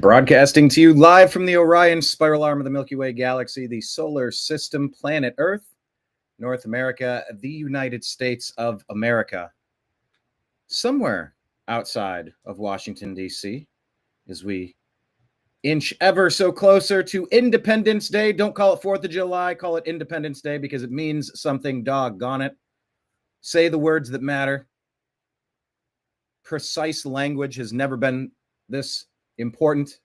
Broadcasting to you live from the Orion spiral arm of the Milky Way galaxy, the solar system, planet Earth, North America, the United States of America. Somewhere outside of Washington, D.C., as we inch ever so closer to Independence Day. Don't call it 4th of July, call it Independence Day because it means something, doggone it. Say the words that matter. Precise language has never been this important.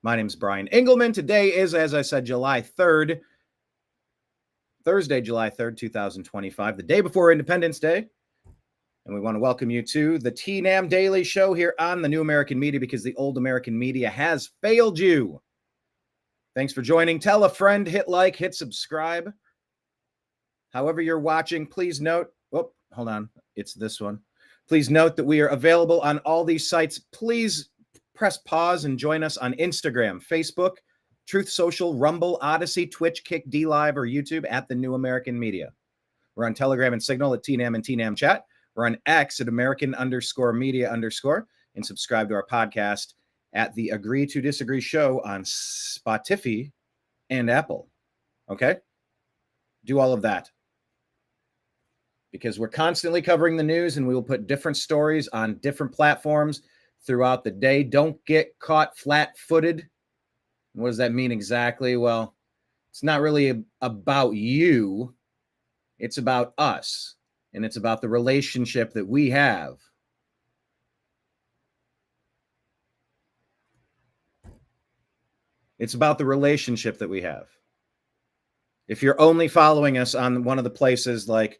My name is BrianEngelman. Today is, as I said, July 3rd, Thursday, July 3rd, 2025, the day before Independence Day. And we want to welcome you to the TNAM Daily Show here on the New American Media because the old American media has failed you. Thanks for joining. Tell a friend, hit like, hit subscribe. However you're watching, please note, hold on, it's this one. Please note that we are available on all these sites. Please press pause and join us on Instagram, Facebook, Truth Social, Rumble, Odysee, Twitch, Kick, DLive, or YouTube at the New American Media. We're on Telegram and Signal at TNAM and TNAM Chat. We're on X at American_media_, and subscribe to our podcast at the Agree to Disagree Show on Spotify and Apple. Okay? Do all of that. Because we're constantly covering the news and we will put different stories on different platforms throughout the day. Don't get caught flat-footed. What does that mean exactly? Well, it's not really about you. It's about us. And it's about the relationship that we have. It's about the relationship that we have. If you're only following us on one of the places like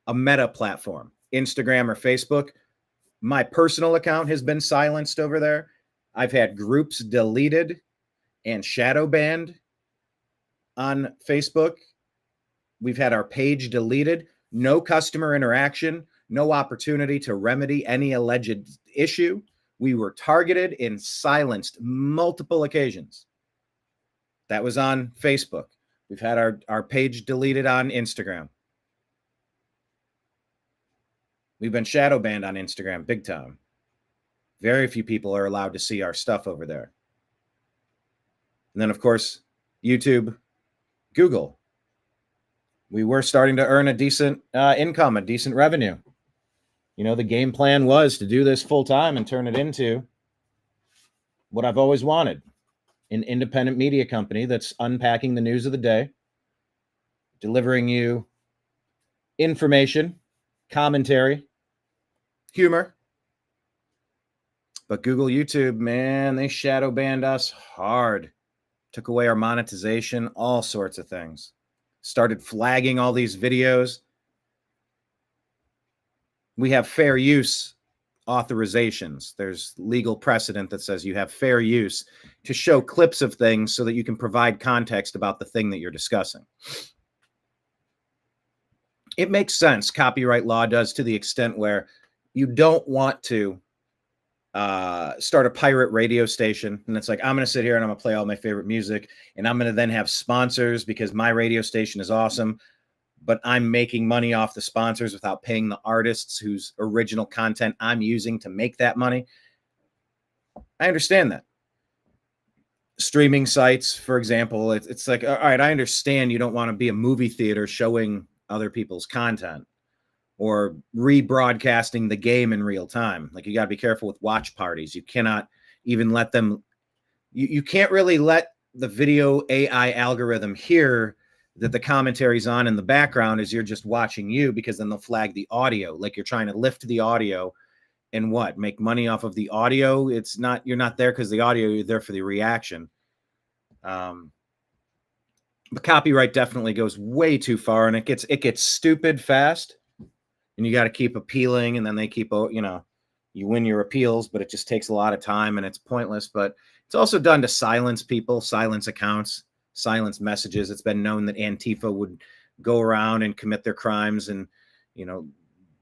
a meta platform, Instagram or Facebook, my personal account has been silenced over there. I've had groups deleted and shadow banned on Facebook. We've had our page deleted. No customer interaction, no opportunity to remedy any alleged issue. We were targeted and silenced multiple occasions. That was on Facebook. We've had our page deleted on Instagram. We've been shadow banned on Instagram big time. Very few people are allowed to see our stuff over there. And then, of course, YouTube, Google. We were starting to earn a decent income, a decent revenue. You know, the game plan was to do this full time and turn it into what I've always wanted, an independent media company that's unpacking the news of the day, delivering you information, commentary, humor. But Google, YouTube, man, they shadow banned us hard. Took away our monetization, all sorts of things. Started flagging all these videos. We have fair use authorizations. There's legal precedent that says you have fair use to show clips of things so that you can provide context about the thing that you're discussing. It makes sense. Copyright law does, to the extent where you don't want to start a pirate radio station. And it's like, I'm going to sit here and I'm going to play all my favorite music. And I'm going to then have sponsors because my radio station is awesome. But I'm making money off the sponsors without paying the artists whose original content I'm using to make that money. I understand that. Streaming sites, for example, it's like, all right, I understand you don't want to be a movie theater showing other people's content or rebroadcasting the game in real time. Like, you got to be careful with watch parties. You cannot even let them, you can't really let the video AI algorithm hear that the commentary's on in the background as you're just watching you, because then they'll flag the audio. Like, you're trying to lift the audio and make money off of the audio. It's not, you're not there because the audio, you're there for the reaction. But copyright definitely goes way too far, and it gets stupid fast. And you got to keep appealing, and then they keep, you win your appeals, but it just takes a lot of time and it's pointless. But it's also done to silence people, silence accounts, silence messages. It's been known that Antifa would go around and commit their crimes and,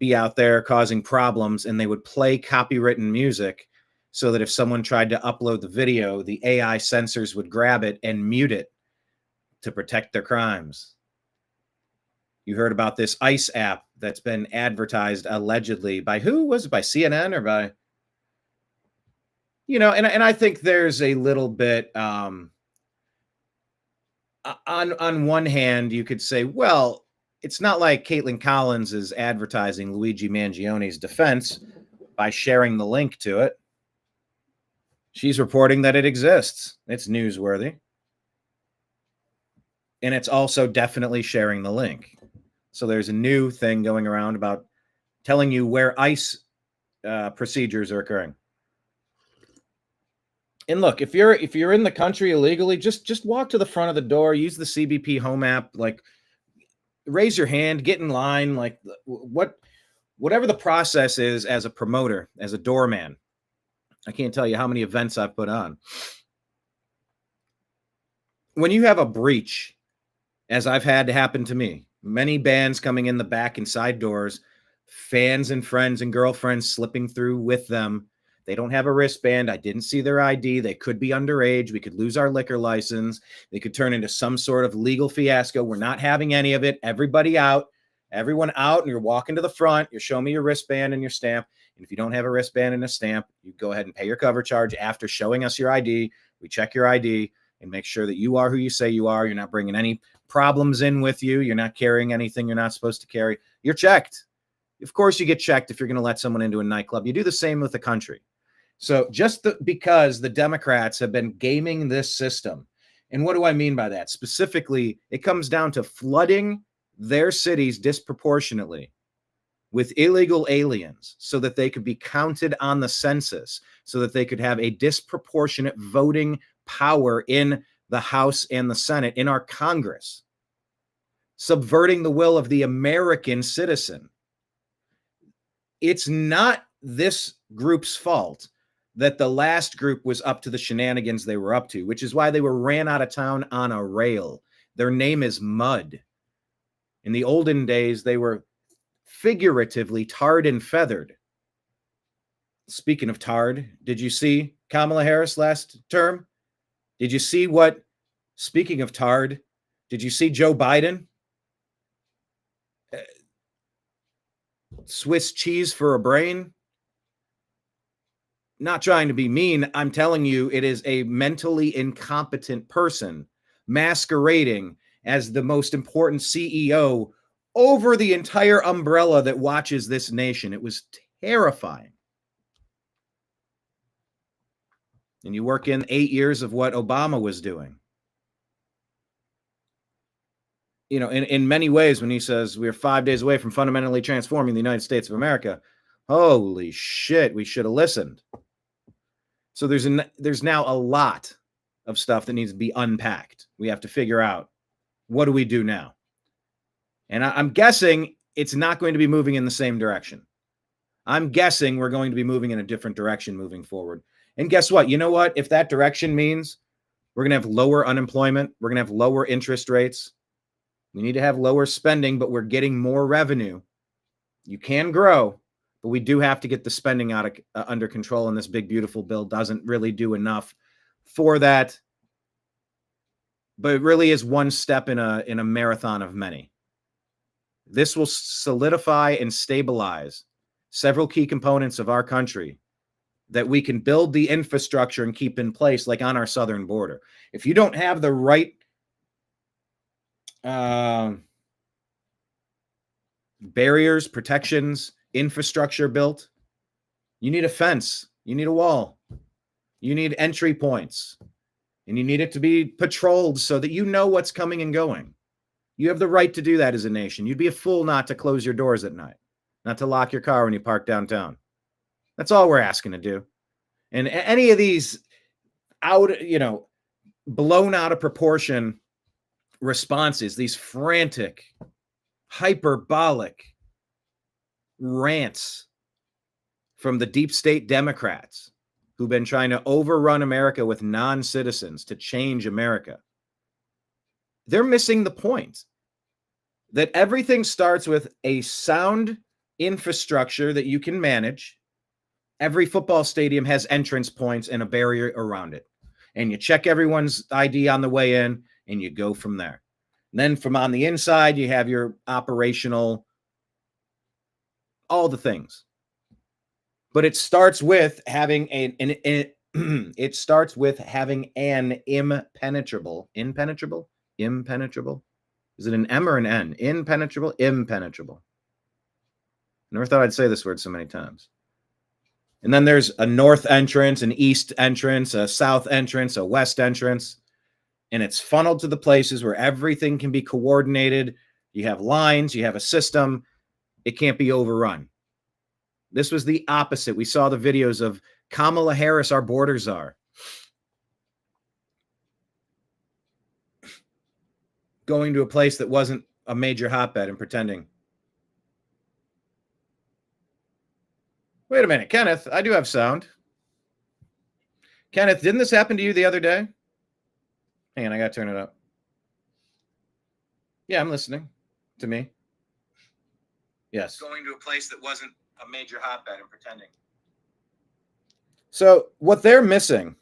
be out there causing problems, and they would play copywritten music so that if someone tried to upload the video, the AI censors would grab it and mute it to protect their crimes. You heard about this ICE app that's been advertised allegedly by who? Was it by CNN or by? And I think there's a little bit on one hand, you could say, well, it's not like Caitlin Collins is advertising Luigi Mangione's defense by sharing the link to it. She's reporting that it exists. It's newsworthy. And it's also definitely sharing the link. So there's a new thing going around about telling you where ICE procedures are occurring. And look, if you're in the country illegally, just walk to the front of the door, use the CBP Home app, like raise your hand, get in line, like whatever the process is as a promoter, as a doorman. I can't tell you how many events I've put on. When you have a breach, as I've had to happen to me, many bands coming in the back and side doors, fans and friends and girlfriends slipping through with them. They don't have a wristband. I didn't see their ID. They could be underage. We could lose our liquor license. They could turn into some sort of legal fiasco. We're not having any of it. Everybody out, everyone out, and you're walking to the front. You're showing me your wristband and your stamp. And if you don't have a wristband and a stamp, you go ahead and pay your cover charge after showing us your ID. We check your ID and make sure that you are who you say you are. You're not bringing any problems in with you. You're not carrying anything you're not supposed to carry. You're checked. Of course, you get checked if you're going to let someone into a nightclub. You do the same with the country. So just because the Democrats have been gaming this system, and what do I mean by that? Specifically, it comes down to flooding their cities disproportionately with illegal aliens so that they could be counted on the census, so that they could have a disproportionate voting power in the House and the Senate, in our Congress, subverting the will of the American citizen. It's not this group's fault that the last group was up to the shenanigans they were up to, which is why they were ran out of town on a rail. Their name is Mud. In the olden days, they were figuratively tarred and feathered. Speaking of tarred, did you see Kamala Harris last term? Did you see speaking of tarred, did you see Joe Biden? Swiss cheese for a brain? Not trying to be mean. I'm telling you, it is a mentally incompetent person masquerading as the most important CEO over the entire umbrella that watches this nation. It was terrifying. And you work in 8 years of what Obama was doing. In many ways, when he says we're 5 days away from fundamentally transforming the United States of America, holy shit, we should have listened. So there's now a lot of stuff that needs to be unpacked. We have to figure out, what do we do now? And I'm guessing it's not going to be moving in the same direction. I'm guessing we're going to be moving in a different direction moving forward. And guess what? You know what? If that direction means we're going to have lower unemployment, we're going to have lower interest rates, we need to have lower spending, but we're getting more revenue. You can grow, but we do have to get the spending under control, and this big, beautiful bill doesn't really do enough for that. But it really is one step in a marathon of many. This will solidify and stabilize several key components of our country that we can build the infrastructure and keep in place, like on our southern border. If you don't have the right barriers, protections, infrastructure built, you need a fence, you need a wall, you need entry points, and you need it to be patrolled so that you know what's coming and going. You have the right to do that as a nation. You'd be a fool not to close your doors at night, not to lock your car when you park downtown. That's all we're asking to do. And any of these blown out of proportion responses, these frantic, hyperbolic rants from the deep state Democrats who've been trying to overrun America with non-citizens to change America, they're missing the point that everything starts with a sound infrastructure that you can manage. Every football stadium has entrance points and a barrier around it. And you check everyone's ID on the way in, and you go from there. And then from on the inside, you have your operational, all the things. But it starts with having It starts with having an impenetrable. Is it an M or an N? Impenetrable. Never thought I'd say this word so many times. And then there's a north entrance, an east entrance, a south entrance, a west entrance. And it's funneled to the places where everything can be coordinated. You have lines, you have a system. It can't be overrun. This was the opposite. We saw the videos of Kamala Harris, our border czar, going to a place that wasn't a major hotbed and pretending. Wait a minute, Kenneth, I do have sound. Kenneth, didn't this happen to you the other day? Hang on, I got to turn it up. Yeah, I'm listening. To me. Yes. Going to a place that wasn't a major hotbed and pretending. So what they're missing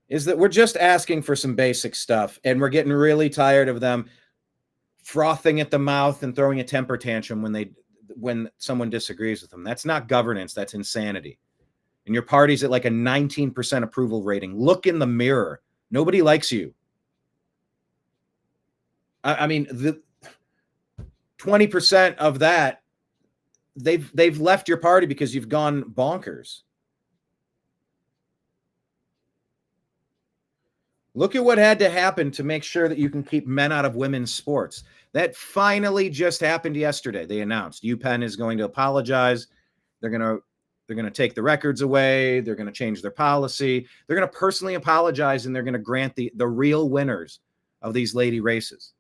is that we're just asking for some basic stuff, and we're getting really tired of them frothing at the mouth and throwing a temper tantrum when someone disagrees with them. That's not governance. That's insanity. And your party's at like a 19% approval rating. Look in the mirror. Nobody likes you. I mean, the 20% of that, they've left your party because you've gone bonkers. Look at what had to happen to make sure that you can keep men out of women's sports. That finally just happened yesterday. They announced UPenn is going to apologize. They're going to take the records away. They're going to change their policy. They're going to personally apologize, and they're going to grant the real winners of these lady races.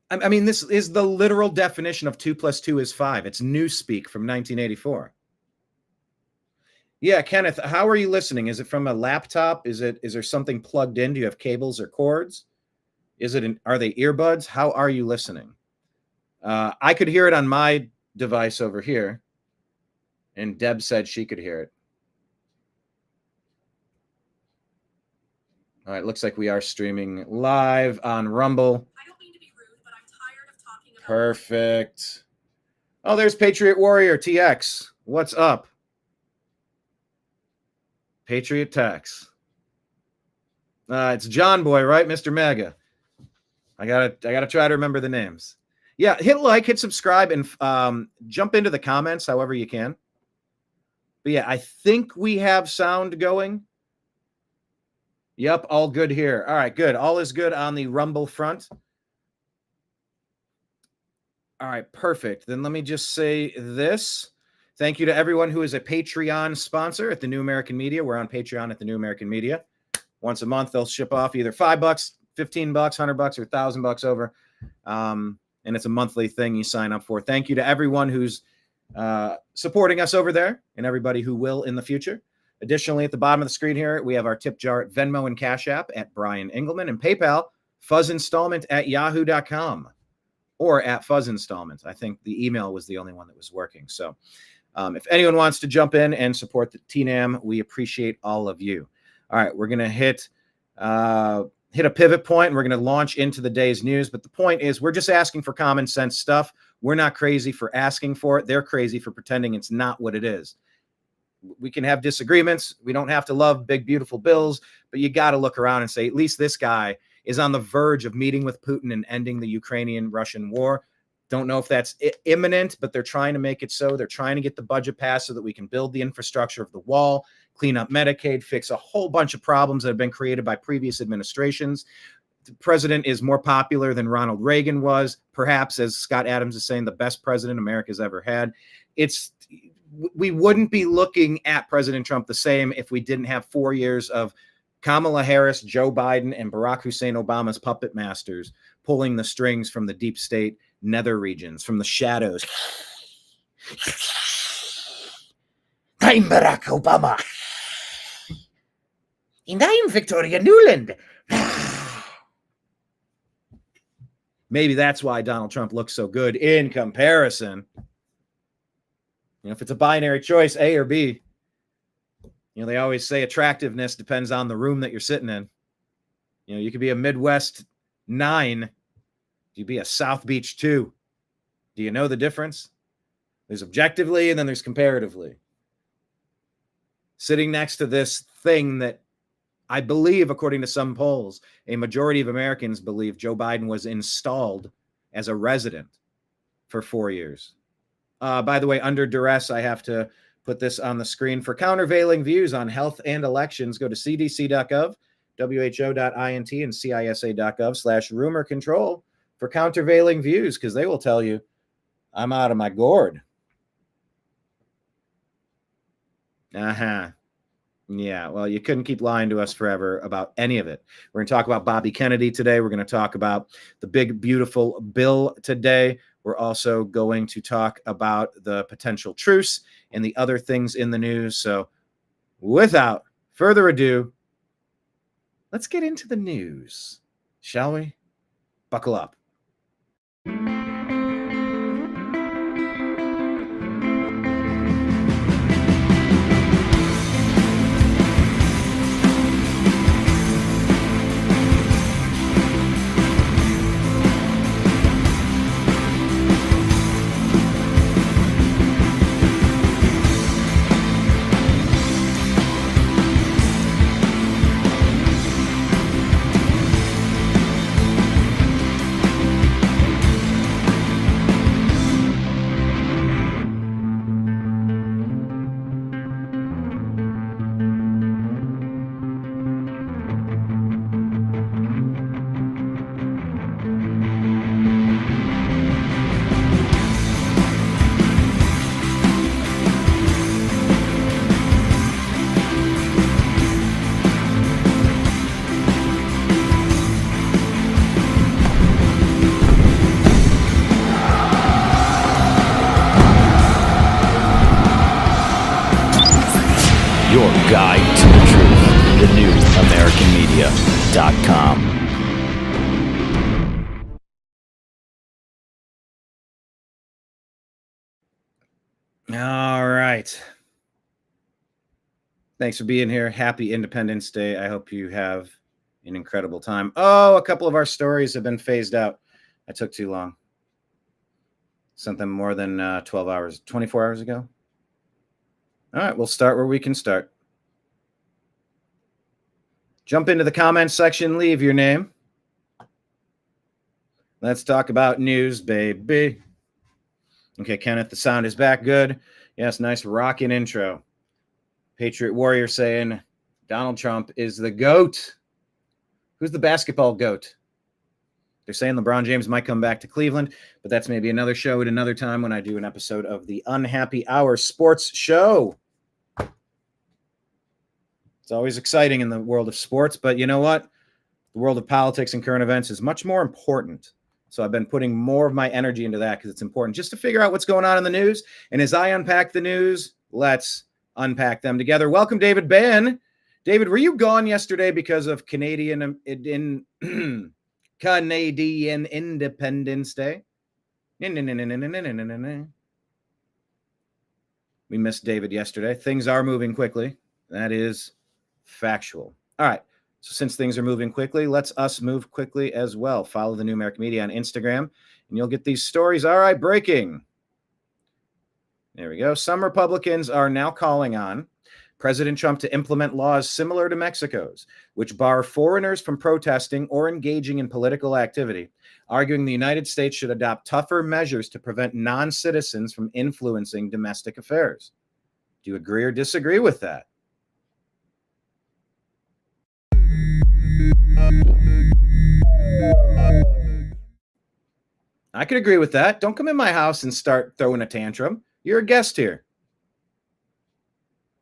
I mean, this is the literal definition of 2 + 2 is 5. It's newspeak from 1984. Yeah, Kenneth, how are you listening? Is it from a laptop? Is there something plugged in? Do you have cables or cords? Are they earbuds? How are you listening? I could hear it on my device over here, and Deb said she could hear it. All right, looks like we are streaming live on Rumble. I don't mean to be rude, but I'm tired of talking about. Perfect. Oh, there's Patriot Warrior TX. What's up? Patriot Tax. It's John Boy, right? Mr. Mega. I gotta try to remember the names. Yeah, hit like, hit subscribe, and jump into the comments however you can. But yeah, I think we have sound going. Yep, all good here. All right, good. All is good on the Rumble front. All right, perfect. Then let me just say this. Thank you to everyone who is a Patreon sponsor at the New American Media. We're on Patreon at the New American Media. Once a month, they'll ship off either $5, $15, $100, or $1,000 over. And it's a monthly thing you sign up for. Thank you to everyone who's supporting us over there and everybody who will in the future. Additionally, at the bottom of the screen here, we have our tip jar at Venmo and Cash App at BrianEngelman, and PayPal, fuzzinstallment@yahoo.com or at fuzzinstallment. I think the email was the only one that was working. So if anyone wants to jump in and support the TNAM, we appreciate all of you. All right, we're going to hit a pivot point, and we're going to launch into the day's news. But the point is, we're just asking for common sense stuff. We're not crazy for asking for it. They're crazy for pretending it's not what it is. We can have disagreements. We don't have to love big, beautiful bills, but you got to look around and say, at least this guy is on the verge of meeting with Putin and ending the Ukrainian-Russian war. Don't know if that's imminent, but they're trying to make it so. They're trying to get the budget passed so that we can build the infrastructure of the wall, clean up Medicaid, fix a whole bunch of problems that have been created by previous administrations. The president is more popular than Ronald Reagan was, perhaps, as Scott Adams is saying, the best president America's ever had. We wouldn't be looking at President Trump the same if we didn't have 4 years of Kamala Harris, Joe Biden, and Barack Hussein Obama's puppet masters pulling the strings from the deep state nether regions, from the shadows. I'm Barack Obama. And I'm Victoria Nuland. Maybe that's why Donald Trump looks so good in comparison. If it's a binary choice, A or B, they always say attractiveness depends on the room that you're sitting in. You could be a Midwest 9. You be a South Beach 2. Do you know the difference? There's objectively, and then there's comparatively. Sitting next to this thing that I believe, according to some polls, a majority of Americans believe Joe Biden was installed as a resident for 4 years. By the way, under duress, I have to put this on the screen. For countervailing views on health and elections, go to cdc.gov, who.int, and cisa.gov/rumor control for countervailing views, because they will tell you I'm out of my gourd. Yeah, well, you couldn't keep lying to us forever about any of it. We're going to talk about Bobby Kennedy today. We're going to talk about the big, beautiful bill today. We're also going to talk about the potential truce and the other things in the news. So without further ado, let's get into the news, shall we? Buckle up. Your guide to the truth, the new AmericanMedia.com. All right. Thanks for being here. Happy Independence Day. I hope you have an incredible time. Oh, a couple of our stories have been phased out. I took too long. Sent them more than 12 hours, 24 hours ago. All right, we'll start where we can start. Jump into the comments section, leave your name. Let's talk about news, baby. Okay, Kenneth, the sound is back. Good. Yes, nice rocking intro. Patriot Warrior saying Donald Trump is the GOAT. Who's the basketball GOAT? They're saying LeBron James might come back to Cleveland, but that's maybe another show at another time when I do an episode of the Unhappy Hour Sports Show. It's always exciting in the world of sports, but you know what? The world of politics and current events is much more important. So I've been putting more of my energy into that because it's important just to figure out what's going on in the news. And as I unpack the news, let's unpack them together. Welcome, David Ben. David, were you gone yesterday because of Canadian Independence Day? We missed David yesterday. Things are moving quickly. That is factual. All right. So since things are moving quickly, let's us move quickly as well. Follow the New American Media on Instagram, and you'll get these stories. All right, breaking. There we go. Some Republicans are now calling on President Trump to implement laws similar to Mexico's, which bar foreigners from protesting or engaging in political activity, arguing the United States should adopt tougher measures to prevent non-citizens from influencing domestic affairs. Do you agree or disagree with that? I could agree with that. Don't come in my house and start throwing a tantrum. You're a guest here.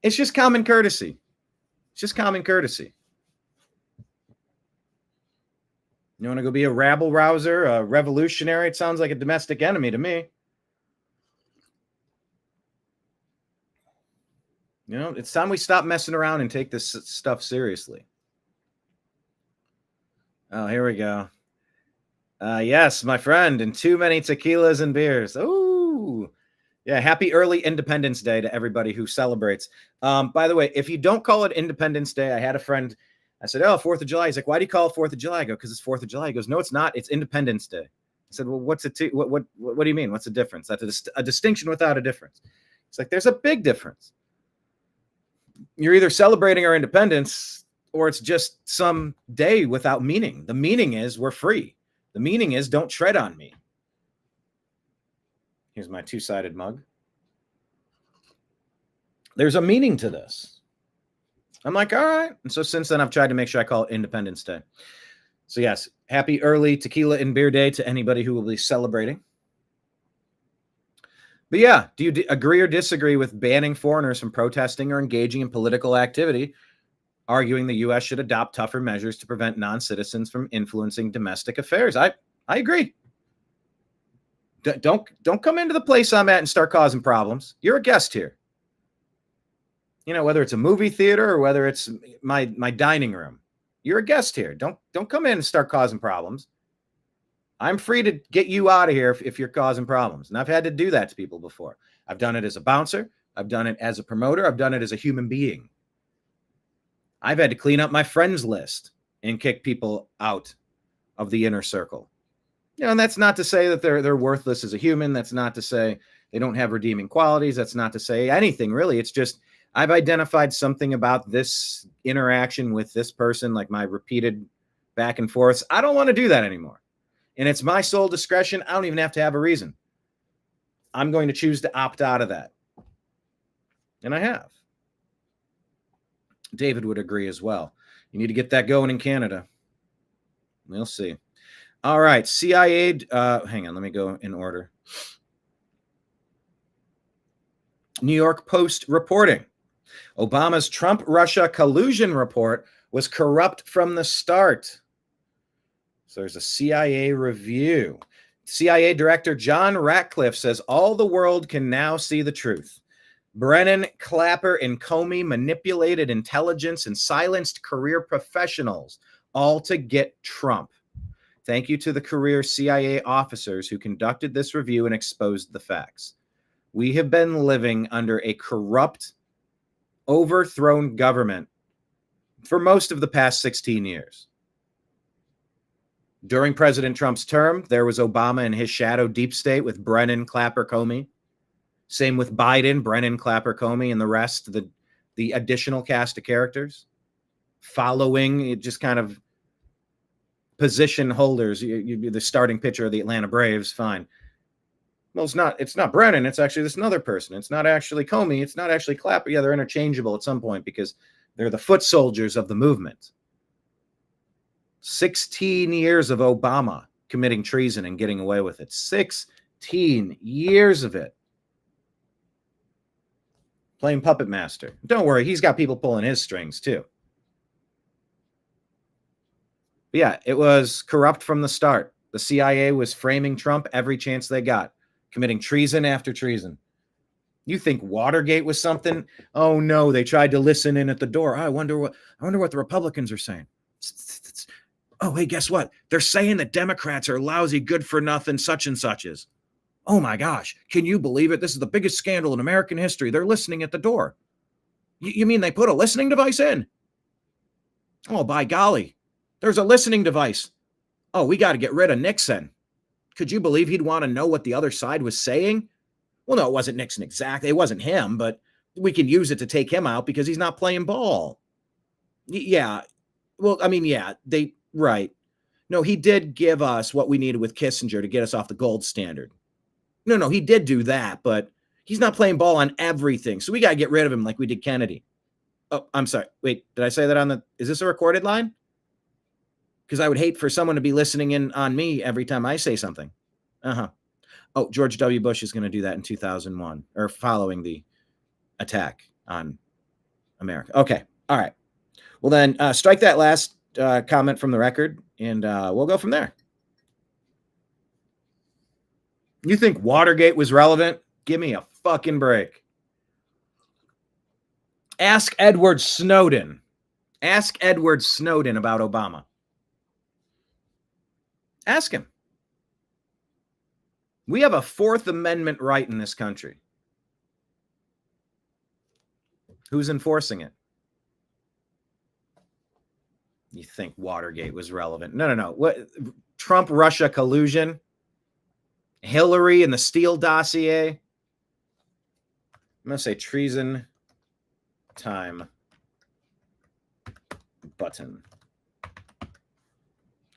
It's just common courtesy. It's just common courtesy. You want to go be a rabble rouser, a revolutionary? It sounds like a domestic enemy to me. You know, it's time we stop messing around and take this stuff seriously. Oh, here we go. Yes, my friend, and too many tequilas and beers. Ooh. Yeah, happy early Independence Day to everybody who celebrates. By the way, if you don't call it Independence Day, I had a friend, I said, oh, 4th of July. He's like, why do you call it 4th of July? I go, because it's 4th of July. He goes, no, it's not. It's Independence Day. I said, well, what do you mean? What's the difference? That's a distinction without a difference. It's like, there's a big difference. You're either celebrating our independence or it's just some day without meaning. The meaning is we're free. The meaning is don't tread on me. Here's my two-sided mug. There's a meaning to this. I'm like, all right. And so since then, I've tried to make sure I call it Independence Day. So yes, happy early tequila and beer day to anybody who will be celebrating. But yeah, do you agree or disagree with banning foreigners from protesting or engaging in political activity, arguing the U.S. should adopt tougher measures to prevent non-citizens from influencing domestic affairs? I agree. Don't come into the place I'm at and start causing problems. You're a guest here. You know, whether it's a movie theater or whether it's my dining room, you're a guest here. Don't come in and start causing problems. I'm free to get you out of here if you're causing problems. And I've had to do that to people before. I've done it as a bouncer. I've done it as a promoter. I've done it as a human being. I've had to clean up my friends list and kick people out of the inner circle. You know, and that's not to say that they're worthless as a human. That's not to say they don't have redeeming qualities. That's not to say anything, really. It's just I've identified something about this interaction with this person, like my repeated back and forths. I don't want to do that anymore. And it's my sole discretion. I don't even have to have a reason. I'm going to choose to opt out of that. And I have. David would agree as well. You need to get that going in Canada. We'll see. All right. CIA. Hang on. Let me go in order. New York Post reporting. Obama's Trump-Russia collusion report was corrupt from the start. So there's a CIA review. CIA Director John Ratcliffe says all the world can now see the truth. Brennan, Clapper, and Comey manipulated intelligence and silenced career professionals, all to get Trump. Thank you to the career CIA officers who conducted this review and exposed the facts. We have been living under a corrupt, overthrown government for most of the past 16 years. During President Trump's term, there was Obama and his shadow deep state with Brennan, Clapper, Comey. Same with Biden, Brennan, Clapper, Comey, and the rest, the additional cast of characters. Following, it just kind of position holders. You the starting pitcher of the Atlanta Braves, fine. Well, it's not Brennan. It's actually this another person. It's not actually Comey. It's not actually Clapper. Yeah, they're interchangeable at some point because they're the foot soldiers of the movement. 16 years of Obama committing treason and getting away with it. 16 years of it. Playing puppet master. Don't worry, he's got people pulling his strings too. But yeah, it was corrupt from the start. The CIA was framing Trump every chance they got, committing treason after treason. You think Watergate was something? Oh no, they tried to listen in at the door. I wonder what the Republicans are saying. Oh, hey, guess what? They're saying that Democrats are lousy, good for nothing, such and suches. Oh my gosh, can you believe it? This is the biggest scandal in American history. They're listening at the door. You mean they put a listening device in? Oh, by golly, there's a listening device. Oh, we got to get rid of Nixon. Could you believe he'd want to know what the other side was saying? Well, no, it wasn't Nixon exactly. It wasn't him, but we can use it to take him out because he's not playing ball. Yeah. Well, I mean, yeah, right. No, he did give us what we needed with Kissinger to get us off the gold standard. No, he did do that, but he's not playing ball on everything. So we got to get rid of him like we did Kennedy. Oh, I'm sorry. Wait, did I say that is this a recorded line? Because I would hate for someone to be listening in on me every time I say something. Oh, George W. Bush is going to do that in 2001 or following the attack on America. Okay. All right. Well, then strike that last comment from the record and we'll go from there. You think Watergate was relevant? Give me a fucking break. Ask Edward Snowden. Ask Edward Snowden about Obama. Ask him. We have a Fourth Amendment right in this country. Who's enforcing it? You think Watergate was relevant? No. What Trump-Russia collusion? Hillary and the Steele dossier. I'm going to say treason time button.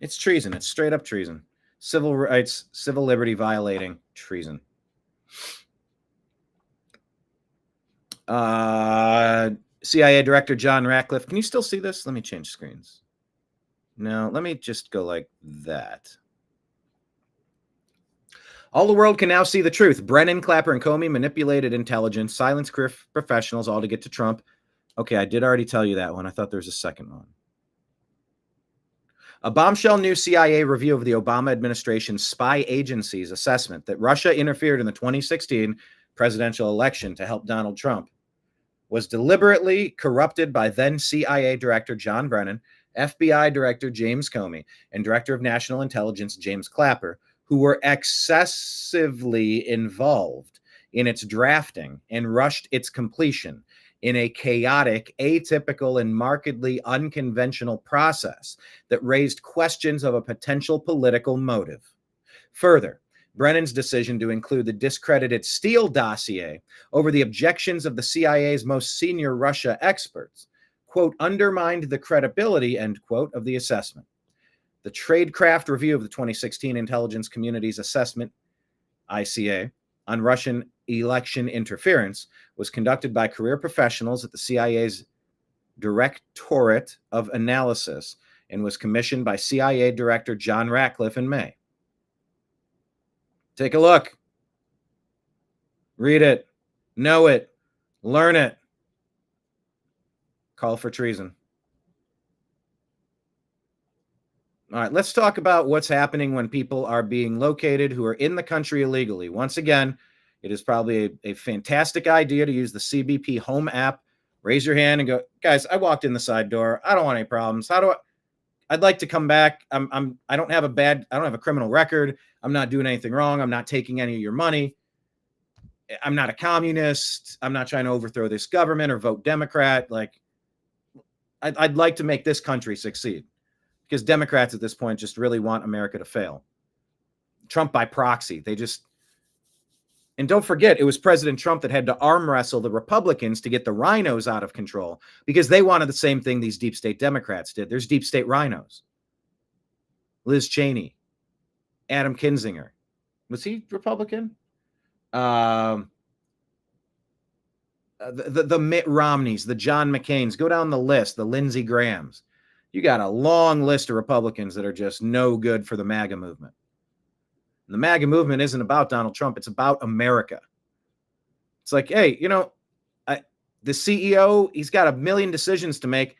It's treason. It's straight up treason. Civil rights, civil liberty violating treason. CIA Director John Ratcliffe. Can you still see this? Let me change screens. No, let me just go like that. All the world can now see the truth. Brennan, Clapper, and Comey manipulated intelligence, silenced professionals, all to get to Trump. Okay, I did already tell you that one. I thought there was a second one. A bombshell new CIA review of the Obama administration's spy agency's assessment that Russia interfered in the 2016 presidential election to help Donald Trump was deliberately corrupted by then CIA Director John Brennan, FBI Director James Comey, and Director of National Intelligence James Clapper, who were excessively involved in its drafting and rushed its completion in a chaotic, atypical, and markedly unconventional process that raised questions of a potential political motive. Further, Brennan's decision to include the discredited Steele dossier over the objections of the CIA's most senior Russia experts, quote, undermined the credibility, end quote, of the assessment. The Tradecraft review of the 2016 Intelligence Community's Assessment, ICA, on Russian election interference was conducted by career professionals at the CIA's Directorate of Analysis and was commissioned by CIA Director John Ratcliffe in May. Take a look. Read it. Know it. Learn it. Call for treason. All right, let's talk about what's happening when people are being located who are in the country illegally. Once again, it is probably a fantastic idea to use the CBP Home app. Raise your hand and go, guys, I walked in the side door. I don't want any problems. I'd like to come back. I don't have a criminal record. I'm not doing anything wrong. I'm not taking any of your money. I'm not a communist. I'm not trying to overthrow this government or vote Democrat. Like, I'd like to make this country succeed. Because Democrats at this point just really want America to fail. Trump by proxy. And don't forget, it was President Trump that had to arm wrestle the Republicans to get the rhinos out of control because they wanted the same thing these deep state Democrats did. There's deep state rhinos. Liz Cheney, Adam Kinzinger. Was he Republican? The Mitt Romneys, the John McCains. Go down the list, the Lindsey Grahams. You got a long list of Republicans that are just no good for the MAGA movement. And the MAGA movement isn't about Donald Trump. It's about America. It's like, hey, the CEO, he's got a million decisions to make.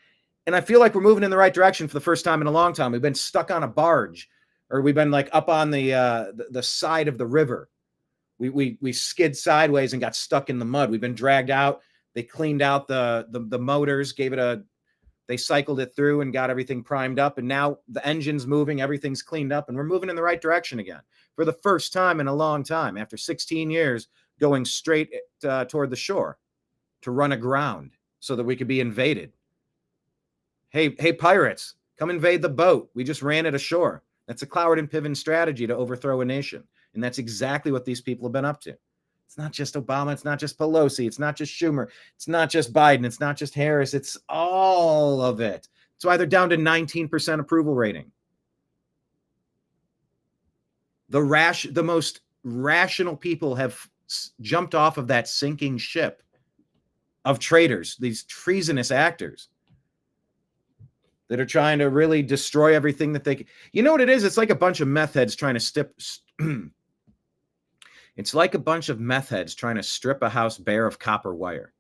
And I feel like we're moving in the right direction for the first time in a long time. We've been stuck on a barge, or we've been like up on the side of the river. We skid sideways and got stuck in the mud. We've been dragged out. They cleaned out the motors, they cycled it through and got everything primed up. And now the engine's moving, everything's cleaned up, and we're moving in the right direction again for the first time in a long time after 16 years going straight toward the shore to run aground so that we could be invaded. Hey, pirates, come invade the boat. We just ran it ashore. That's a Cloward and Piven strategy to overthrow a nation. And that's exactly what these people have been up to. It's not just Obama. It's not just Pelosi. It's not just Schumer. It's not just Biden. It's not just Harris. It's all of it. That's why they're down to 19% approval rating. The most rational people have jumped off of that sinking ship of traitors, these treasonous actors that are trying to really destroy everything that they... You know what it is? It's like a bunch of meth heads trying to It's like a bunch of meth heads trying to strip a house bare of copper wire.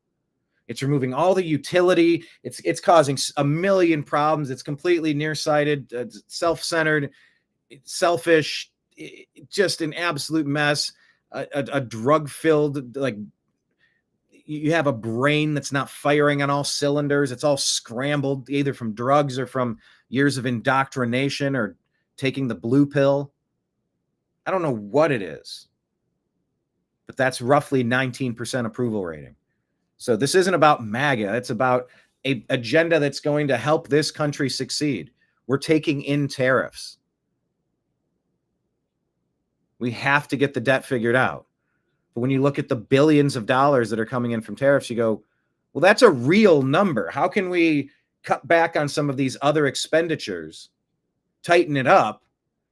It's removing all the utility. It's causing a million problems. It's completely nearsighted, self-centered, selfish, just an absolute mess. A drug-filled, like, you have a brain that's not firing on all cylinders. It's all scrambled either from drugs or from years of indoctrination or taking the blue pill. I don't know what it is, but that's roughly 19% approval rating. So this isn't about MAGA. It's about an agenda that's going to help this country succeed. We're taking in tariffs. We have to get the debt figured out. But when you look at the billions of dollars that are coming in from tariffs, you go, well, that's a real number. How can we cut back on some of these other expenditures, tighten it up,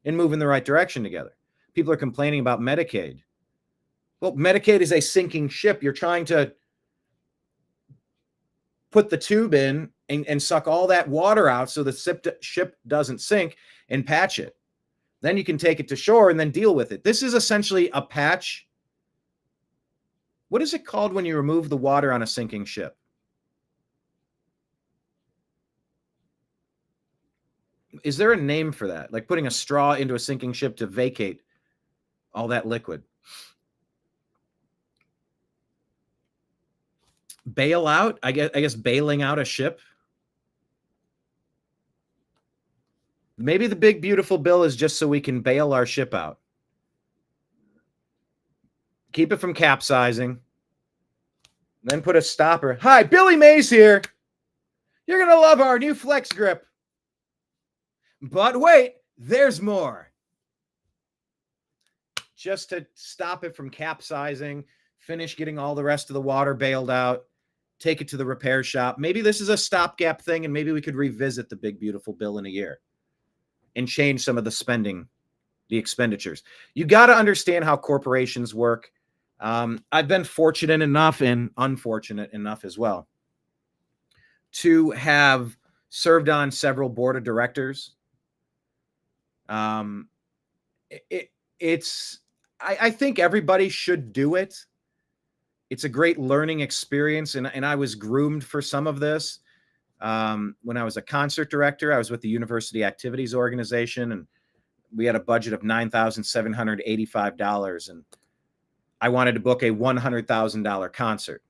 and move in the right direction together? People are complaining about Medicaid. Well, Medicaid is a sinking ship. You're trying to put the tube in and suck all that water out so the ship doesn't sink and patch it. Then you can take it to shore and then deal with it. This is essentially a patch. What is it called when you remove the water on a sinking ship? Is there a name for that? Like putting a straw into a sinking ship to vacate all that liquid. Bail out? I guess bailing out a ship. Maybe the big beautiful bill is just so we can bail our ship out. Keep it from capsizing. Then put a stopper. Hi, Billy Mays here. You're going to love our new Flex Grip. But wait, there's more. Just to stop it from capsizing, finish getting all the rest of the water bailed out, take it to the repair shop. Maybe this is a stopgap thing, and maybe we could revisit the big beautiful bill in a year and change some of the spending, the expenditures. You got to understand how corporations work. I've been fortunate enough and unfortunate enough as well to have served on several board of directors. I think everybody should do it. It's a great learning experience, and I was groomed for some of this. When I was a concert director, I was with the University Activities Organization, and we had a budget of $9,785, and I wanted to book a $100,000 concert.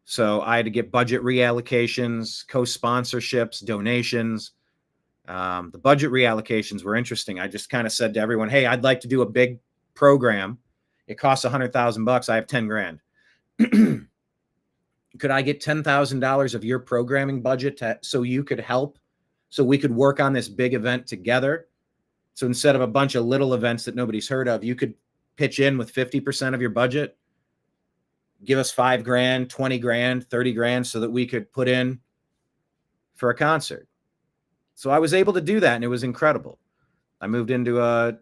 So I had to get budget reallocations, co-sponsorships, donations. The budget reallocations were interesting. I just kind of said to everyone, hey, I'd like to do a big program. It costs $100,000. I have 10 grand. Could I get $10,000 of your programming budget so you could help, so we could work on this big event together? So instead of a bunch of little events that nobody's heard of, you could pitch in with 50% of your budget, give us 5 grand, 20 grand, 30 grand so that we could put in for a concert. So I was able to do that, and it was incredible. I moved into a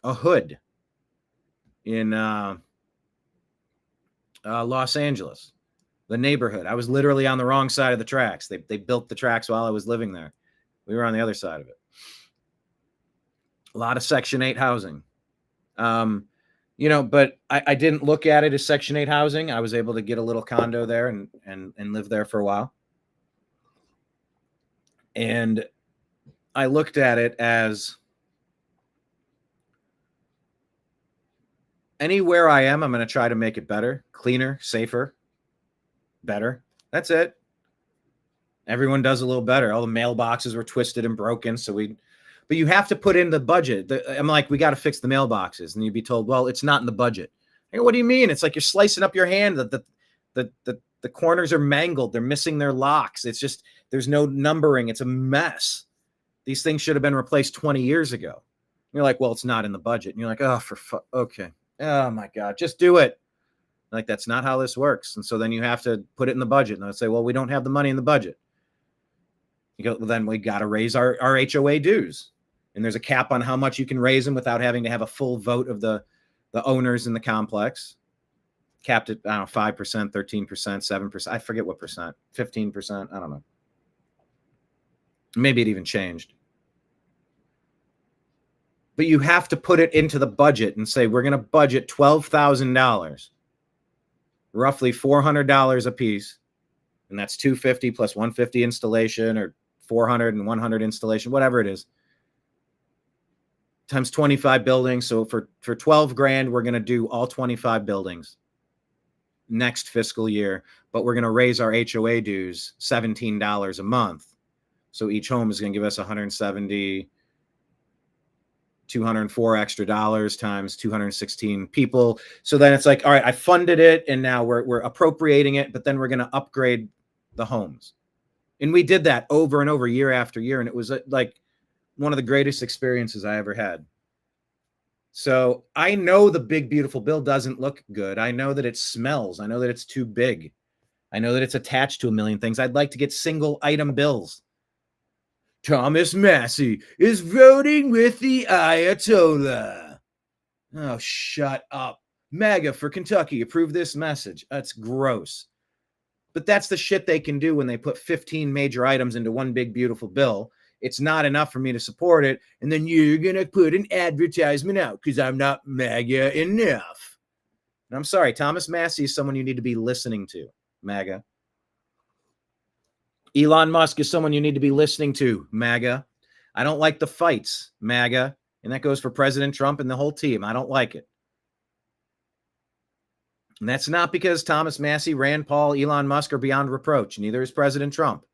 hood in Los Angeles, the neighborhood. I was literally on the wrong side of the tracks. They built the tracks while I was living there. We were on the other side of it. A lot of Section 8 housing. But I didn't look at it as Section 8 housing. I was able to get a little condo there and live there for a while. And I looked at it as anywhere I am, I'm going to try to make it better, cleaner, safer, better. That's it. Everyone does a little better. All the mailboxes were twisted and broken. But you have to put in the budget. I'm like, we got to fix the mailboxes. And you'd be told, well, it's not in the budget. I go, what do you mean? It's like you're slicing up your hand. The corners are mangled. They're missing their locks. It's just, there's no numbering. It's a mess. These things should have been replaced 20 years ago. And you're like, well, it's not in the budget. And you're like, oh, okay. Oh my God, just do it. Like, that's not how this works. And so then you have to put it in the budget. And they'll say, well, we don't have the money in the budget. You go, well, then we got to raise our HOA dues. And there's a cap on how much you can raise them without having to have a full vote of the owners in the complex. Capped at, 5%, 13%, 7%. I forget what percent, 15%. I don't know. Maybe it even changed. But you have to put it into the budget and say, we're going to budget $12,000, roughly $400 a piece. And that's $250 plus $150 installation, or $400 and $100 installation, whatever it is, times 25 buildings. So for 12 grand, we're going to do all 25 buildings next fiscal year, but we're going to raise our HOA dues $17 a month. So each home is going to give us 170, 204 extra dollars times 216 people. So then it's like, all right, I funded it, and now we're appropriating it, but then we're going to upgrade the homes. And we did that over and over, year after year. And it was like one of the greatest experiences I ever had. So I know the big, beautiful bill doesn't look good. I know that it smells. I know that it's too big. I know that it's attached to a million things. I'd like to get single item bills. Thomas Massie is voting with the Ayatollah. Oh, shut up. MAGA for Kentucky, approve this message. That's gross. But that's the shit they can do when they put 15 major items into one big, beautiful bill. It's not enough for me to support it. And then you're going to put an advertisement out because I'm not MAGA enough. And I'm sorry, Thomas Massie is someone you need to be listening to, MAGA. Elon Musk is someone you need to be listening to, MAGA. I don't like the fights, MAGA. And that goes for President Trump and the whole team. I don't like it. And that's not because Thomas Massie, Rand Paul, Elon Musk are beyond reproach. Neither is President Trump.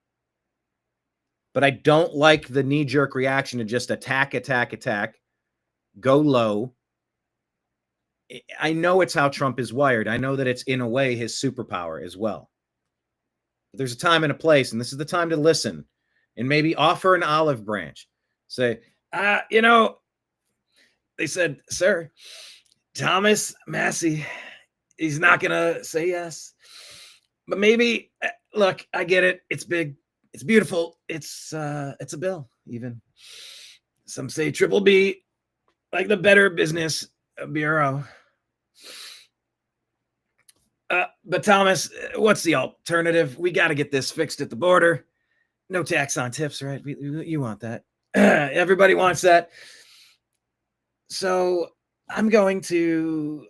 But I don't like the knee-jerk reaction to just attack, go low. I know it's how Trump is wired. I know that it's, in a way, his superpower as well. But there's a time and a place, and this is the time to listen and maybe offer an olive branch. Say, they said, sir, Thomas Massie, he's not going to say yes. But maybe, look, I get it. It's big. It's beautiful. It's a bill, even. Some say triple B, like the Better Business Bureau. But Thomas, what's the alternative? We got to get this fixed at the border. No tax on tips, right? You want that. Everybody wants that. So I'm going to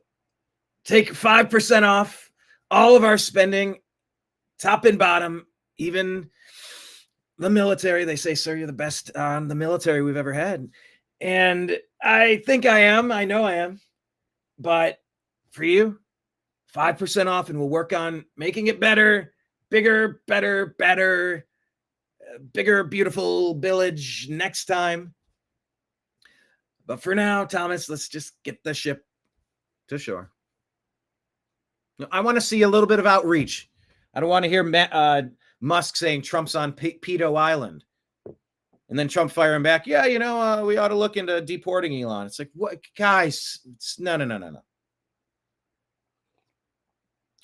take 5% off all of our spending, top and bottom, even the military. They say, sir, you're the best on the military we've ever had. And I think I am. I know I am. But for you, 5% off, and we'll work on making it better, bigger, better, bigger, beautiful village next time. But for now, Thomas, let's just get the ship to shore. I want to see a little bit of outreach. I don't want to hear Musk saying Trump's on Pedo Island. And then Trump firing back, we ought to look into deporting Elon. It's like, what, guys? No.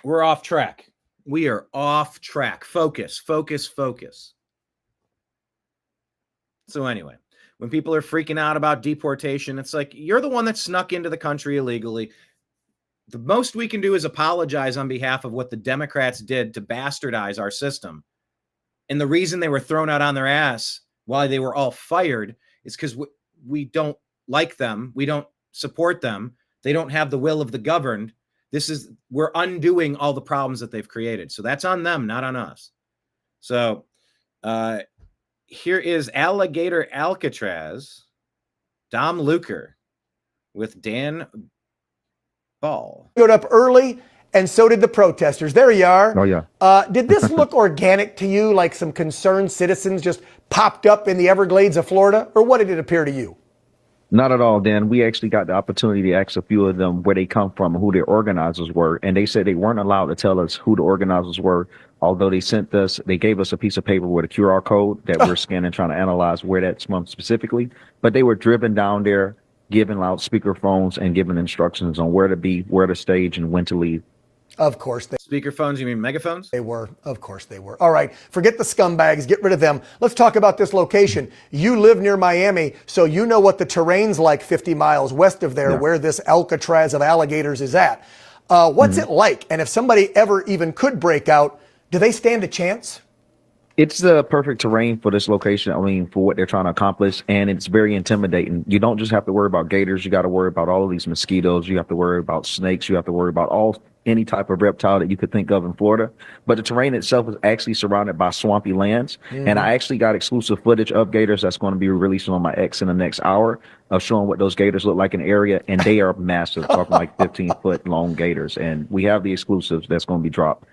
We're off track. We are off track. Focus. So anyway, when people are freaking out about deportation, it's like, you're the one that snuck into the country illegally. The most we can do is apologize on behalf of what the Democrats did to bastardize our system. And the reason they were thrown out on their ass while they were all fired is because we don't like them. We don't support them. They don't have the will of the governed. We're undoing all the problems that they've created. So that's on them, not on us. So here is Alligator Alcatraz, Dom Luker with Dan Ball. Showed up early, and so did the protesters. There you are. Oh, yeah. Did this look organic to you, like some concerned citizens just popped up in the Everglades of Florida, or what did it appear to you? Not at all, Dan. We actually got the opportunity to ask a few of them where they come from and who their organizers were. And they said they weren't allowed to tell us who the organizers were, although they gave us a piece of paper with a QR code that we're scanning, trying to analyze where that's from specifically. But they were driven down there, giving loudspeaker phones and giving instructions on where to be, where to stage, and when to leave. Of course they Speakerphones, you mean megaphones? They were. Of course they were. All right. Forget the scumbags. Get rid of them. Let's talk about this location. You live near Miami, so you know what the terrain's like 50 miles west of there, where this Alcatraz of alligators is at. What's it like? And if somebody ever even could break out, do they stand a chance? It's the perfect terrain for this location. I mean, for what they're trying to accomplish. And it's very intimidating. You don't just have to worry about gators. You got to worry about all of these mosquitoes. You have to worry about snakes. You have to worry about any type of reptile that you could think of in Florida. But the terrain itself is actually surrounded by swampy lands. And I actually got exclusive footage of gators that's going to be released on my X in the next hour of showing what those gators look like in the area. And they are massive, talking like 15-foot long gators. And we have the exclusives that's going to be dropped.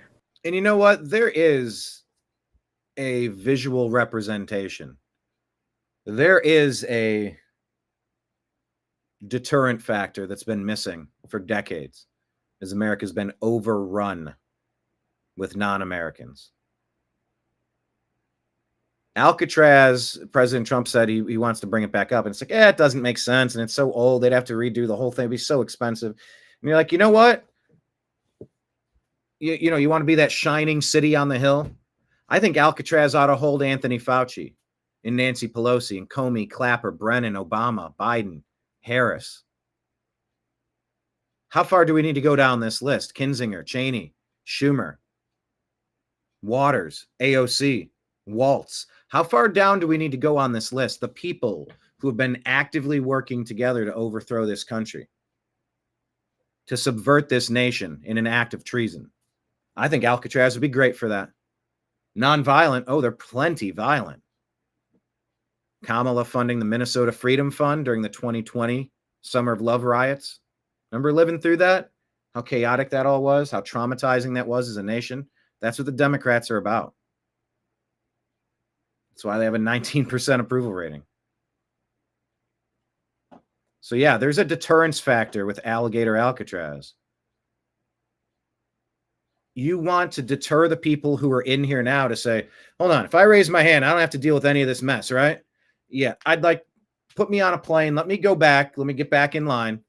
And you know what? There is a visual representation. There is a deterrent factor that's been missing for decades as America's been overrun with non-Americans. Alcatraz, President Trump said he wants to bring it back up. And it's like, it doesn't make sense. And it's so old. They'd have to redo the whole thing. It'd be so expensive. And you're like, you know what? You want to be that shining city on the hill? I think Alcatraz ought to hold Anthony Fauci and Nancy Pelosi and Comey, Clapper, Brennan, Obama, Biden, Harris. How far do we need to go down this list? Kinzinger, Cheney, Schumer, Waters, AOC, Waltz. How far down do we need to go on this list? The people who have been actively working together to overthrow this country, to subvert this nation in an act of treason. I think Alcatraz would be great for that. Non-violent. Oh, they're plenty violent. Kamala funding the Minnesota Freedom Fund during the 2020 Summer of Love riots. Remember living through that? How chaotic that all was? How traumatizing that was as a nation? That's what the Democrats are about. That's why they have a 19% approval rating. So yeah, there's a deterrence factor with Alligator Alcatraz. You want to deter the people who are in here now to say, hold on, if I raise my hand, I don't have to deal with any of this mess, right? Yeah, I'd like, put me on a plane. Let me go back. Let me get back in line.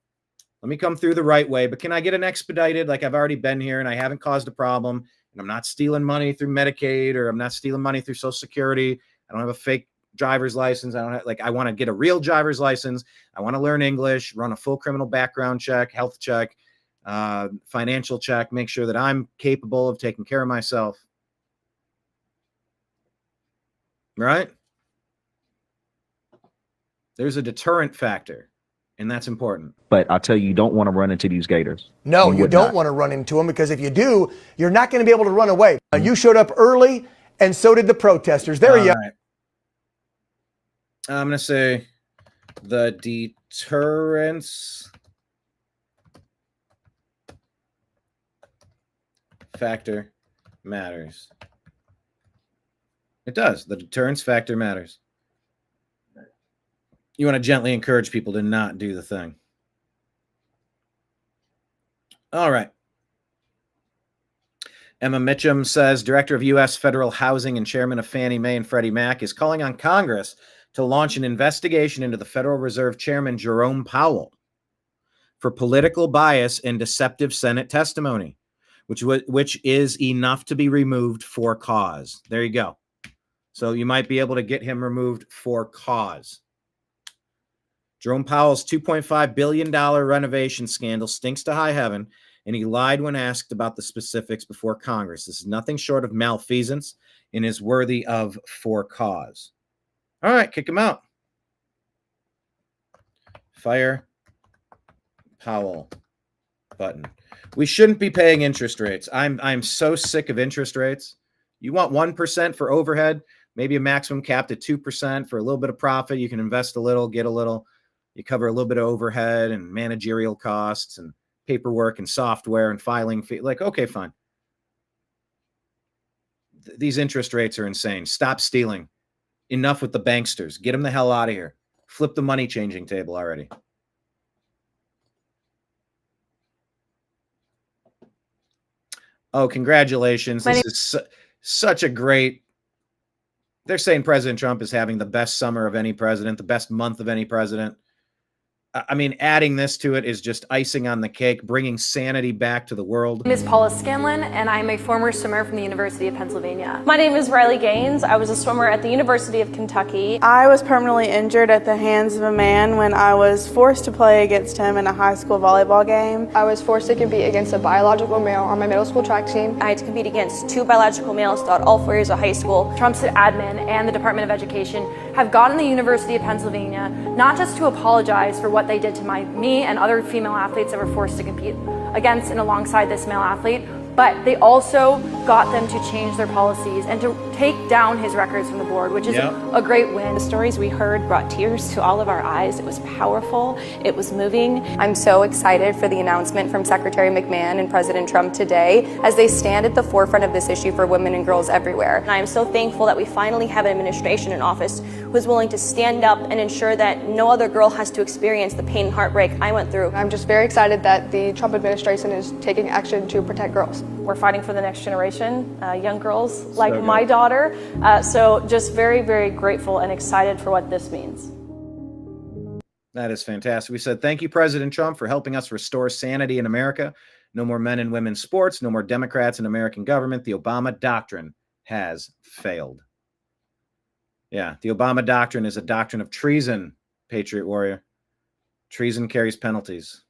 Let me come through the right way. But can I get an expedited? Like, I've already been here and I haven't caused a problem. And I'm not stealing money through Medicaid, or I'm not stealing money through Social Security. I don't have a fake driver's license. I don't have, like, I want to get a real driver's license. I want to learn English, run a full criminal background check, health check, financial check, make sure that I'm capable of taking care of myself. Right? There's a deterrent factor, and that's important. But I'll tell you, you don't want to run into these gators. No, you don't want to run into them, because if you do, you're not going to be able to run away. You showed up early, and so did the protesters. There you go. Right. I'm going to say the deterrence factor matters. It does. The deterrence factor matters. You want to gently encourage people to not do the thing. All right. Emma Mitchum says, Director of U.S. Federal Housing and Chairman of Fannie Mae and Freddie Mac, is calling on Congress to launch an investigation into the Federal Reserve Chairman Jerome Powell for political bias and deceptive Senate testimony, which is enough to be removed for cause. There you go. So you might be able to get him removed for cause. Jerome Powell's $2.5 billion renovation scandal stinks to high heaven, and he lied when asked about the specifics before Congress. This is nothing short of malfeasance and is worthy of for cause. All right, kick him out. Fire Powell button. We shouldn't be paying interest rates. I'm so sick of interest rates. You want 1% for overhead, maybe a maximum capped at 2% for a little bit of profit. You can invest a little, get a little. You cover a little bit of overhead and managerial costs and paperwork and software and filing fee. Like, okay, fine. These interest rates are insane. Stop stealing. Enough with the banksters. Get them the hell out of here. Flip the money changing table already. Oh, congratulations. This is such a great... They're saying President Trump is having the best summer of any president, the best month of any president. I mean, adding this to it is just icing on the cake, bringing sanity back to the world. My name is Paula Scanlon, and I'm a former swimmer from the University of Pennsylvania. My name is Riley Gaines. I was a swimmer at the University of Kentucky. I was permanently injured at the hands of a man when I was forced to play against him in a high school volleyball game. I was forced to compete against a biological male on my middle school track team. I had to compete against 2 biological males throughout all 4 years of high school. Trump's admin and the Department of Education have gotten the University of Pennsylvania not just to apologize for what they did to me and other female athletes that were forced to compete against and alongside this male athlete, but they also got them to change their policies and to take down his records from the board, which is a great win. The stories we heard brought tears to all of our eyes. It was powerful. It was moving. I'm so excited for the announcement from Secretary McMahon and President Trump today as they stand at the forefront of this issue for women and girls everywhere. And I am so thankful that we finally have an administration in office who is willing to stand up and ensure that no other girl has to experience the pain and heartbreak I went through. I'm just very excited that the Trump administration is taking action to protect girls. We're fighting for the next generation, young girls like my daughter. water. So just very, very grateful and excited for what this means. That is fantastic. We said, thank you, President Trump, for helping us restore sanity in America. No more men and women's sports. No more Democrats in American government. The Obama doctrine has failed. Yeah, the Obama doctrine is a doctrine of treason, Patriot Warrior. Treason carries penalties.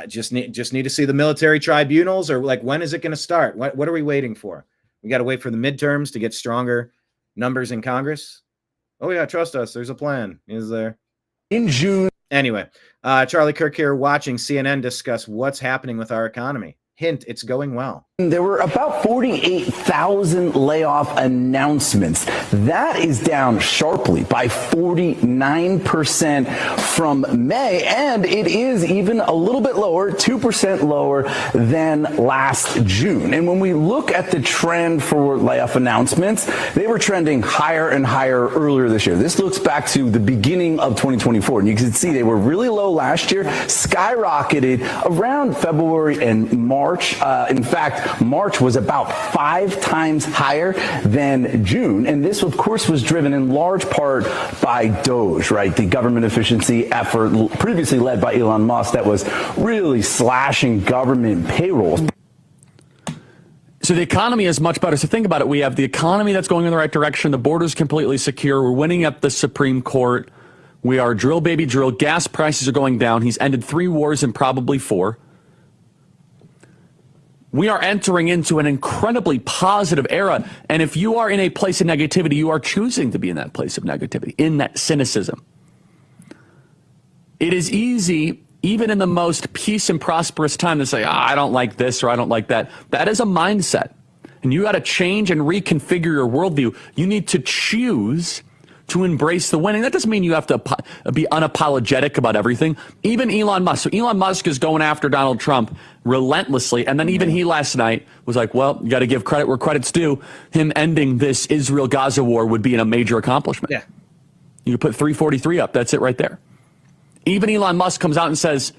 Just need to see the military tribunals, or like, when is it going to start? What are we waiting for? We got to wait for the midterms to get stronger numbers in Congress. Oh yeah, trust us. There's a plan. Is there? In June. Anyway, Charlie Kirk here, watching CNN discuss what's happening with our economy. Hint, it's going well. There were about 48,000 layoff announcements. That is down sharply by 49% from May, and it is even a little bit lower, 2% lower than last June. And when we look at the trend for layoff announcements, they were trending higher and higher earlier this year. This looks back to the beginning of 2024, and you can see they were really low last year, skyrocketed around February and March. In fact, March was about 5 times higher than June. And this, of course, was driven in large part by DOGE, right? The government efficiency effort previously led by Elon Musk that was really slashing government payrolls. So the economy is much better. So think about it. We have the economy that's going in the right direction. The border's completely secure. We're winning at the Supreme Court. We are drill, baby, drill. Gas prices are going down. He's ended 3 wars and probably 4. We are entering into an incredibly positive era. And if you are in a place of negativity, you are choosing to be in that place of negativity, in that cynicism. It is easy, even in the most peace and prosperous time, to say, I don't like this or I don't like that. That is a mindset. And you got to change and reconfigure your worldview. You need to choose to embrace the winning. That doesn't mean you have to be unapologetic about everything. Even Elon Musk. So Elon Musk is going after Donald Trump relentlessly. And then even he last night was like, well, you got to give credit where credit's due. Him ending this Israel-Gaza war would be a major accomplishment. Yeah. You put 343 up. That's it right there. Even Elon Musk comes out and says,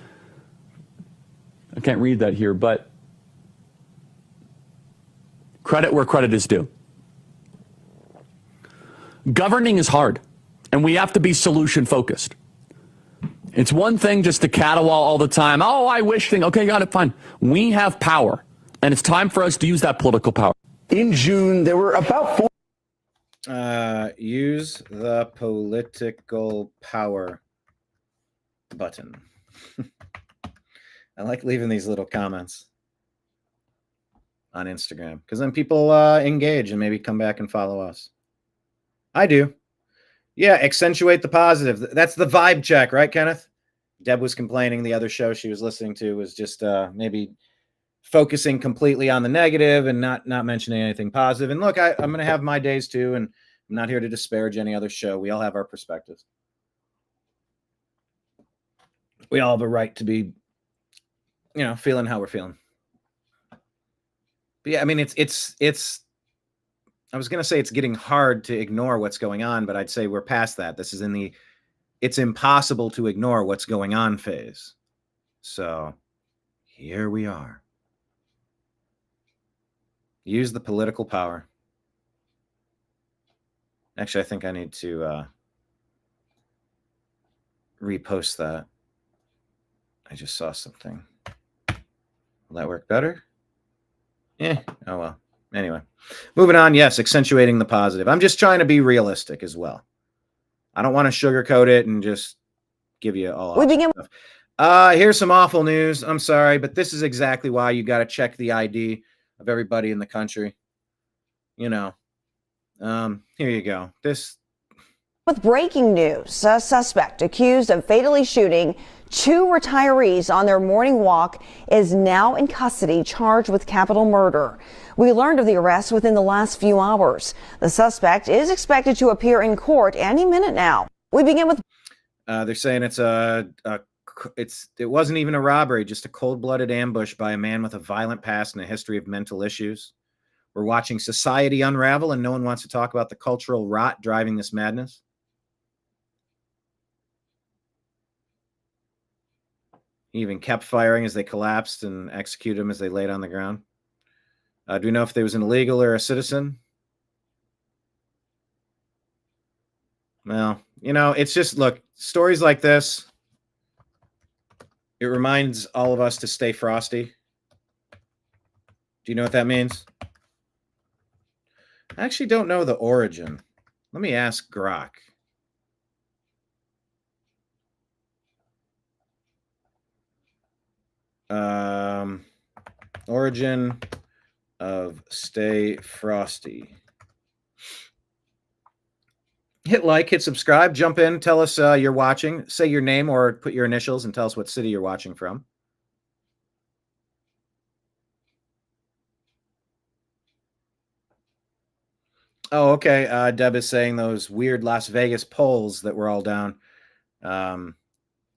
I can't read that here, but credit where credit is due. Governing is hard, and we have to be solution focused. It's one thing just to caterwaul all the time. Oh, I wish thing. Okay, got it. Fine. We have power, and it's time for us to use that political power. In June, there were about 4. Use the political power button. I like leaving these little comments on Instagram because then people engage and maybe come back and follow us. I do. Yeah, accentuate the positive. That's the vibe check, right, Kenneth? Deb was complaining the other show she was listening to was just maybe focusing completely on the negative and not mentioning anything positive. And look, I'm going to have my days too, and I'm not here to disparage any other show. We all have our perspectives. We all have a right to be, feeling how we're feeling. But yeah, I mean, it's I was going to say it's getting hard to ignore what's going on, but I'd say we're past that. This is in the it's impossible to ignore what's going on phase. So here we are. Use the political power. Actually, I think I need to repost that. I just saw something. Will that work better? Oh well. Anyway, moving on. Yes, accentuating the positive. I'm just trying to be realistic as well. I don't want to sugarcoat it and just give you all. We begin. Here's some awful news. I'm sorry, but this is exactly why you got to check the ID of everybody in the country. Here you go. With breaking news, a suspect accused of fatally shooting 2 retirees on their morning walk is now in custody, charged with capital murder. We learned of the arrest within the last few hours. The suspect is expected to appear in court any minute now. We begin with. They're saying it wasn't even a robbery, just a cold-blooded ambush by a man with a violent past and a history of mental issues. We're watching society unravel, and no one wants to talk about the cultural rot driving this madness. He even kept firing as they collapsed and executed him as they laid on the ground. Do we know if there was an illegal or a citizen? Well, you know, it's just, look, stories like this, it reminds all of us to stay frosty. Do you know what that means? I actually don't know the origin. Let me ask Grok. Origin of stay frosty. Hit like, hit subscribe, jump in, tell us you're watching, say your name or put your initials and tell us what city you're watching from. Oh, okay. Deb is saying those weird Las Vegas polls that were all down.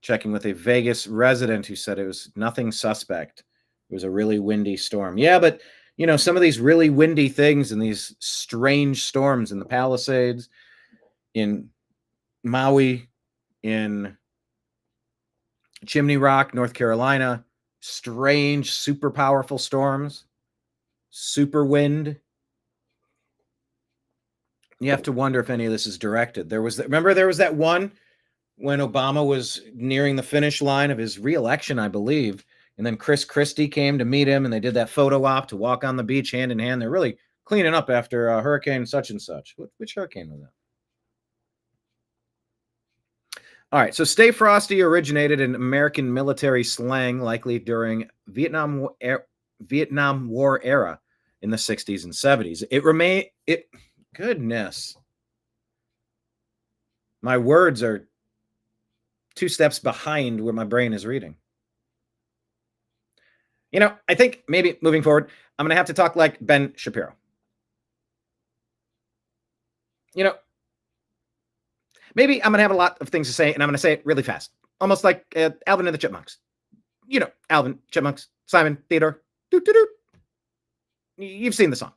Checking with a Vegas resident who said it was nothing suspect. It was a really windy storm. Yeah, but, you know, some of these really windy things and these strange storms in the Palisades, in Maui, in Chimney Rock, North Carolina, strange, super powerful storms, super wind. You have to wonder if any of this is directed. Remember there was that one when Obama was nearing the finish line of his re-election, I believe, and then Chris Christie came to meet him, and they did that photo op to walk on the beach hand in hand. They're really cleaning up after Hurricane such and such. Which hurricane was that? All right, so stay frosty originated in American military slang, likely during Vietnam War era in the 60s and 70s. Goodness. My words are 2 steps behind where my brain is reading. You know, I think maybe moving forward, I'm going to have to talk like Ben Shapiro. You know, maybe I'm going to have a lot of things to say, and I'm going to say it really fast. Almost like Alvin and the Chipmunks. You know, Alvin, Chipmunks, Simon, Theodore. Doot, doot, doot. You've seen the song.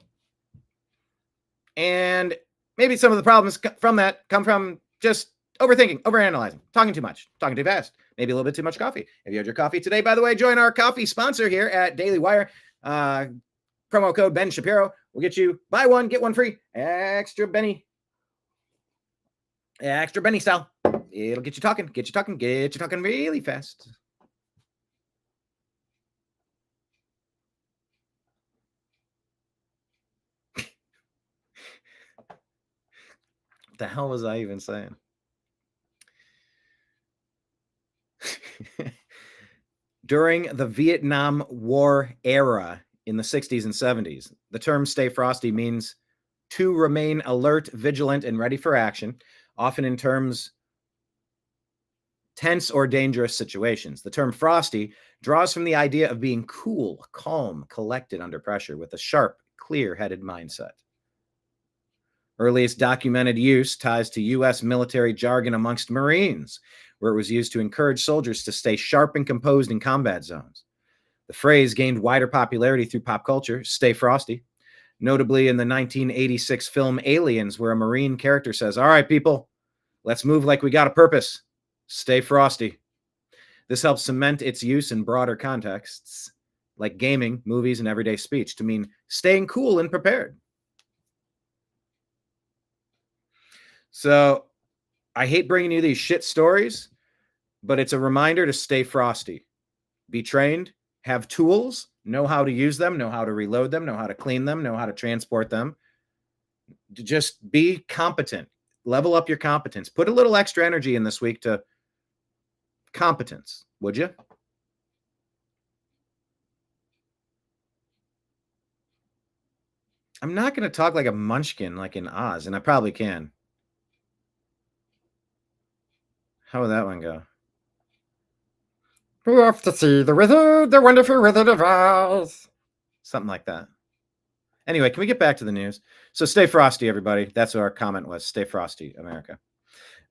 And maybe some of the problems from that come from just overthinking, overanalyzing, talking too much, talking too fast, maybe a little bit too much coffee. If you had your coffee today, by the way, join our coffee sponsor here at Daily Wire. Promo code Ben Shapiro will get you buy one, get one free. Extra Benny style. It'll get you talking really fast. What the hell was I even saying? During the Vietnam War era in the 60s and 70s, the term stay frosty means to remain alert, vigilant, and ready for action, often in terms tense or dangerous situations. The term frosty draws from the idea of being cool, calm, collected under pressure with a sharp, clear-headed mindset. Earliest documented use ties to U.S. military jargon amongst Marines, where it was used to encourage soldiers to stay sharp and composed in combat zones. The phrase gained wider popularity through pop culture, stay frosty, notably in the 1986 film Aliens, where a Marine character says, "All right, people, let's move like we got a purpose. Stay frosty." This helps cement its use in broader contexts, like gaming, movies, and everyday speech, to mean staying cool and prepared. So I hate bringing you these shit stories, but it's a reminder to stay frosty. Be trained, have tools, know how to use them, know how to reload them, know how to clean them, know how to transport them. Just be competent. Level up your competence. Put a little extra energy in this week to competence, would you? I'm not going to talk like a munchkin like in Oz, and I probably can. How would that one go? We have to see the wizard, the wonderful Wizard of Oz. Something like that. Anyway, can we get back to the news? So stay frosty, everybody. That's what our comment was. Stay frosty, America.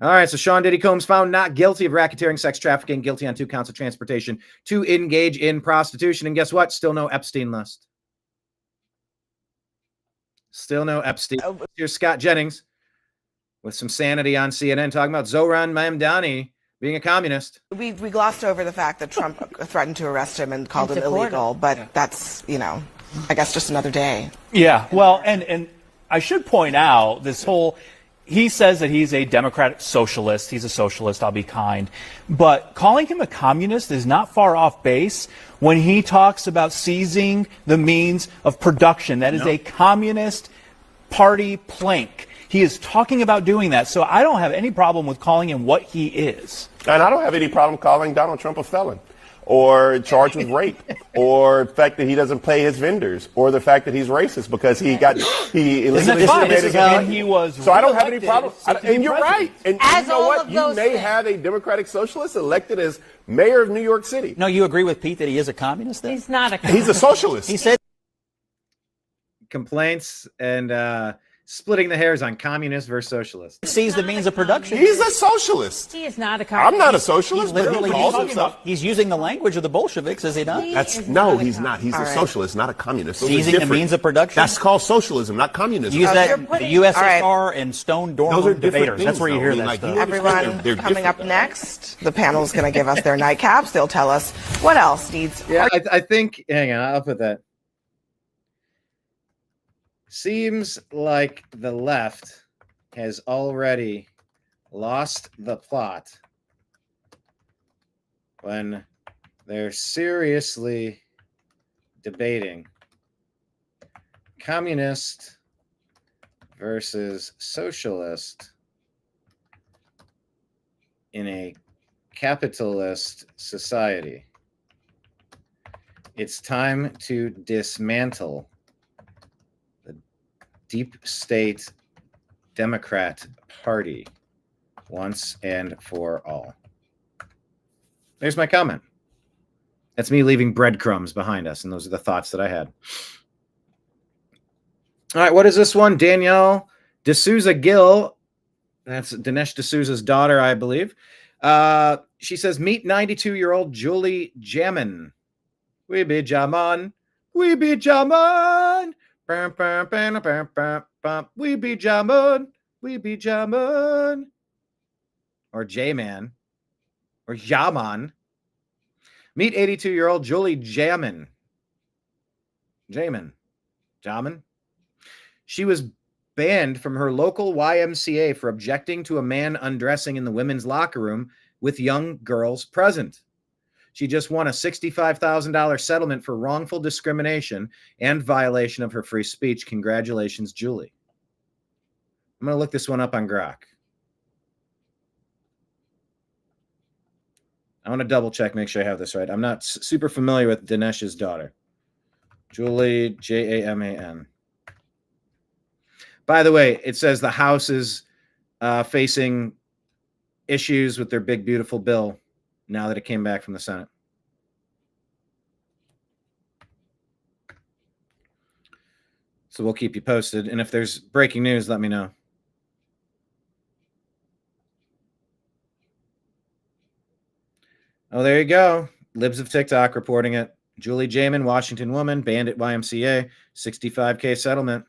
All right, so Sean Diddy Combs found not guilty of racketeering, sex trafficking, guilty on 2 counts of transportation to engage in prostitution. And guess what? Still no Epstein list. Still no Epstein. Here's Scott Jennings with some sanity on CNN talking about Zohran Mamdani being a communist. We glossed over the fact that Trump threatened to arrest him and called it illegal, but that's, you know. I guess, just another day. Yeah, well, and I should point out this whole, he says that he's a Democratic socialist. He's a socialist, I'll be kind. But calling him a communist is not far off base when he talks about seizing the means of production. That is a communist party plank. He is talking about doing that. So I don't have any problem with calling him what he is. And I don't have any problem calling Donald Trump a felon, or charged with rape, or the fact that he doesn't pay his vendors, or the fact that he's racist because he illegally he was. So I don't have any problem. And you're right. And you know what? You may have a Democratic socialist elected as mayor of New York City. No, you agree with Pete that he is a communist? Then? He's not a communist. He's a socialist. He said complaints and splitting the hairs on communist versus socialist. Sees the means of production. He's a socialist. He is not a communist. I'm not a socialist. He's using the language of the Bolsheviks, is he not? He's not. He's a socialist, not a communist. Seizing the means of production. That's called socialism, not communism. Use that the USSR and Stone Dormer debaters. That's where you hear that stuff. Everyone, coming up next, the panel is going to give us their nightcaps. They'll tell us what else needs. Yeah, I think. Hang on, I'll put that. Seems like the left has already lost the plot when they're seriously debating communist versus socialist in a capitalist society. It's time to dismantle the deep state Democrat Party once and for all. There's my comment. That's me leaving breadcrumbs behind us, and those are the thoughts that I had. All right, what is this one? Danielle D'Souza Gill. That's Dinesh D'Souza's daughter, I believe. She says, meet 92-year-old Julie Jamin. We be Jaman. We be Jaman. We be Jaman. We be Jaman. Or J-Man. Or Yaman. Meet 82-year-old Julie Jamin. Jamin. She was banned from her local YMCA for objecting to a man undressing in the women's locker room with young girls present. She just won a $65,000 settlement for wrongful discrimination and violation of her free speech. Congratulations, Julie. I'm going to look this one up on Grok. I want to double check, make sure I have this right. I'm not super familiar with Dinesh's daughter. Julie, Jaman. By the way, it says the House is facing issues with their big, beautiful bill now that it came back from the Senate. So we'll keep you posted. And if there's breaking news, let me know. Oh, there you go. Libs of TikTok reporting it. Julie Jamin, Washington woman, banned at YMCA, $65K settlement.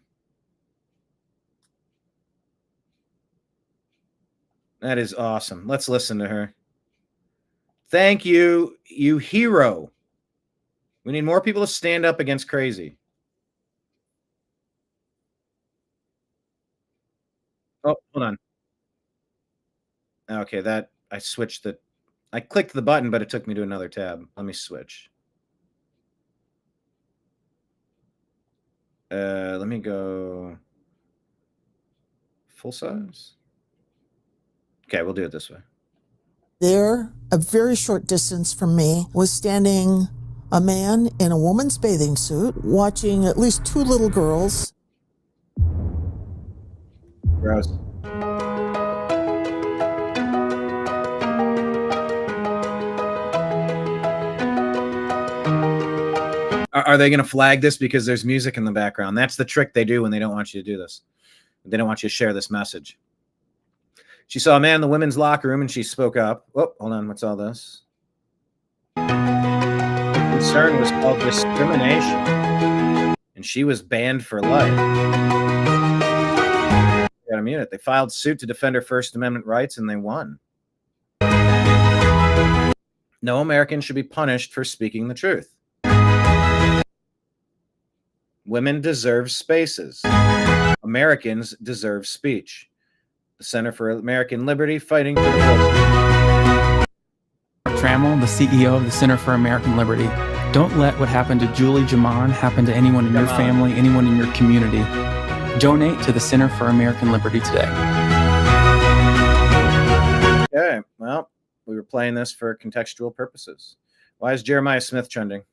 That is awesome. Let's listen to her. Thank you, you hero. We need more people to stand up against crazy. Oh, hold on. Okay, that I switched the. I clicked the button, but it took me to another tab. Let me switch. Let me go full size. Okay, we'll do it this way. There, a very short distance from me, was standing a man in a woman's bathing suit, watching at least two little girls. Gross. Are they going to flag this because there's music in the background? That's the trick they do when they don't want you to do this. They don't want you to share this message. She saw a man in the women's locker room and she spoke up. Oh, hold on. What's all this? The concern was called discrimination. And she was banned for life. Got to mute it. They filed suit to defend her First Amendment rights and they won. No American should be punished for speaking the truth. Women deserve spaces. Americans deserve speech. The Center for American Liberty fighting for the Trammell, the CEO of the Center for American Liberty. Don't let what happened to Julie Jaman happen to anyone in your family, anyone in your community. Donate to the Center for American Liberty today. Okay, well, we were playing this for contextual purposes. Why is Jeremiah Smith trending?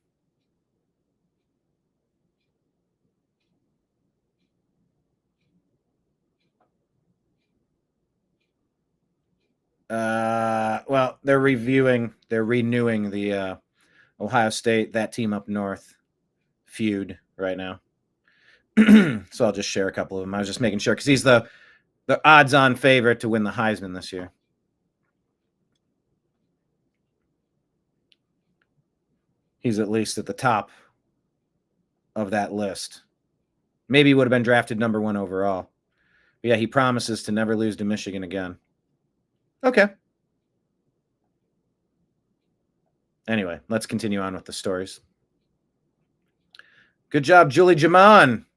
Well, they're renewing the Ohio State, that team up north feud right now. So I'll just share a couple of them. I was just making sure because he's the odds-on favorite to win the Heisman this year. He's at least at the top of that list. Maybe he would have been drafted number 1 overall. But yeah, he promises to never lose to Michigan again. Okay. Anyway, let's continue on with the stories. Good job, Julie Jaman.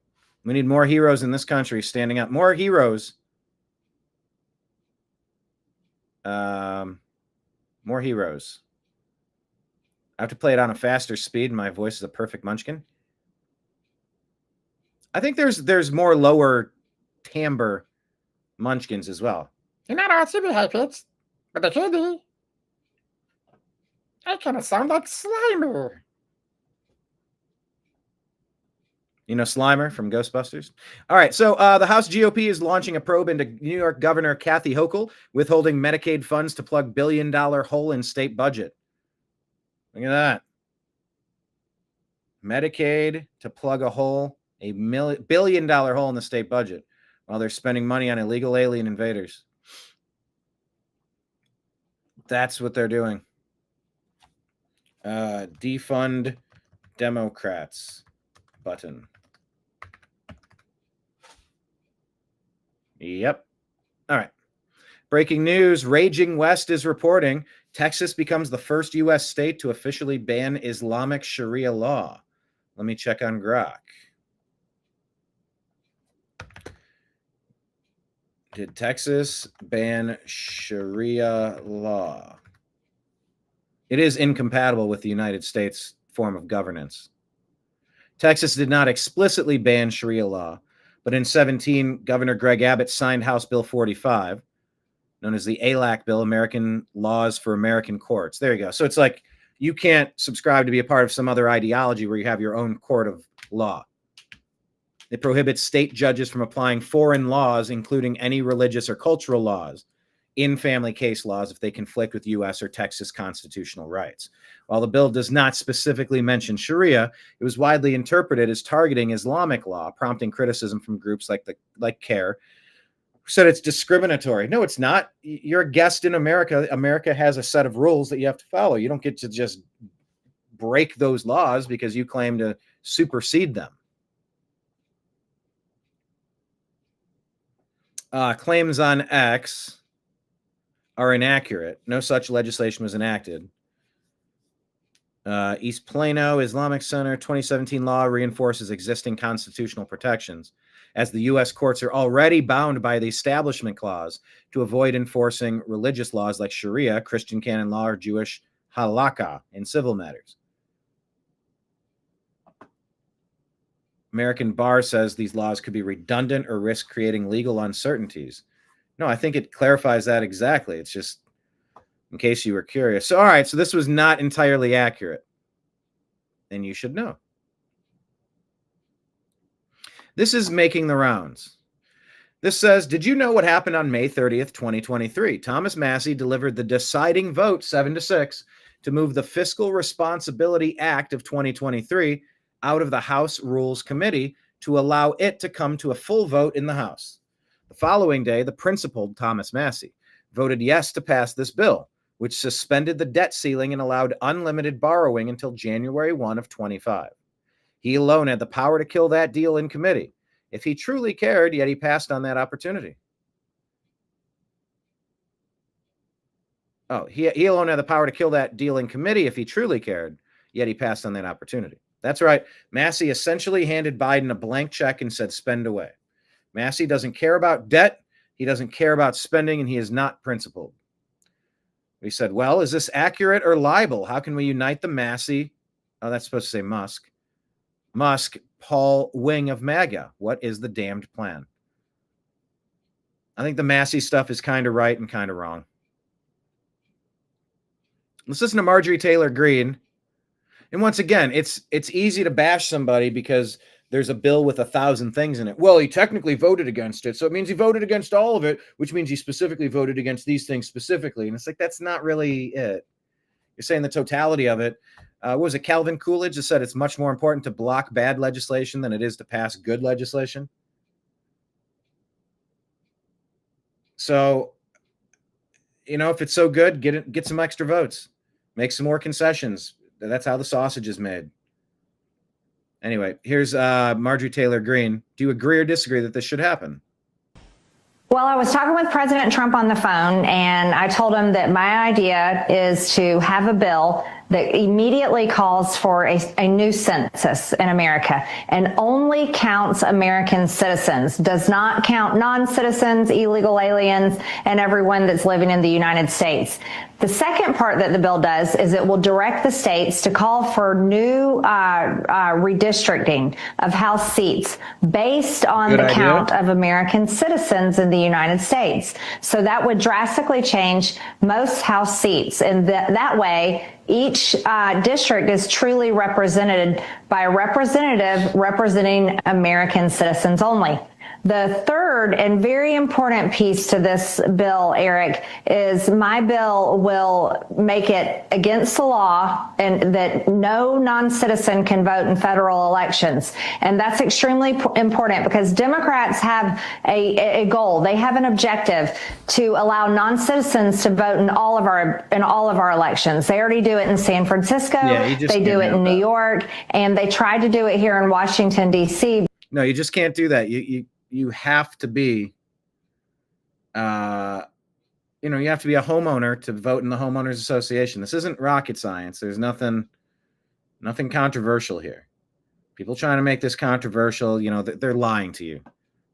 We need more heroes in this country standing up. More heroes. More heroes. I have to play it on a faster speed. My voice is a perfect munchkin. I think there's more lower timbre munchkins as well. You're not all to be high pitched, but they could be. I kind of sound like Slimer. You know Slimer from Ghostbusters? All right, so the House GOP is launching a probe into New York Governor Kathy Hochul withholding Medicaid funds to plug billion-dollar hole in state budget. Look at that. Medicaid to plug a hole, billion-dollar hole in the state budget while they're spending money on illegal alien invaders. That's what they're doing. Defund Democrats button. Yep. All right. Breaking news. Raging West is reporting Texas becomes the first U.S. state to officially ban Islamic Sharia law. Let me check on Grok. Did Texas ban Sharia law? It is incompatible with the United States form of governance. Texas did not explicitly ban Sharia law, but in 2017, Governor Greg Abbott signed House Bill 45, known as the ALAC Bill, American Laws for American Courts. There you go. So it's like you can't subscribe to be a part of some other ideology where you have your own court of law. It prohibits state judges from applying foreign laws, including any religious or cultural laws, in family case laws if they conflict with U.S. or Texas constitutional rights. While the bill does not specifically mention Sharia, it was widely interpreted as targeting Islamic law, prompting criticism from groups like CARE, who said it's discriminatory. No, it's not. You're a guest in America. America has a set of rules that you have to follow. You don't get to just break those laws because you claim to supersede them. Claims on X are inaccurate. No such legislation was enacted. East Plano Islamic Center 2017 law reinforces existing constitutional protections, as the U.S. courts are already bound by the Establishment Clause to avoid enforcing religious laws like Sharia, Christian canon law, or Jewish halakha in civil matters. American Bar says these laws could be redundant or risk creating legal uncertainties. No, I think it clarifies that exactly. It's just in case you were curious. So, all right, so this was not entirely accurate, and you should know. This is making the rounds. This says, did you know what happened on May 30th, 2023? Thomas Massie delivered the deciding vote 7-6 to move the Fiscal Responsibility Act of 2023 out of the House Rules Committee to allow it to come to a full vote in the House. The following day, the principled Thomas Massie voted yes to pass this bill, which suspended the debt ceiling and allowed unlimited borrowing until January 1 of 25. He alone had the power to kill that deal in committee. If he truly cared, yet he passed on that opportunity. Oh, he alone had the power to kill that deal in committee if he truly cared, yet he passed on that opportunity. That's right. Massey essentially handed Biden a blank check and said, spend away. Massey doesn't care about debt. He doesn't care about spending, and he is not principled. We said, well, is this accurate or libel? How can we unite the Massey? Oh, that's supposed to say Musk. Musk, Paul wing of MAGA. What is the damned plan? I think the Massey stuff is kind of right and kind of wrong. Let's listen to Marjorie Taylor Greene. And once again, it's easy to bash somebody because there's a bill with 1,000 things in it. Well, he technically voted against it, so it means he voted against all of it, which means he specifically voted against these things specifically. And it's like, that's not really it. You're saying the totality of it. What was it, Calvin Coolidge that said it's much more important to block bad legislation than it is to pass good legislation? So, you know, if it's so good, get some extra votes. Make some more concessions. That's how the sausage is made. Anyway, here's Marjorie Taylor Greene. Do you agree or disagree that this should happen? Well, I was talking with President Trump on the phone, and I told him that my idea is to have a bill that immediately calls for a new census in America and only counts American citizens, does not count non-citizens, illegal aliens, and everyone that's living in the United States. The second part that the bill does is it will direct the states to call for new redistricting of House seats based on the count of American citizens in the United States. So that would drastically change most House seats. And that way, each district is truly represented by a representative representing American citizens only. The third and very important piece to this bill, Eric, is my bill will make it against the law and that no non-citizen can vote in federal elections. And that's extremely important because Democrats have a goal. They have an objective to allow non-citizens to vote in all of our elections. They already do it in San Francisco. They do it in New York, and they tried to do it here in Washington, D.C. No, you just can't do that. You have to be, you have to be a homeowner to vote in the homeowners association. This isn't rocket science. There's nothing controversial here. People trying to make this controversial, they're lying to you.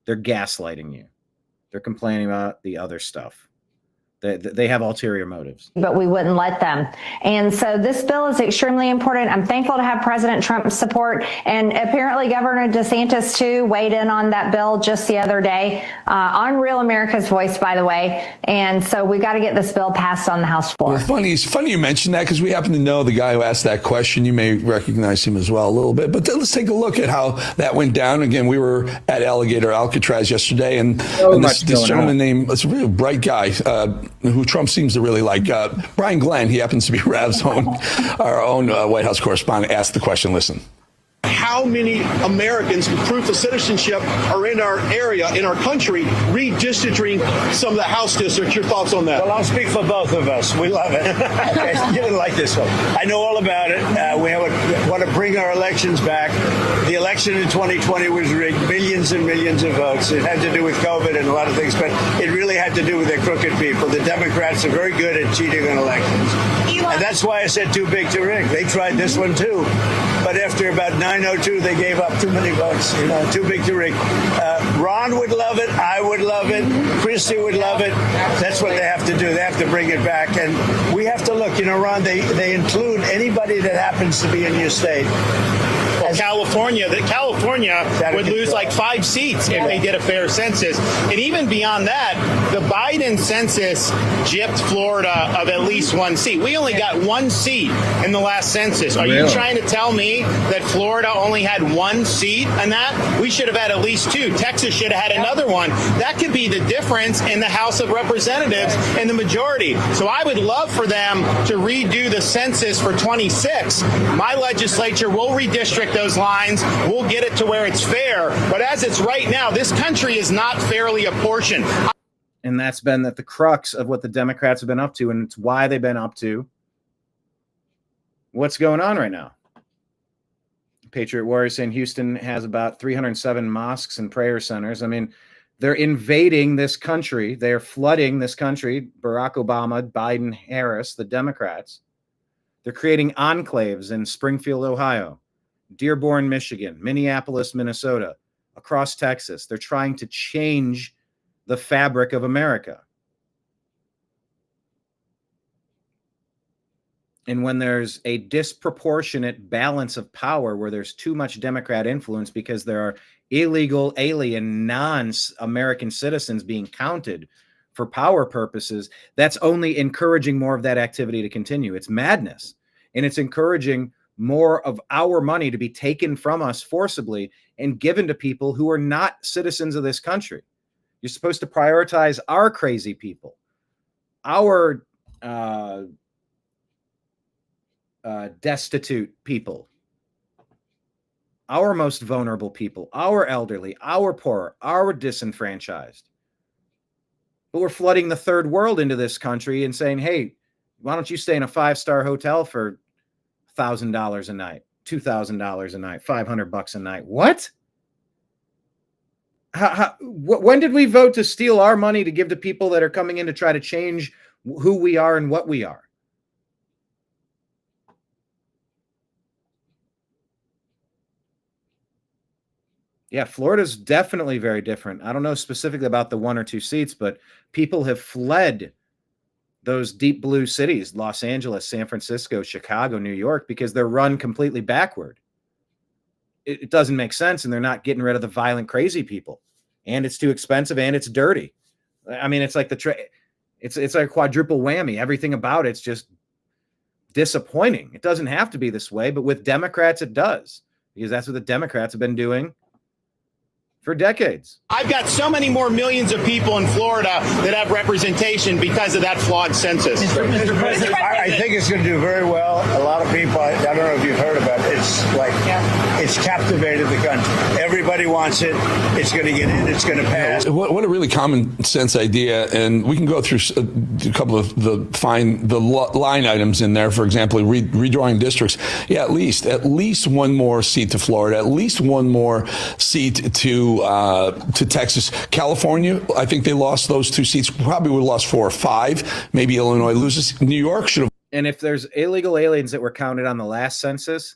They're gaslighting you. They're complaining about the other stuff. They have ulterior motives. But we wouldn't let them. And so this bill is extremely important. I'm thankful to have President Trump's support. And apparently Governor DeSantis, too, weighed in on that bill just the other day on Real America's Voice, by the way. And so we got to get this bill passed on the House floor. Well, it's funny you mentioned that because we happen to know the guy who asked that question. You may recognize him as well a little bit. But let's take a look at how that went down. Again, we were at Alligator Alcatraz yesterday. And this gentleman named, it's a really bright guy, who Trump seems to really like. Brian Glenn, he happens to be Rav's our own White House correspondent, asked the question. Listen. How many Americans with proof of citizenship are in our area, in our country, redistricting some of the House districts? Your thoughts on that? Well, I'll speak for both of us. We love it. You didn't like this one. I know all about it. We want to bring our elections back. The election in 2020 was rigged, millions and millions of votes. It had to do with COVID and a lot of things, but it really had to do with the crooked people. The Democrats are very good at cheating on elections. And that's why I said too big to rig. They tried this one too. But after about 9:02, they gave up too many votes. Too big to rig. Ron would love it. I would love it. Christie would love it. That's what they have to do. They have to bring it back. And we have to look. Ron, they include anybody that happens to be in your state. Well, California would lose like 5 seats if they did a fair census. And even beyond that, the Biden census gypped Florida of at least 1 seat. We only got 1 seat in the last census. Are you trying to tell me that Florida only had 1 seat in that? We should have had at least 2. Texas should have had another one. That could be the difference in the House of Representatives and the majority. So I would love for them to redo the census for 26. My legislature will redistrict those lines. We'll get it to where it's fair. But as it's right now, this country is not fairly apportioned. And that's been the crux of what the Democrats have been up to, and it's why they've been up to what's going on right now. Patriot Warrior saying Houston has about 307 mosques and prayer centers. I mean, they're invading this country. They're flooding this country. Barack Obama, Biden, Harris, the Democrats. They're creating enclaves in Springfield, Ohio, Dearborn, Michigan, Minneapolis, Minnesota, across Texas. They're trying to change the fabric of America. And when there's a disproportionate balance of power where there's too much Democrat influence because there are illegal, alien, non-American citizens being counted for power purposes, that's only encouraging more of that activity to continue. It's madness. And it's encouraging more of our money to be taken from us forcibly and given to people who are not citizens of this country. You're supposed to prioritize our crazy people, our destitute people, our most vulnerable people, our elderly, our poor, our disenfranchised. But we're flooding the third world into this country and saying, hey, why don't you stay in a 5-star hotel for $1,000 a night, $2,000 a night, $500 a night? What? When did we vote to steal our money to give to people that are coming in to try to change who we are and what we are? Yeah, Florida's definitely very different. I don't know specifically about the 1 or 2 seats, but people have fled those deep blue cities, Los Angeles, San Francisco, Chicago, New York, because they're run completely backward. It doesn't make sense, and they're not getting rid of the violent, crazy people. And it's too expensive, and it's dirty. I mean, it's like it's like a quadruple whammy. Everything about it's just disappointing. It doesn't have to be this way, but with Democrats, it does, because that's what the Democrats have been doing for decades. I've got so many more millions of people in Florida that have representation because of that flawed census. Mr. President, I think it's going to do very well. A lot of people, I don't know if you've heard about it, it's captivated the country. Everybody wants it. It's going to get in. It's going to pass. What a really common sense idea. And we can go through a couple of the line items in there. For example, redrawing districts. Yeah, at least one more seat to Florida, at least one more seat to Texas. California, I think they lost those 2 seats. Probably would have lost 4 or 5. Maybe Illinois loses. New York should have. And if there's illegal aliens that were counted on the last census,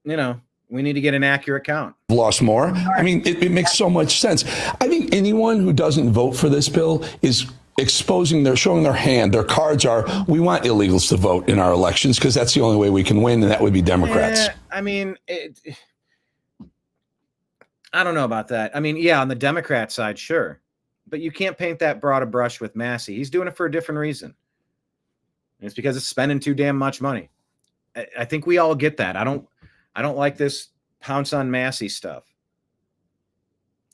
we need to get an accurate count. Lost more. I mean, it makes so much sense. I think anyone who doesn't vote for this bill is showing their hand. Their cards are, we want illegals to vote in our elections because that's the only way we can win, and that would be Democrats. I mean, I don't know about that. I mean, yeah, on the Democrat side, sure. But you can't paint that broad a brush with Massey. He's doing it for a different reason. And it's because it's spending too damn much money. I think we all get that. I don't like this pounce on Massey stuff.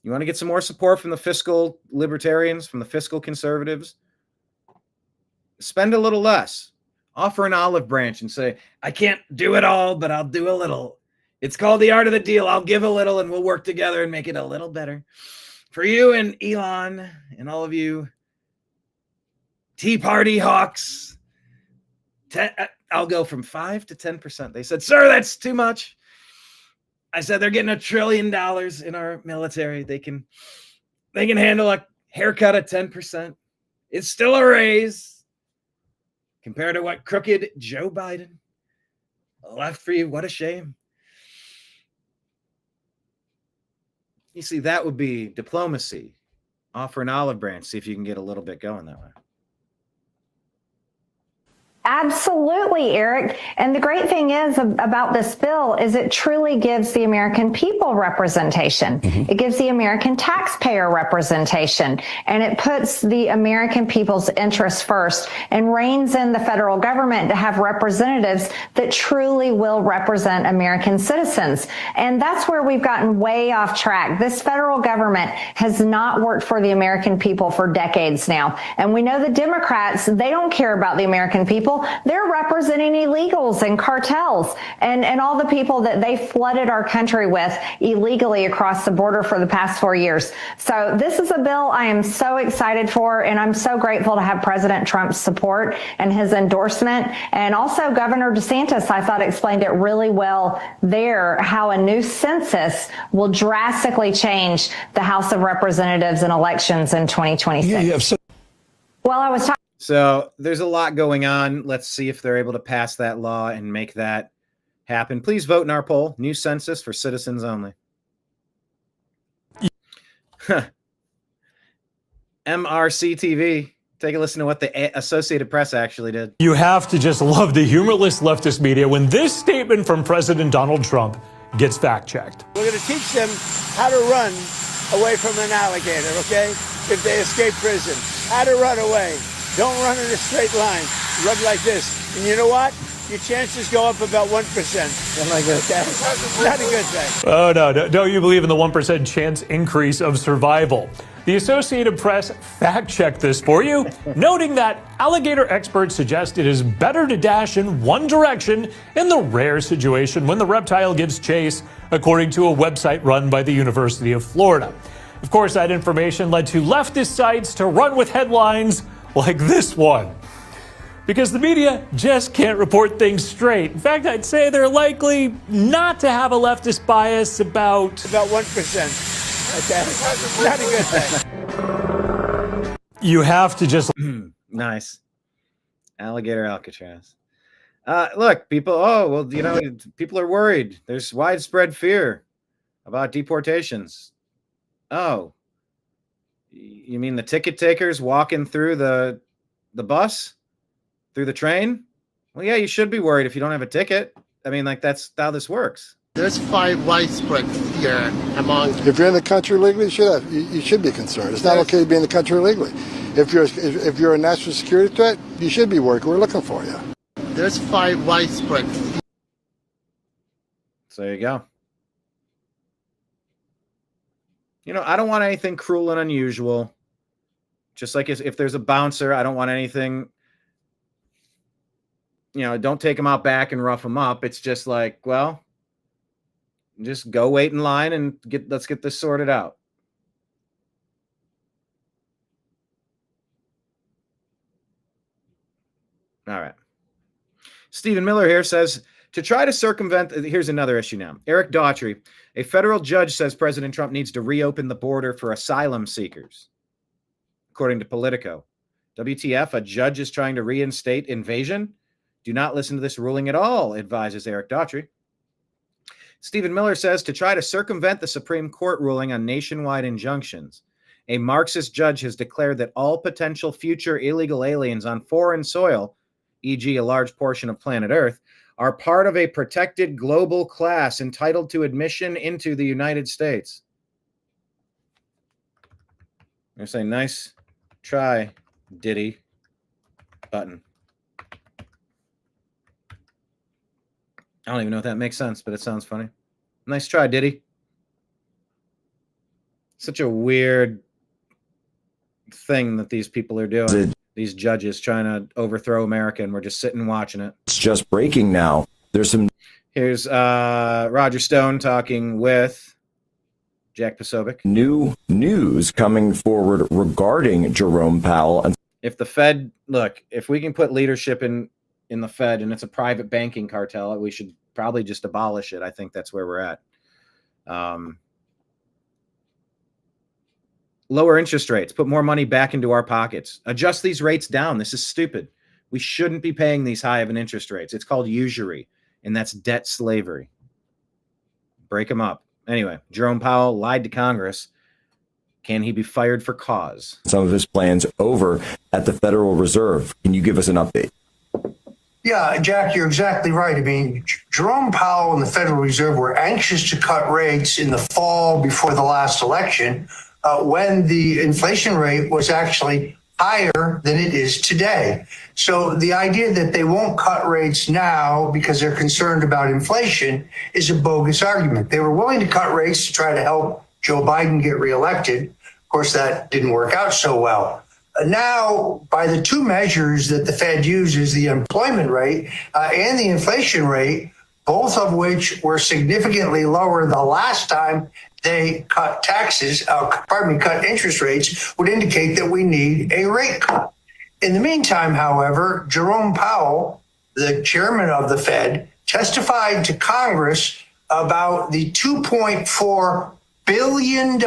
You want to get some more support from the fiscal libertarians, from the fiscal conservatives? Spend a little less. Offer an olive branch and say, I can't do it all, but I'll do a little. It's called the art of the deal. I'll give a little and we'll work together and make it a little better for you and Elon and all of you Tea Party hawks. I'll go from 5 to 10%. They said, sir, that's too much. I said, they're getting $1 trillion in our military. They can handle a haircut at 10%. It's still a raise compared to what crooked Joe Biden left for you. What a shame. You see, that would be diplomacy. Offer an olive branch, see if you can get a little bit going that way. Absolutely, Eric. And the great thing is about this bill is it truly gives the American people representation. Mm-hmm. It gives the American taxpayer representation, and it puts the American people's interests first and reins in the federal government to have representatives that truly will represent American citizens. And that's where we've gotten way off track. This federal government has not worked for the American people for decades now. And we know the Democrats, they don't care about the American people. They're representing illegals and cartels and all the people that they flooded our country with illegally across the border for the past 4 years. So this is a bill I am so excited for, and I'm so grateful to have President Trump's support and his endorsement. And also Governor DeSantis, I thought, explained it really well there, how a new census will drastically change the House of Representatives and elections in 2026. Yeah, you have well, I was talking. So there's a lot going on. Let's see if they're able to pass that law and make that happen. Please vote in our poll. New census for citizens only. MRC-TV. Take a listen to what the Associated Press actually did. You have to just love the humorless leftist media when this statement from President Donald Trump gets fact-checked. We're going to teach them how to run away from an alligator, okay? If they escape prison. How to run away. Don't run in a straight line. Run like this. And you know what? Your chances go up about 1%. Like this. Okay? Not a good thing. Oh, no. Don't you believe in the 1% chance increase of survival? The Associated Press fact-checked this for you, noting that alligator experts suggest it is better to dash in one direction in the rare situation when the reptile gives chase, according to a website run by the University of Florida. Of course, that information led to leftist sites to run with headlines like this one. Because the media just can't report things straight. In fact, I'd say they're likely not to have a leftist bias about 1%. Okay. Not a good thing. You have to just... Nice. Alligator Alcatraz. Look, people, people are worried. There's widespread fear about deportations. Oh. You mean the ticket takers walking through the bus? Through the train? Well, yeah, you should be worried if you don't have a ticket. I mean, like, that's how this works. There's widespread fear among. If you're in the country legally, you should be concerned. It's not okay to be in the country illegally. If you're a national security threat, you should be worried. We're looking for you. There's widespread. So there you go. I don't want anything cruel and unusual. Just like if there's a bouncer, I don't want anything. Don't take them out back and rough them up. It's just like, well, just go wait in line and let's get this sorted out. All right. Stephen Miller here says, to try to circumvent, here's another issue now. Eric Daughtry, a federal judge says President Trump needs to reopen the border for asylum seekers. According to Politico. WTF, a judge is trying to reinstate invasion? Do not listen to this ruling at all, advises Eric Daughtry. Stephen Miller says to try to circumvent the Supreme Court ruling on nationwide injunctions, a Marxist judge has declared that all potential future illegal aliens on foreign soil, e.g. a large portion of planet Earth, are part of a protected global class entitled to admission into the United States. I'm going to say, nice try, Diddy. Button. I don't even know if that makes sense, but it sounds funny. Nice try, Diddy. Such a weird thing that these people are doing. These judges trying to overthrow America, and we're just sitting watching it. It's just breaking now. Here's Roger Stone talking with Jack Posobiec. New news coming forward regarding Jerome Powell. And if the Fed, if we can put leadership in the Fed and it's a private banking cartel, we should probably just abolish it. I think that's where we're at. Lower interest rates, put more money back into our pockets, adjust these rates down. This is stupid. We shouldn't be paying these high of an interest rates. It's called usury, and that's debt slavery. Break them up. Anyway, Jerome Powell lied to Congress. Can he be fired for cause? Some of his plans over at the Federal Reserve. Can you give us an update? Yeah, Jack, you're exactly right. I mean, Jerome Powell and the Federal Reserve were anxious to cut rates in the fall before the last election when the inflation rate was actually higher than it is today. So the idea that they won't cut rates now because they're concerned about inflation is a bogus argument. They were willing to cut rates to try to help Joe Biden get reelected. Of course, that didn't work out so well. Now, by the two measures that the Fed uses, the employment rate and the inflation rate, both of which were significantly lower the last time they cut cut interest rates, would indicate that we need a rate cut. In the meantime, however, Jerome Powell, the chairman of the Fed, testified to Congress about the $2.4 billion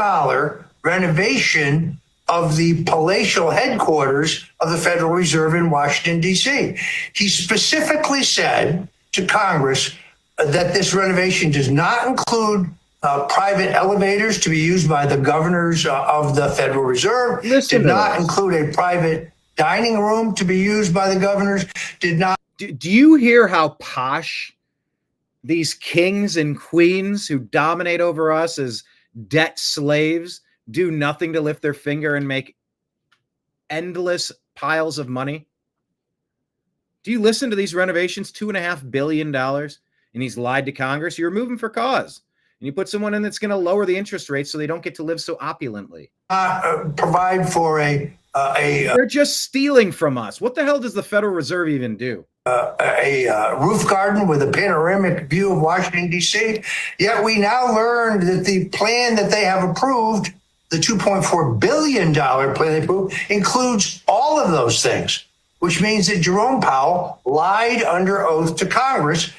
renovation of the palatial headquarters of the Federal Reserve in Washington, D.C. He specifically said to Congress, that this renovation does not include private elevators to be used by the governors of the Federal Reserve, did not include a private dining room to be used by the governors, did not. Do you hear how posh these kings and queens who dominate over us as debt slaves do nothing to lift their finger and make endless piles of money? Do you listen to these renovations? $2.5 billion, and he's lied to Congress. You remove him for cause, and you put someone in that's going to lower the interest rates so they don't get to live so opulently. Provide for They're just stealing from us. What the hell does the Federal Reserve even do? A roof garden with a panoramic view of Washington, D.C. Yet we now learned that the plan that they have approved, the $2.4 billion plan they approved, includes all of those things, which means that Jerome Powell lied under oath to Congress,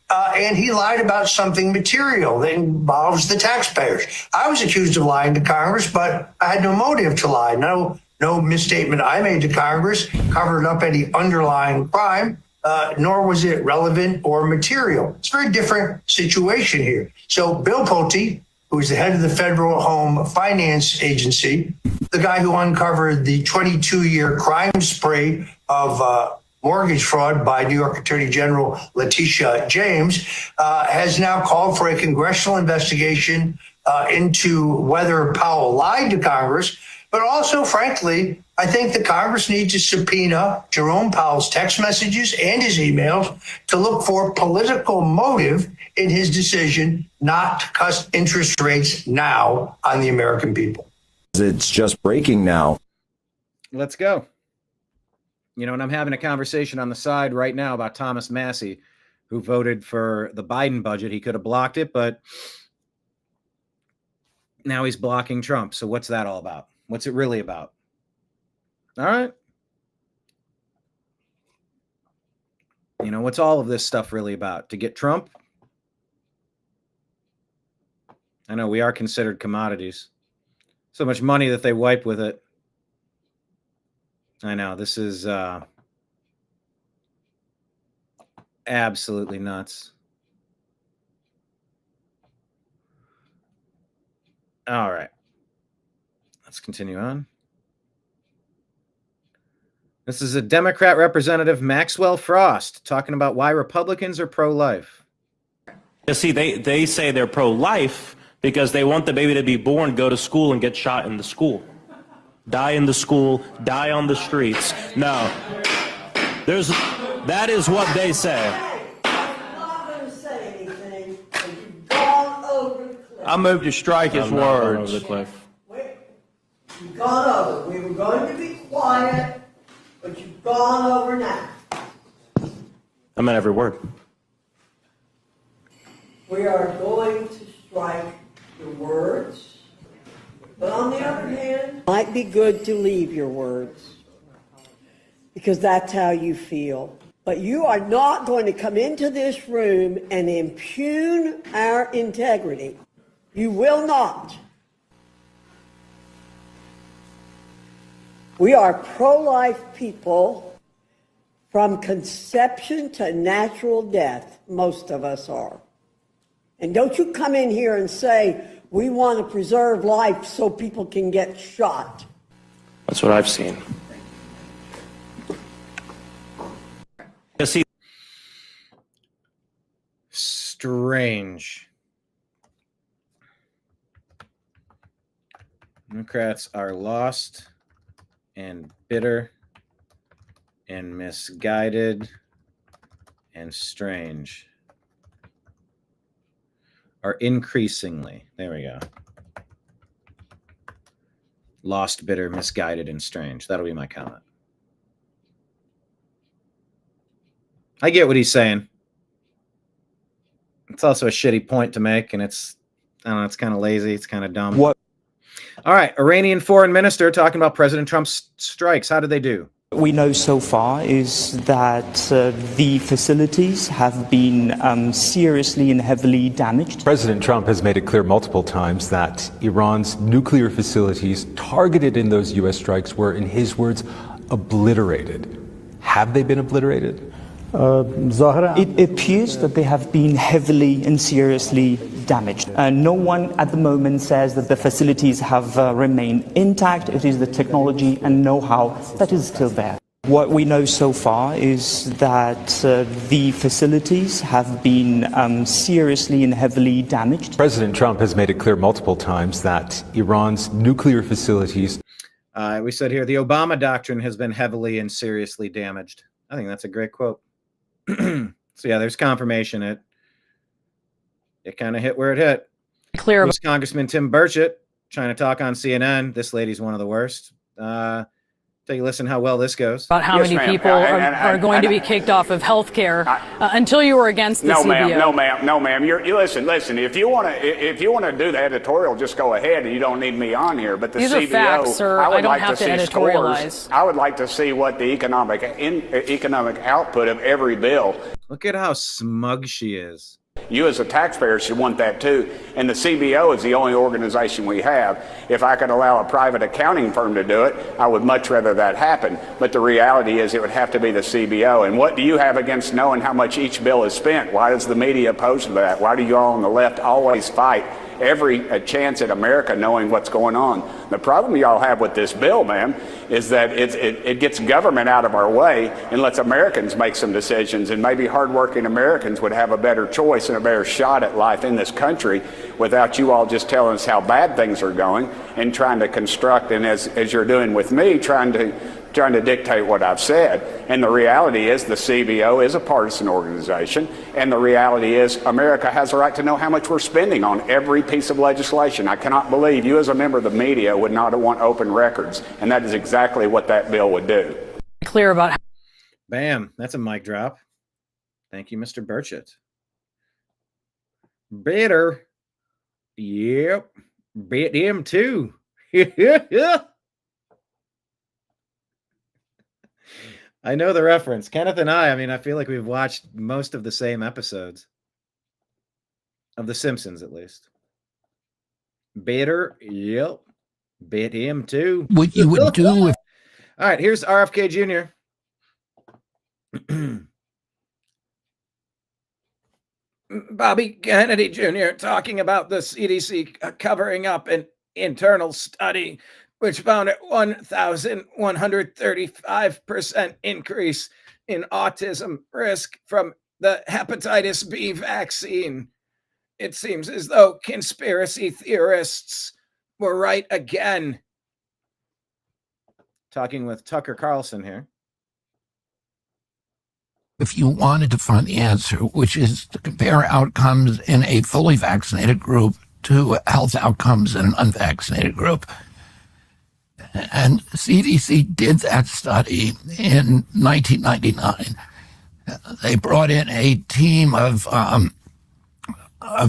and he lied about something material that involves the taxpayers. I was accused of lying to Congress, but I had no motive to lie. No misstatement I made to Congress covered up any underlying crime, nor was it relevant or material. It's a very different situation here. So Bill Pulte, who is the head of the Federal Home Finance Agency, the guy who uncovered the 22-year crime spree of mortgage fraud by New York Attorney General Letitia James, has now called for a congressional investigation into whether Powell lied to Congress. But also, frankly, I think the Congress needs to subpoena Jerome Powell's text messages and his emails to look for political motive in his decision not to cut interest rates now on the American people. It's just breaking now. Let's go. You know, and I'm having a conversation on the side right now about Thomas Massie, who voted for the Biden budget. He could have blocked it, but now he's blocking Trump. So what's that all about? What's it really about? All right. You know, what's all of this stuff really about? To get Trump? I know we are considered commodities. So much money that they wipe with it. I know this is absolutely nuts. All right. Let's continue on. This is a Democrat Representative Maxwell Frost talking about why Republicans are pro-life. You see, they say they're pro-life because they want the baby to be born, go to school, and get shot in the school. Die in the school, die on the streets. No. That is what they say. I'm not going to say anything, but you've gone over the cliff. I moved to strike his words. Over the cliff. You've gone over. We were going to be quiet, but you've gone over now. I meant every word. We are going to strike your words, but on the other hand, it might be good to leave your words, because that's how you feel. But you are not going to come into this room and impugn our integrity. You will not. We are pro-life people from conception to natural death. Most of us are. And don't you come in here and say, we want to preserve life so people can get shot. That's what I've seen. Strange. Democrats are lost and bitter and misguided and strange. Are increasingly, there we go. Lost, bitter, misguided, and strange. That'll be my comment. I get what he's saying. It's also a shitty point to make, and it's, I don't know, it's kind of lazy. It's kind of dumb. What? All right, Iranian foreign minister talking about President Trump's strikes. How did they do? What we know so far is that the facilities have been seriously and heavily damaged. President Trump has made it clear multiple times that Iran's nuclear facilities targeted in those U.S. strikes were, in his words, obliterated. Have they been obliterated? It appears that they have been heavily and seriously damaged. No one at the moment says that the facilities have remained intact. It is the technology and know-how that is still there. What we know so far is that the facilities have been seriously and heavily damaged. President Trump has made it clear multiple times that Iran's nuclear facilities... We said here, the Obama doctrine has been heavily and seriously damaged. I think that's a great quote. So yeah, there's confirmation. It kind of hit where it hit. Clear. Here's Congressman Tim Burchett trying to talk on CNN. This lady's one of the worst. Take a listen how well this goes. About how many people are going to be kicked off of health care until you were against the CBO. No, ma'am. You listen. If you want to do the editorial, just go ahead, and you don't need me on here. But the These CBO, are facts, sir. I don't have to editorialize. Scores. I would like to see what the economic output of every bill. Look at how smug she is. You as a taxpayer should want that too. And the CBO is the only organization we have. If I could allow a private accounting firm to do it, I would much rather that happen. But the reality is it would have to be the CBO. And what do you have against knowing how much each bill is spent? Why does the media oppose to that? Why do you all on the left always fight every chance at America knowing what's going on? The problem y'all have with this bill, ma'am, is that it gets government out of our way and lets Americans make some decisions, and maybe hardworking Americans would have a better choice and a better shot at life in this country without you all just telling us how bad things are going and trying to construct, and as you're doing with me, trying to dictate what I've said. And the reality is the CBO is a partisan organization, and the reality is America has a right to know how much we're spending on every piece of legislation. I cannot believe you as a member of the media would not want open records, and that is exactly what that bill would do. Clear about... Bam, that's a mic drop. Thank you, Mr. Burchett. Better. Yep. Bet him too. I know the reference. Kenneth and I mean, I feel like we've watched most of the same episodes of The Simpsons, at least. Better, yep. Bet him too. What you would do if... All right, here's RFK Jr. Bobby Kennedy Jr. talking about the CDC covering up an internal study which found a 1,135% increase in autism risk from the hepatitis B vaccine. It seems as though conspiracy theorists were right again. Talking with Tucker Carlson here. If you wanted to find the answer, which is to compare outcomes in a fully vaccinated group to health outcomes in an unvaccinated group. And CDC did that study in 1999. They brought in a team of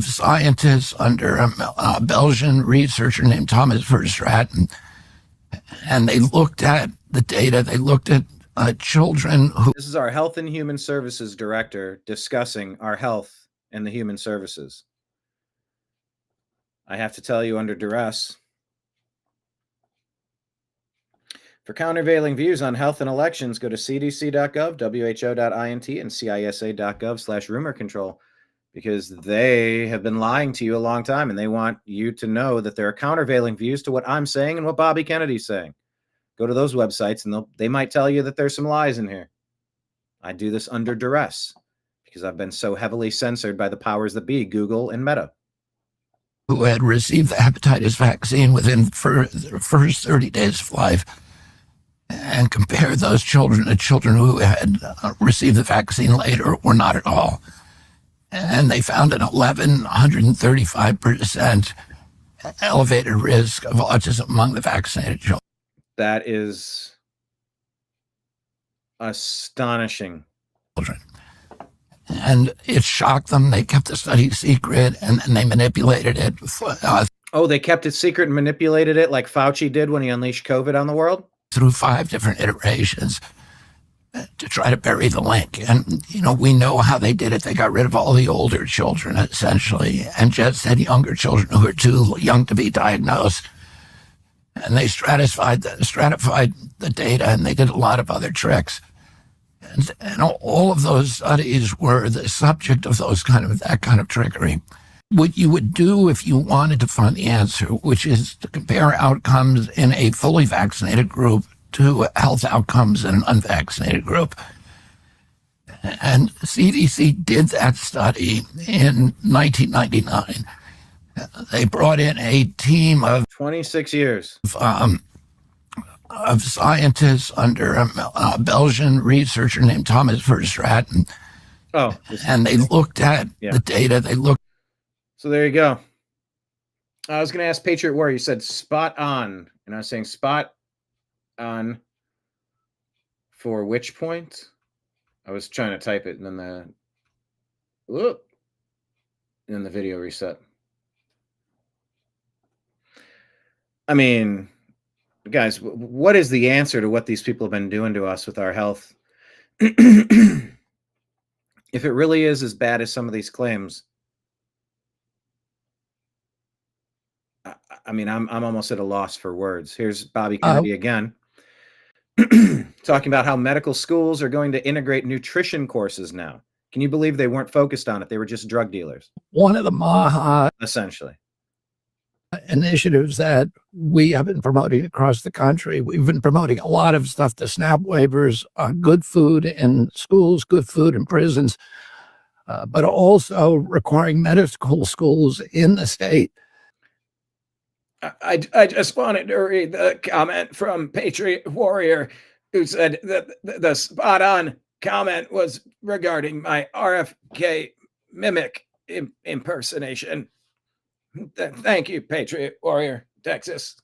scientists under a Belgian researcher named Thomas Verstraeten, and they looked at the data. They looked at children who... This is our Health and Human Services Director discussing our health and the human services. I have to tell you under duress. For countervailing views on health and elections, go to cdc.gov, who.int, and cisa.gov/rumor control, because they have been lying to you a long time, and they want you to know that there are countervailing views to what I'm saying and what Bobby Kennedy's saying. Go to those websites, and they might tell you that there's some lies in here. I do this under duress because I've been so heavily censored by the powers that be, Google and Meta. Who had received the hepatitis vaccine within the first 30 days of life, and compare those children to children who had received the vaccine later or not at all. And they found an 1,135% elevated risk of autism among the vaccinated children. That is astonishing. And it shocked them. They kept the study secret, and then they manipulated it. Oh, they kept it secret and manipulated it like Fauci did when he unleashed COVID on the world? Through 5 different iterations to try to bury the link. And, we know how they did it. They got rid of all the older children, essentially, and just had younger children who were too young to be diagnosed. And they stratified the data, and they did a lot of other tricks. And all of those studies were the subject of that kind of trickery. What you would do if you wanted to find the answer, which is to compare outcomes in a fully vaccinated group to health outcomes in an unvaccinated group. And CDC did that study in 1999. They brought in a team of 26 years of scientists under a Belgian researcher named Thomas Verstraeten. And they looked at the data. So there you go. I was going to ask Patriot Warrior. You said spot on, and I was saying spot on for which point? I was trying to type it, and then the video reset. I mean, guys, what is the answer to what these people have been doing to us with our health? If it really is as bad as some of these claims, I mean, I'm almost at a loss for words. Here's Bobby Kennedy again, talking about how medical schools are going to integrate nutrition courses now. Can you believe they weren't focused on it? They were just drug dealers. One of the MAHA essentially initiatives that we have been promoting across the country. We've been promoting a lot of stuff, the SNAP waivers, good food in schools, good food in prisons, but also requiring medical schools in the state. I just wanted to read the comment from Patriot Warrior, who said that the spot on comment was regarding my RFK mimic impersonation. Thank you, Patriot Warrior, Texas.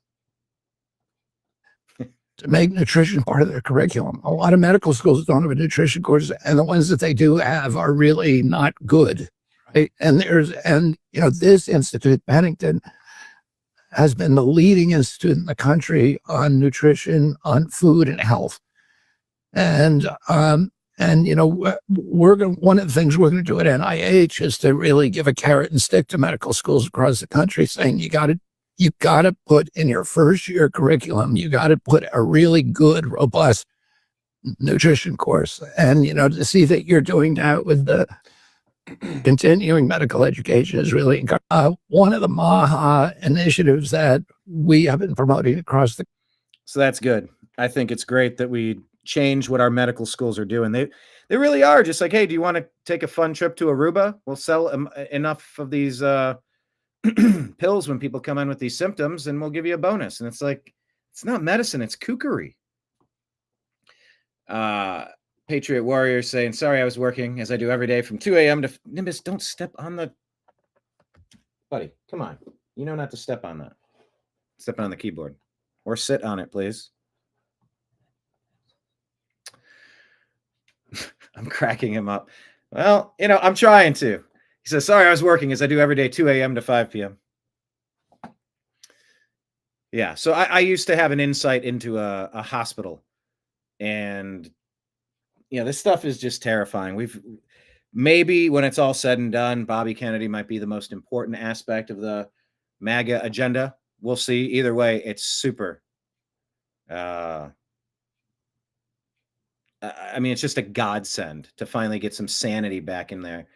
To make nutrition part of their curriculum. A lot of medical schools don't have a nutrition course, and the ones that they do have are really not good. Right? And this institute, Pennington, has been the leading institute in the country on nutrition, on food and health. And one of the things we're going to do at NIH is to really give a carrot and stick to medical schools across the country, saying you got to put in your first year curriculum, you got to put a really good, robust nutrition course. And, to see that you're doing that with the continuing medical education is really encouraging. One of the MAHA initiatives that we have been promoting across the. So that's good. I think it's great that we change what our medical schools are doing. They really are just like, hey, do you want to take a fun trip to Aruba? We'll sell enough of these pills when people come in with these symptoms, and we'll give you a bonus. And it's like, it's not medicine, it's kookery. Patriot Warrior saying, sorry, I was working as I do every day from 2 a.m. to Nimbus. Don't step on the buddy. Come on. You know not to step on that. Step on the keyboard or sit on it, please. I'm cracking him up. Well, I'm trying to. He says, sorry, I was working as I do every day, 2 a.m. to 5 p.m. Yeah. So I used to have an insight into a hospital, and this stuff is just terrifying. Maybe when it's all said and done, Bobby Kennedy might be the most important aspect of the MAGA agenda. We'll see. Either way, it's super. I mean, it's just a godsend to finally get some sanity back in there.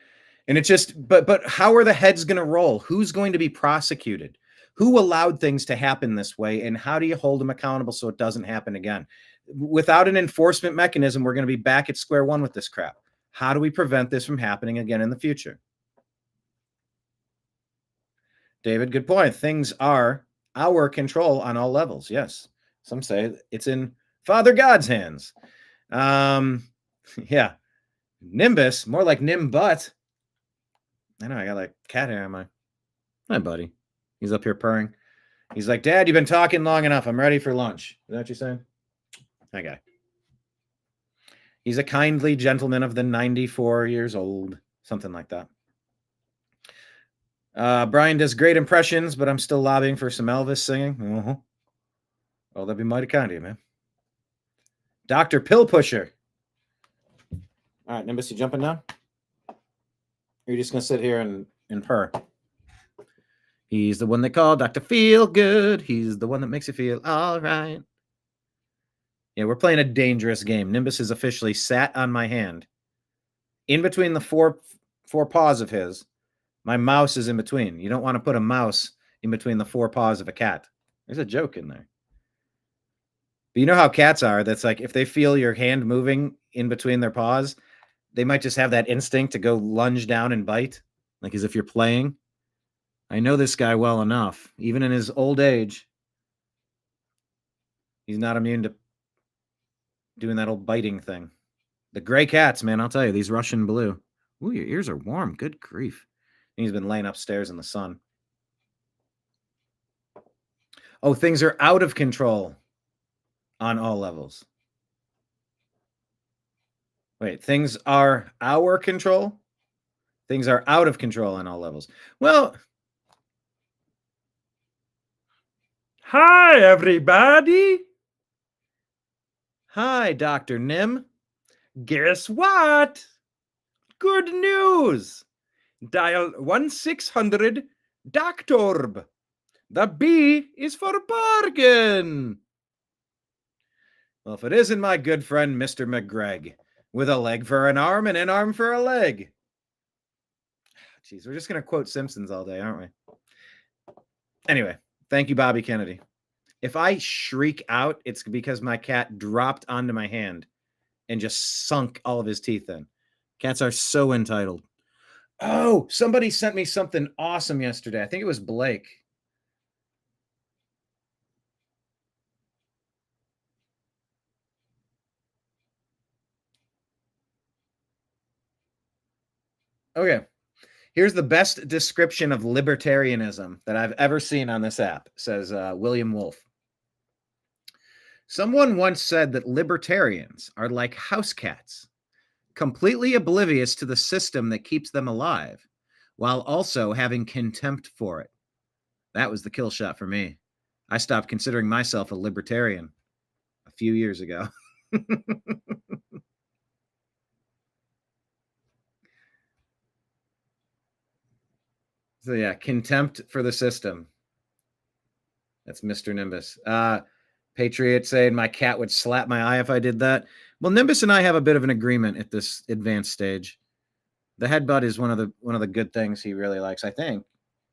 And it's just, but how are the heads going to roll? Who's going to be prosecuted? Who allowed things to happen this way? And how do you hold them accountable so it doesn't happen again? Without an enforcement mechanism, we're going to be back at square one with this crap. How do we prevent this from happening again in the future? David, good point. Things are our control on all levels. Yes. Some say it's in Father God's hands. Yeah. Nimbus, more like Nimbutt. I know I got like cat hair on my. Hi, buddy. He's up here purring. He's like, Dad, you've been talking long enough. I'm ready for lunch. Is that what you're saying? That guy. He's a kindly gentleman of the 94 years old. Something like that. Brian does great impressions, but I'm still lobbying for some Elvis singing. Uh-huh. Oh, that'd be mighty kind of you, man. Dr. Pill Pusher. All right, Nimbus, you jumping down? Or are you just going to sit here and purr? He's the one they call Dr. Feel Good. He's the one that makes you feel all right. Yeah, we're playing a dangerous game. Nimbus is officially sat on my hand. In between the four paws of his, my mouse is in between. You don't want to put a mouse in between the four paws of a cat. There's a joke in there. But you know how cats are? That's like if they feel your hand moving in between their paws, they might just have that instinct to go lunge down and bite, like as if you're playing. I know this guy well enough. Even in his old age, he's not immune to doing that old biting thing. The gray cats, man, I'll tell you, these Russian blue. Ooh, your ears are warm. Good grief. He's been laying upstairs in the sun. Oh, things are out of control on all levels. Wait, things are our control? Things are out of control on all levels. Well, hi, everybody. Hi, Dr. Nim. Guess what? Good news. Dial 1-600-DOCTORB. The B is for bargain. Well, if it isn't my good friend, Mr. McGregor, with a leg for an arm and an arm for a leg. Jeez, we're just going to quote Simpsons all day, aren't we? Anyway, thank you, Bobby Kennedy. If I shriek out, it's because my cat dropped onto my hand and just sunk all of his teeth in. Cats are so entitled. Oh, somebody sent me something awesome yesterday. I think it was Blake. Okay. Here's the best description of libertarianism that I've ever seen on this app, says William Wolf. Someone once said that libertarians are like house cats, completely oblivious to the system that keeps them alive, while also having contempt for it. That was the kill shot for me. I stopped considering myself a libertarian a few years ago. So yeah, contempt for the system. That's Mr. Nimbus. Patriot saying my cat would slap my eye if I did that. Well, Nimbus and I have a bit of an agreement at this advanced stage. The headbutt is one of the good things he really likes, I think.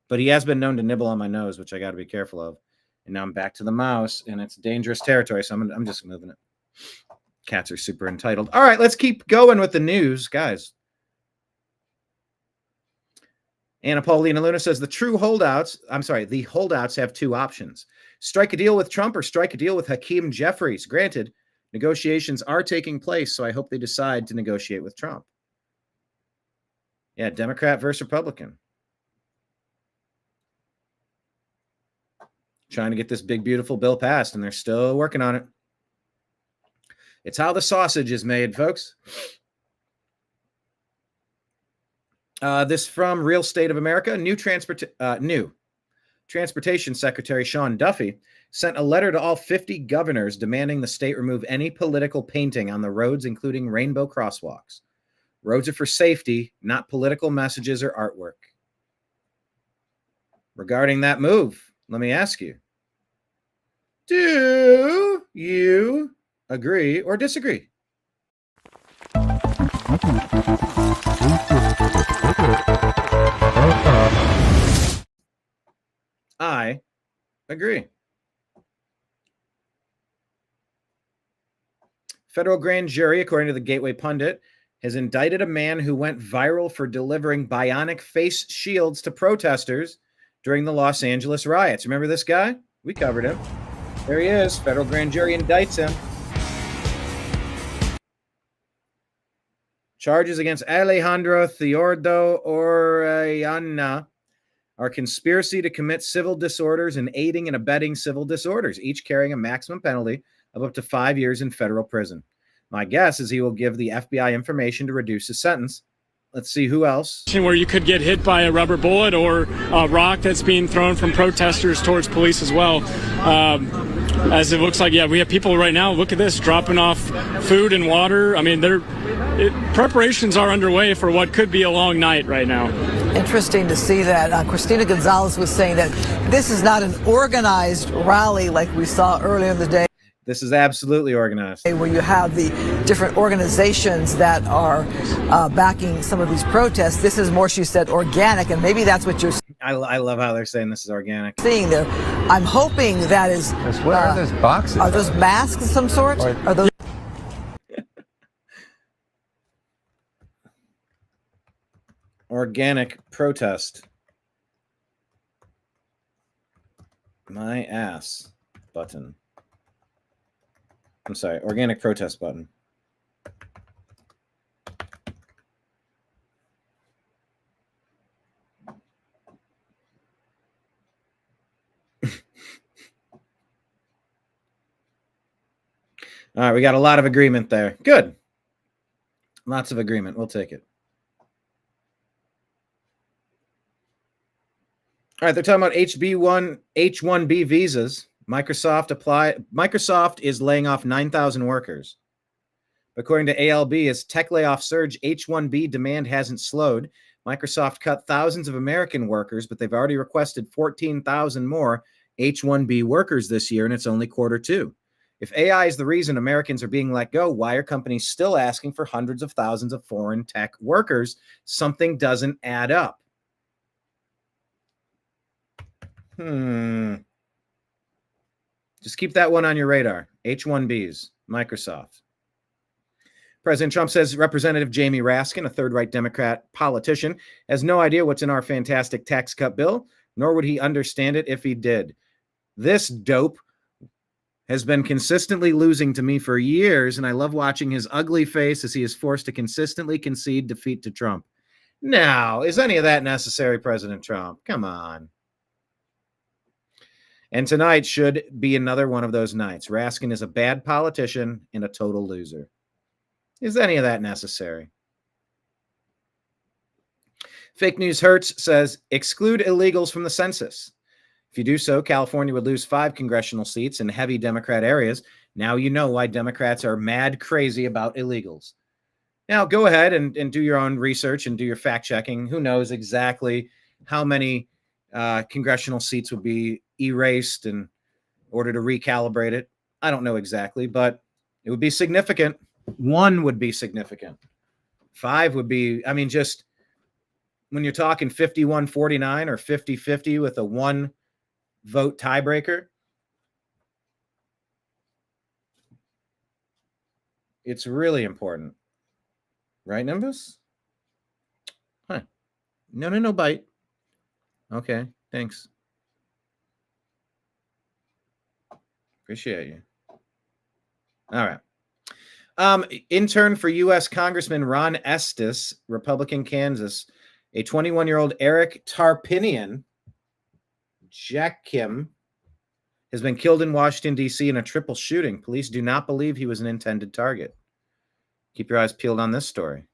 But he has been known to nibble on my nose, which I got to be careful of. And now I'm back to the mouse, and it's dangerous territory, so I'm just moving it. Cats are super entitled. All right, let's keep going with the news, guys. Anna Paulina Luna says the holdouts have two options. Strike a deal with Trump or strike a deal with Hakeem Jeffries. Granted, negotiations are taking place, so I hope they decide to negotiate with Trump. Yeah, Democrat versus Republican. Trying to get this big, beautiful bill passed, and they're still working on it. It's how the sausage is made, folks. This from Real State of America. New Transportation Secretary Sean Duffy sent a letter to all 50 governors demanding the state remove any political painting on the roads, including rainbow crosswalks. Roads are for safety, not political messages or artwork. Regarding that move, let me ask you, do you agree or disagree? I agree. Federal grand jury, according to the Gateway Pundit, has indicted a man who went viral for delivering bionic face shields to protesters during the Los Angeles riots. Remember this guy? We covered him. There he is. Federal grand jury indicts him. Charges against Alejandro Theodoro Orellana are conspiracy to commit civil disorders and aiding and abetting civil disorders, each carrying a maximum penalty of up to 5 years in federal prison. My guess is he will give the FBI information to reduce his sentence. Let's see who else. Where you could get hit by a rubber bullet or a rock that's being thrown from protesters towards police as well. As it looks like, yeah, we have people right now, look at this, dropping off food and water. I mean, preparations are underway for what could be a long night right now. Interesting to see that. Christina Gonzalez was saying that this is not an organized rally like we saw earlier in the day. This is absolutely organized. Where you have the different organizations that are backing some of these protests. This is more, she said, organic, and maybe that's what you're I love how they're saying this is organic. seeing there. I'm hoping that is. What are those boxes? Are those masks of some sort? Are those? Organic protest. My ass button. I'm sorry, organic protest button. All right, we got a lot of agreement there. Good. Lots of agreement. We'll take it. All right, they're talking about H-1B visas. Microsoft is laying off 9,000 workers. According to ALB, as tech layoff surge, H-1B demand hasn't slowed. Microsoft cut thousands of American workers, but they've already requested 14,000 more H-1B workers this year, and it's only quarter two. If AI is the reason Americans are being let go, why are companies still asking for hundreds of thousands of foreign tech workers? Something doesn't add up. Just keep that one on your radar. H-1Bs, Microsoft. President Trump says Representative Jamie Raskin, a third-right Democrat politician, has no idea what's in our fantastic tax cut bill, nor would he understand it if he did. This dope has been consistently losing to me for years, and I love watching his ugly face as he is forced to consistently concede defeat to Trump. Now, is any of that necessary, President Trump? Come on. And tonight should be another one of those nights. Raskin is a bad politician and a total loser. Is any of that necessary? Fake News Hurts says, exclude illegals from the census. If you do so, California would lose 5 congressional seats in heavy Democrat areas. Now you know why Democrats are mad crazy about illegals. Now go ahead and do your own research and do your fact checking. Who knows exactly how many congressional seats would be erased in order to recalibrate it? I don't know exactly, but it would be significant. 1 would be significant. 5 would be, I mean, just when you're talking 51-49 or 50-50 with a 1 vote tiebreaker, it's really important. Right, Nimbus? Huh. No bite. Okay, thanks. Appreciate you. All right. Intern for U.S. Congressman Ron Estes, Republican Kansas, a 21-year-old Eric Tarpinian, Jack Kim, has been killed in Washington, D.C. in a triple shooting. Police do not believe he was an intended target. Keep your eyes peeled on this story.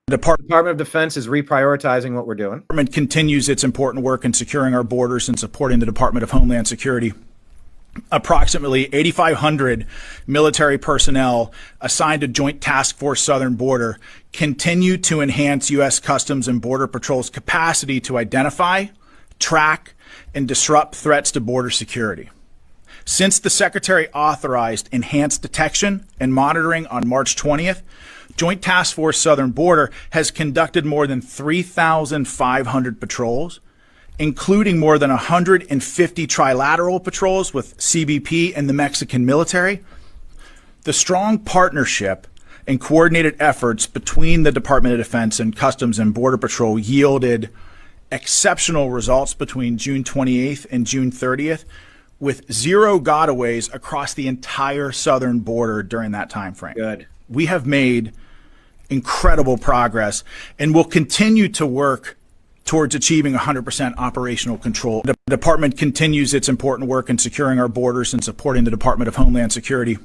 The Department of Defense is reprioritizing what we're doing. The department continues its important work in securing our borders and supporting the Department of Homeland Security. Approximately 8,500 military personnel assigned to Joint Task Force Southern Border continue to enhance U.S. Customs and Border Patrol's capacity to identify, track, and disrupt threats to border security. Since the Secretary authorized enhanced detection and monitoring on March 20th, Joint Task Force Southern Border has conducted more than 3,500 patrols, including more than 150 trilateral patrols with CBP and the Mexican military. The strong partnership and coordinated efforts between the Department of Defense and Customs and Border Patrol yielded exceptional results between June 28th and June 30th, with 0 gotaways across the entire southern border during that time frame. Good. We have made incredible progress and will continue to work towards achieving 100% operational control. The department continues its important work in securing our borders and supporting the Department of Homeland Security.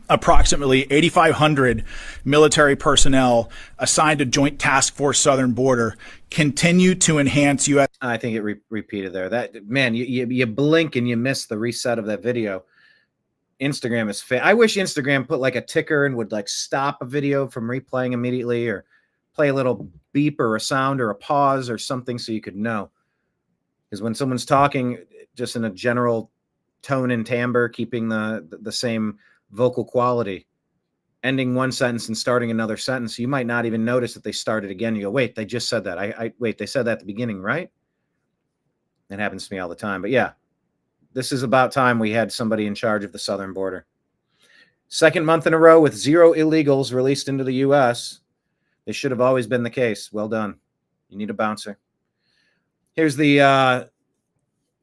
Approximately 8,500 military personnel assigned to Joint Task Force Southern Border continue to enhance U.S. I think it repeated there. That man, you blink and you miss the reset of that video. Instagram is I wish Instagram put like a ticker and would like stop a video from replaying immediately, or play a little beep or a sound or a pause or something so you could know. Because when someone's talking just in a general tone and timbre, keeping the same vocal quality, ending one sentence and starting another sentence. You might not even notice that they started again. You go, wait, they just said that. Wait, they said that at the beginning, right? It happens to me all the time. But yeah, this is about time we had somebody in charge of the southern border. Second month in a row with 0 illegals released into the U.S. This should have always been the case. Well done. You need a bouncer. Here's the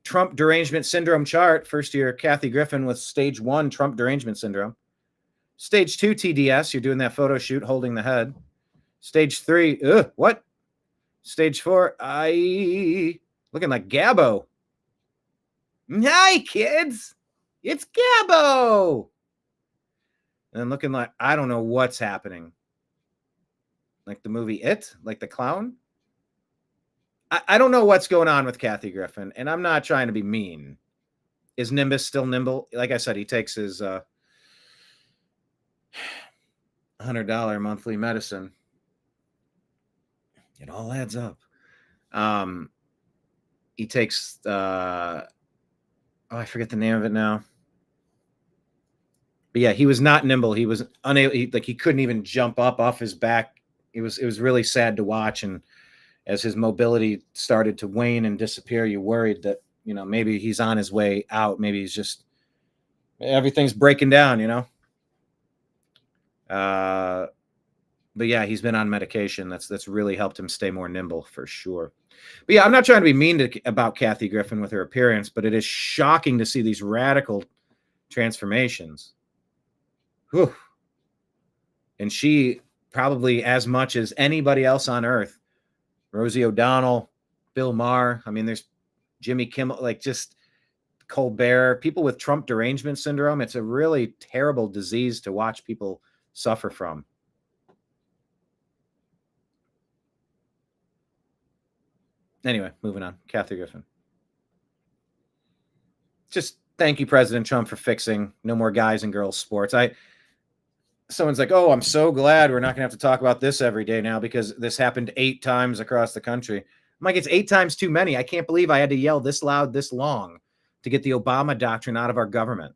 Trump derangement syndrome chart. First year, Kathy Griffin with stage 1 Trump derangement syndrome. Stage 2 TDS, you're doing that photo shoot holding the head. Stage 3, what? Stage 4, looking like Gabbo. Hi, kids. It's Gabbo. And looking like, I don't know what's happening. Like the movie It? Like the clown? I don't know what's going on with Kathy Griffin, and I'm not trying to be mean. Is Nimbus still nimble? Like I said, he takes his $100 monthly medicine. It all adds up. He takes I forget the name of it now. But yeah, he was not nimble. He was unable. He couldn't even jump up off his back. It was really sad to watch. And as his mobility started to wane and disappear, you worried that, maybe he's on his way out. Maybe he's just, everything's breaking down, But yeah, he's been on medication. That's really helped him stay more nimble for sure. But yeah, I'm not trying to be mean about Kathy Griffin with her appearance, but it is shocking to see these radical transformations. Whew. And she probably, as much as anybody else on earth, Rosie O'Donnell, Bill Maher, there's Jimmy Kimmel, just Colbert, people with Trump derangement syndrome. It's a really terrible disease to watch people suffer from. Anyway, moving on. Kathy Griffin. Just thank you, President Trump, for fixing no more guys and girls sports. Someone's like, oh, I'm so glad we're not going to have to talk about this every day now because this happened 8 times across the country. I'm like, it's 8 times too many. I can't believe I had to yell this loud, this long to get the Obama doctrine out of our government.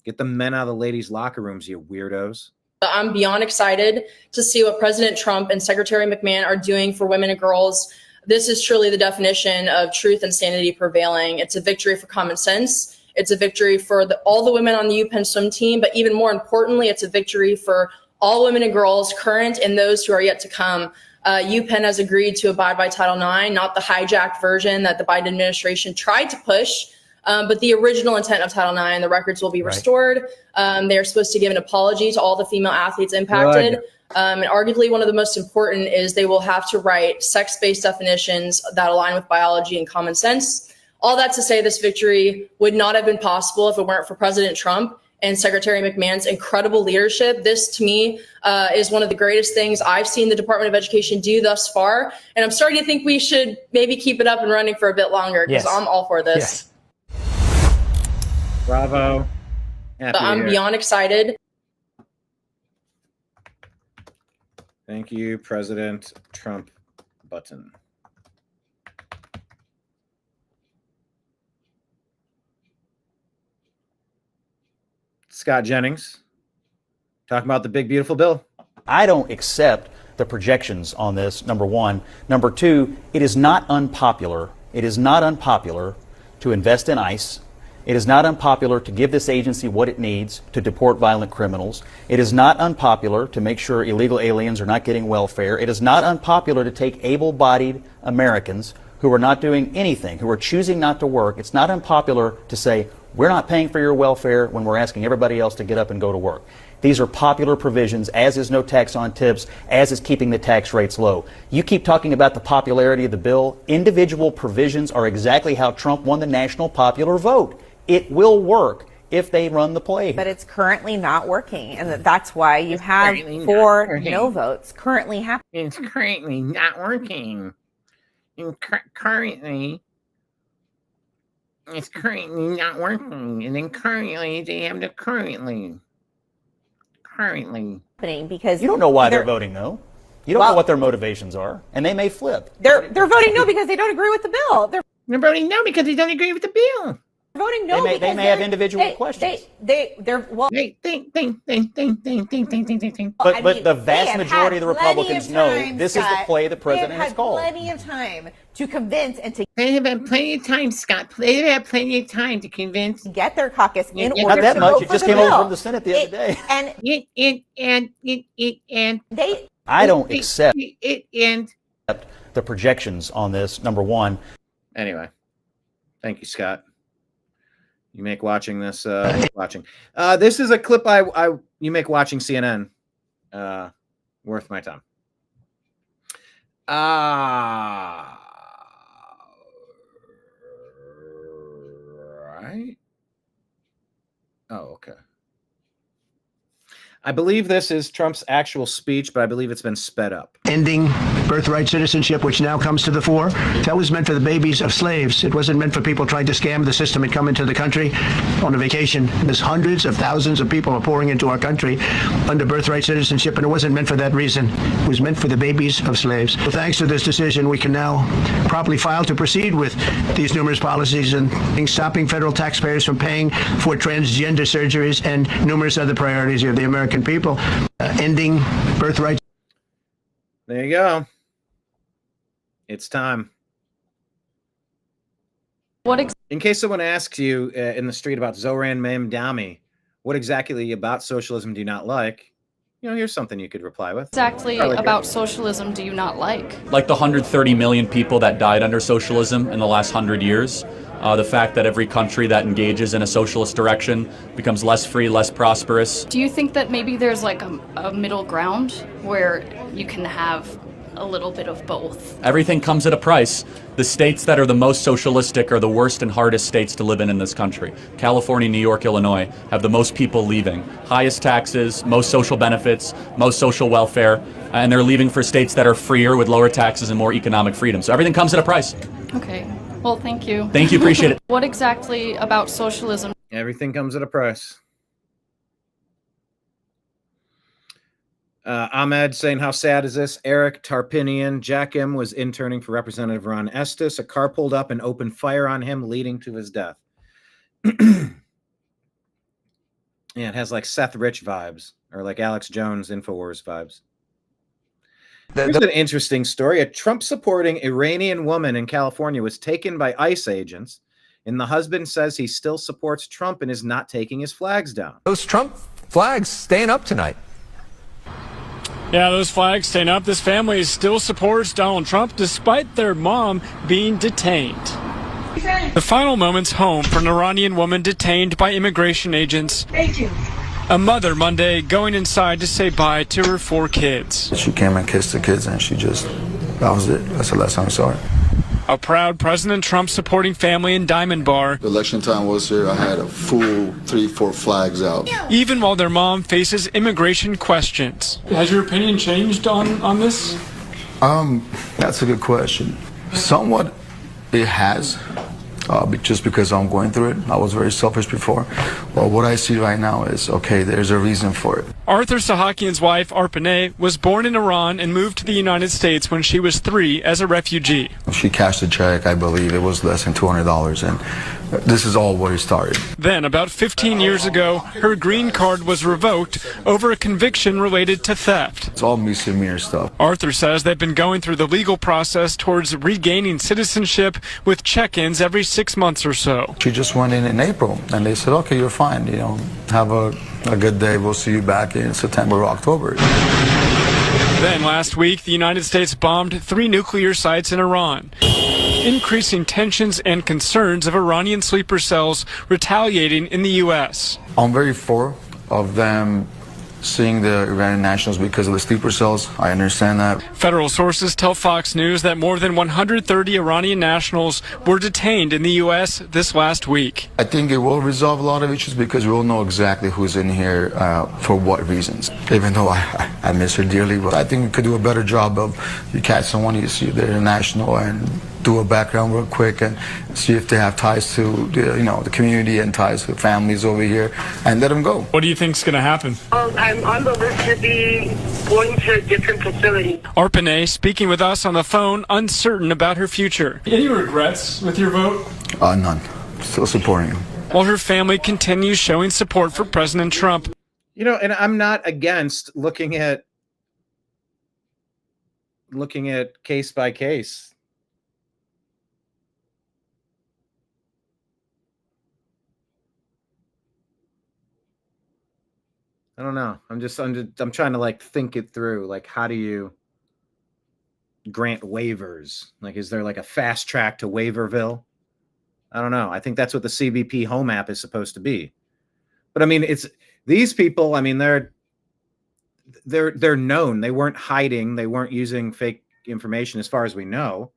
Get the men out of the ladies' locker rooms, you weirdos. I'm beyond excited to see what President Trump and Secretary McMahon are doing for women and girls. This is truly the definition of truth and sanity prevailing. It's a victory for common sense. It's a victory for all the women on the UPenn swim team, but even more importantly, it's a victory for all women and girls, current and those who are yet to come. UPenn has agreed to abide by Title IX, not the hijacked version that the Biden administration tried to push, but the original intent of Title IX. The records will be restored. They are supposed to give an apology to all the female athletes impacted. And arguably one of the most important is they will have to write sex-based definitions that align with biology and common sense. All that to say, this victory would not have been possible if it weren't for President Trump and Secretary McMahon's incredible leadership. This, to me, is one of the greatest things I've seen the Department of Education do thus far. And I'm starting to think we should maybe keep it up and running for a bit longer because I'm all for this. Yes. Bravo. I'm beyond excited. Thank you, President Trump button. Scott Jennings, talking about the big, beautiful bill. I don't accept the projections on this, number one. Number two, it is not unpopular. It is not unpopular to invest in ICE. It is not unpopular to give this agency what it needs to deport violent criminals. It is not unpopular to make sure illegal aliens are not getting welfare. It is not unpopular to take able-bodied Americans who are not doing anything, who are choosing not to work. It's not unpopular to say, we're not paying for your welfare when we're asking everybody else to get up and go to work. These are popular provisions, as is no tax on tips, as is keeping the tax rates low. You keep talking about the popularity of the bill. Individual provisions are exactly how Trump won the national popular vote. It will work if they run the play. But it's currently not working, and that's why you have 4 no votes currently happening. It's currently not working. It's currently not working, and then currently they have the currently. Because you don't know why they're voting no. You don't know what their motivations are, and they may flip. They're voting no because they don't agree with the bill. They're voting no because they don't agree with the bill. voting no. They may have individual questions. They're well. Think. But the vast majority of the Republicans know this is the play the president has called. They have had plenty of time to convince and to. They have had plenty of time, Scott. They have had plenty of time to convince. Get their caucus in order Not that to much. vote It for just the came bill. over from the Senate the other day. And they. I don't accept and the projections on this. Number one. Anyway, thank you, Scott. You make watching this watching. This is a clip you make watching CNN worth my time. Right. Oh, okay. I believe this is Trump's actual speech, but I believe it's been sped up. Ending birthright citizenship, which now comes to the fore. That was meant for the babies of slaves. It wasn't meant for people trying to scam the system and come into the country on a vacation. There's hundreds of thousands of people are pouring into our country under birthright citizenship, and it wasn't meant for that reason. It was meant for the babies of slaves. So thanks to this decision, we can now properly file to proceed with these numerous policies and stopping federal taxpayers from paying for transgender surgeries and numerous other priorities of the American people, ending birthright. There you go. It's time. In case someone asks you in the street about Zoran Mamdani, what exactly about socialism do you not like? Here's something you could reply with. Exactly about socialism do you not like? Like the 130 million people that died under socialism in the last 100 years. The fact that every country that engages in a socialist direction becomes less free, less prosperous. Do you think that maybe there's like a middle ground where you can have a little bit of both? Everything comes at a price. The states that are the most socialistic are the worst and hardest states to live in this country. California, New York, Illinois have the most people leaving. Highest taxes, most social benefits, most social welfare, and they're leaving for states that are freer with lower taxes and more economic freedom. So everything comes at a price. Okay. Well, thank you. Thank you. Appreciate it. What exactly about socialism? Everything comes at a price. Ahmed saying, how sad is this? Eric Tarpinian, Jack M. was interning for Representative Ron Estes. A car pulled up and opened fire on him, leading to his death. Yeah, it has like Seth Rich vibes, or like Alex Jones InfoWars vibes. Here's an interesting story. A Trump-supporting Iranian woman in California was taken by ICE agents, and the husband says he still supports Trump and is not taking his flags down. Those Trump flags staying up tonight. Yeah, those flags staying up. This family still supports Donald Trump despite their mom being detained. The final moments home for an Iranian woman detained by immigration agents. Thank you. A mother Monday going inside to say bye to her 4 kids. She came and kissed the kids and that was it. That's the last time I saw her. A proud President Trump supporting family in Diamond Bar. The election time was here. I had a full 3-4 flags out. Even while their mom faces immigration questions. Has your opinion changed on this? That's a good question. Somewhat it has. Just because I'm going through it. I was very selfish before. Well, what I see right now is, okay, there's a reason for it. Arthur Sahakian's wife, Arpaneh, was born in Iran and moved to the United States when she was 3 as a refugee. She cashed a check, I believe it was less than $200, and this is all where it started. Then, about 15 years ago, her green card was revoked over a conviction related to theft. It's all misdemeanor stuff. Arthur says they've been going through the legal process towards regaining citizenship with check-ins every 6 months or so. She just went in April, and they said, okay, you're fine, have a good day, we'll see you back in September or October. Then last week, the United States bombed 3 nuclear sites in Iran, increasing tensions and concerns of Iranian sleeper cells retaliating in the U.S. I'm very for of them seeing the Iranian nationals because of the sleeper cells. I understand that. Federal sources tell Fox News that more than 130 Iranian nationals were detained in the U.S. this last week. I think it will resolve a lot of issues because we will know exactly who's in here for what reasons. Even though I miss her dearly, but I think we could do a better job of you catch someone, you see they're national, and do a background real quick and see if they have ties to the community and ties to families over here, and let them go. What do you think's going to happen? I'm on the list to be going to a different facility. Arpaneh speaking with us on the phone, uncertain about her future. Any regrets with your vote? None. still supporting him. While her family continues showing support for President Trump. You know, and I'm not against looking at case by case. I don't know. I'm trying to like think it through. Like, how do you grant waivers? Like, is there like a fast track to Waiverville? I don't know. I think that's what the CBP Home app is supposed to be. But I mean, it's these people. I mean, they're known. They weren't hiding. They weren't using fake information, as far as we know.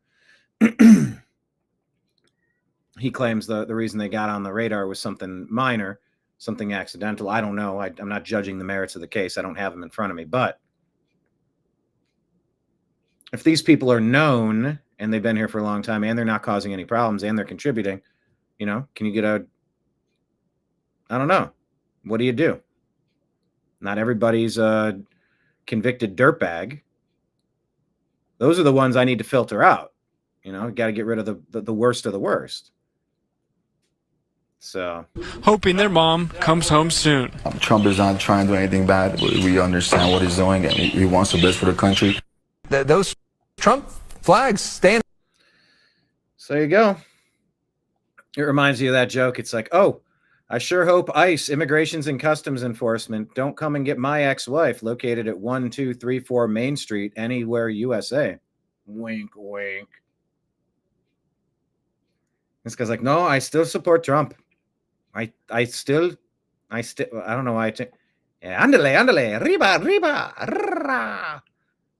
He claims the reason they got on the radar was something minor, something accidental. I don't know. I'm not judging the merits of the case. I don't have them in front of me. But if these people are known and they've been here for a long time and they're not causing any problems and they're contributing, you know, can you get I don't know. What do you do? Not everybody's a convicted dirtbag. Those are the ones I need to filter out. You know, got to get rid of the worst of the worst. So, hoping their mom comes home soon. Trump is not trying to do anything bad. We understand what he's doing, and he wants the best for the country. Those Trump flags stand. So there you go. It reminds you of that joke. It's like, oh, I sure hope ICE, Immigrations and Customs Enforcement, don't come and get my ex-wife located at 1234 Main Street, anywhere, USA. Wink, wink. This guy's like, no, I still support Trump. I still, I don't know why yeah, andale, riba, rah.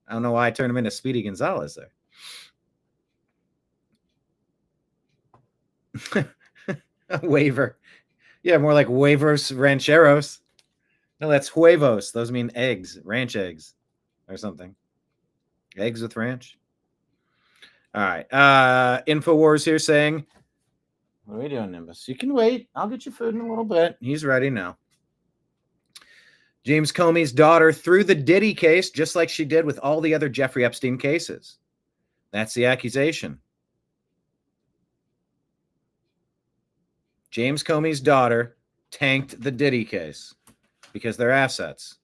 I don't know why I turned him into Speedy Gonzalez there. A waiver. Yeah, more like huevos rancheros. No, that's huevos. Those mean eggs, ranch eggs or something. Eggs with ranch. All right. InfoWars here saying, what are we doing, Nimbus? You can wait. I'll get you food in a little bit. He's ready now. James Comey's daughter threw the Diddy case just like she did with all the other Jeffrey Epstein cases. That's the accusation. James Comey's daughter tanked the Diddy case because they're assets.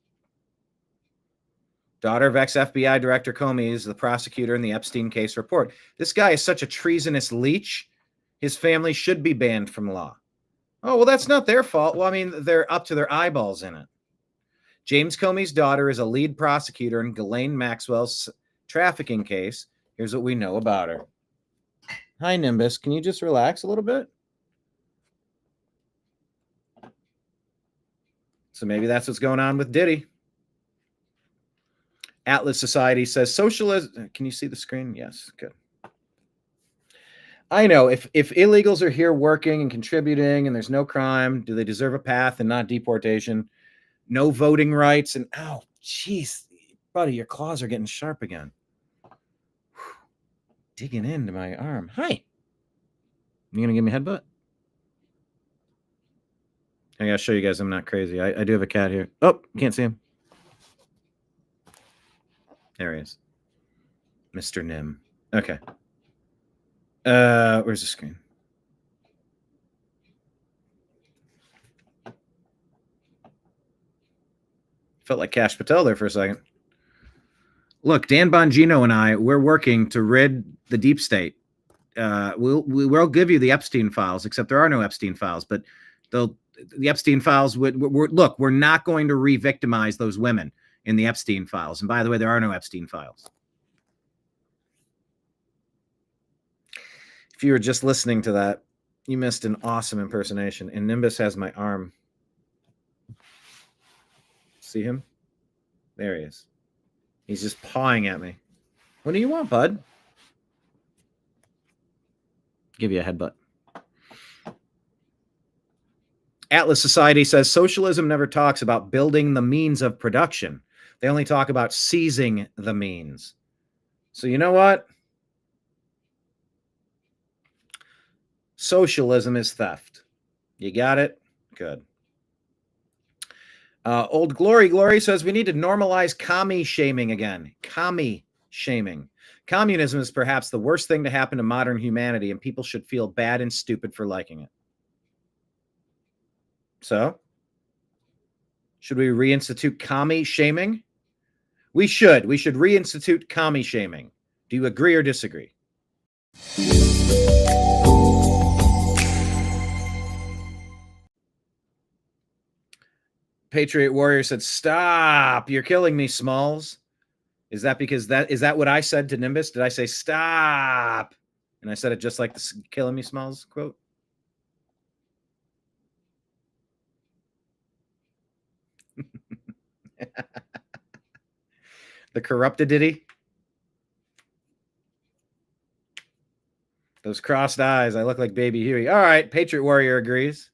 Daughter of ex-FBI Director Comey is the prosecutor in the Epstein case report. This guy is such a treasonous leech. His family should be banned from law. Oh, well, that's not their fault. Well, I mean, they're up to their eyeballs in it. James Comey's daughter is a lead prosecutor in Ghislaine Maxwell's trafficking case. Here's what we know about her. Hi, Nimbus. Can you just relax a little bit? So maybe that's what's going on with Diddy. Atlas Society says socialism. Can you see the screen? Yes, good. I know if illegals are here working and contributing and there's no crime, do they deserve a path and not deportation? No voting rights and ow, jeez, buddy, your claws are getting sharp again. Whew. Digging into my arm. Hi. You gonna give me a headbutt? I gotta show you guys I'm not crazy. I do have a cat here. Oh, can't see him. There he is. Mr. Nim. Okay. Where's the screen? Felt like Cash Patel there for a second. Look, Dan Bongino and I, we're working to rid the deep state. We'll give you the Epstein files, except there are no Epstein files. But the Epstein files look, we're not going to re-victimize those women in the Epstein files. And by the way, there are no Epstein files. If you were just listening to that, you missed an awesome impersonation. And Nimbus has my arm. See him? There he is. He's just pawing at me. What do you want, bud? Give you a headbutt. Atlas Society says socialism never talks about building the means of production. They only talk about seizing the means. So you know what? Socialism is theft. You got it? Good. Old Glory says we need to normalize commie shaming again. Commie shaming. Communism is perhaps the worst thing to happen to modern humanity, and people should feel bad and stupid for liking it. So, should we reinstitute commie shaming? We should. We should reinstitute commie shaming. Do you agree or disagree? Patriot Warrior said, "Stop! You're killing me, Smalls." Is that because is that what I said to Nimbus? Did I say stop? And I said it just like the "killing me, Smalls" quote. The corruptedity. Those crossed eyes. I look like Baby Huey. All right. Patriot Warrior agrees.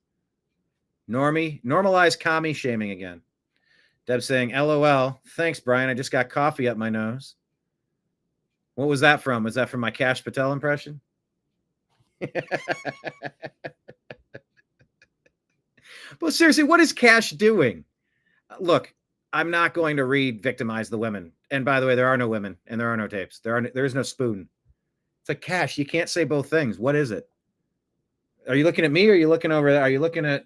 Normie, normalize commie shaming again. Deb saying, LOL. Thanks, Brian. I just got coffee up my nose. What was that from? Was that from my Cash Patel impression? But seriously, what is Cash doing? Look, I'm not going to re-victimize the women. And by the way, there are no women and there are no tapes. There is no spoon. It's like, Cash, you can't say both things. What is it? Are you looking at me or are you looking over there? Are you looking at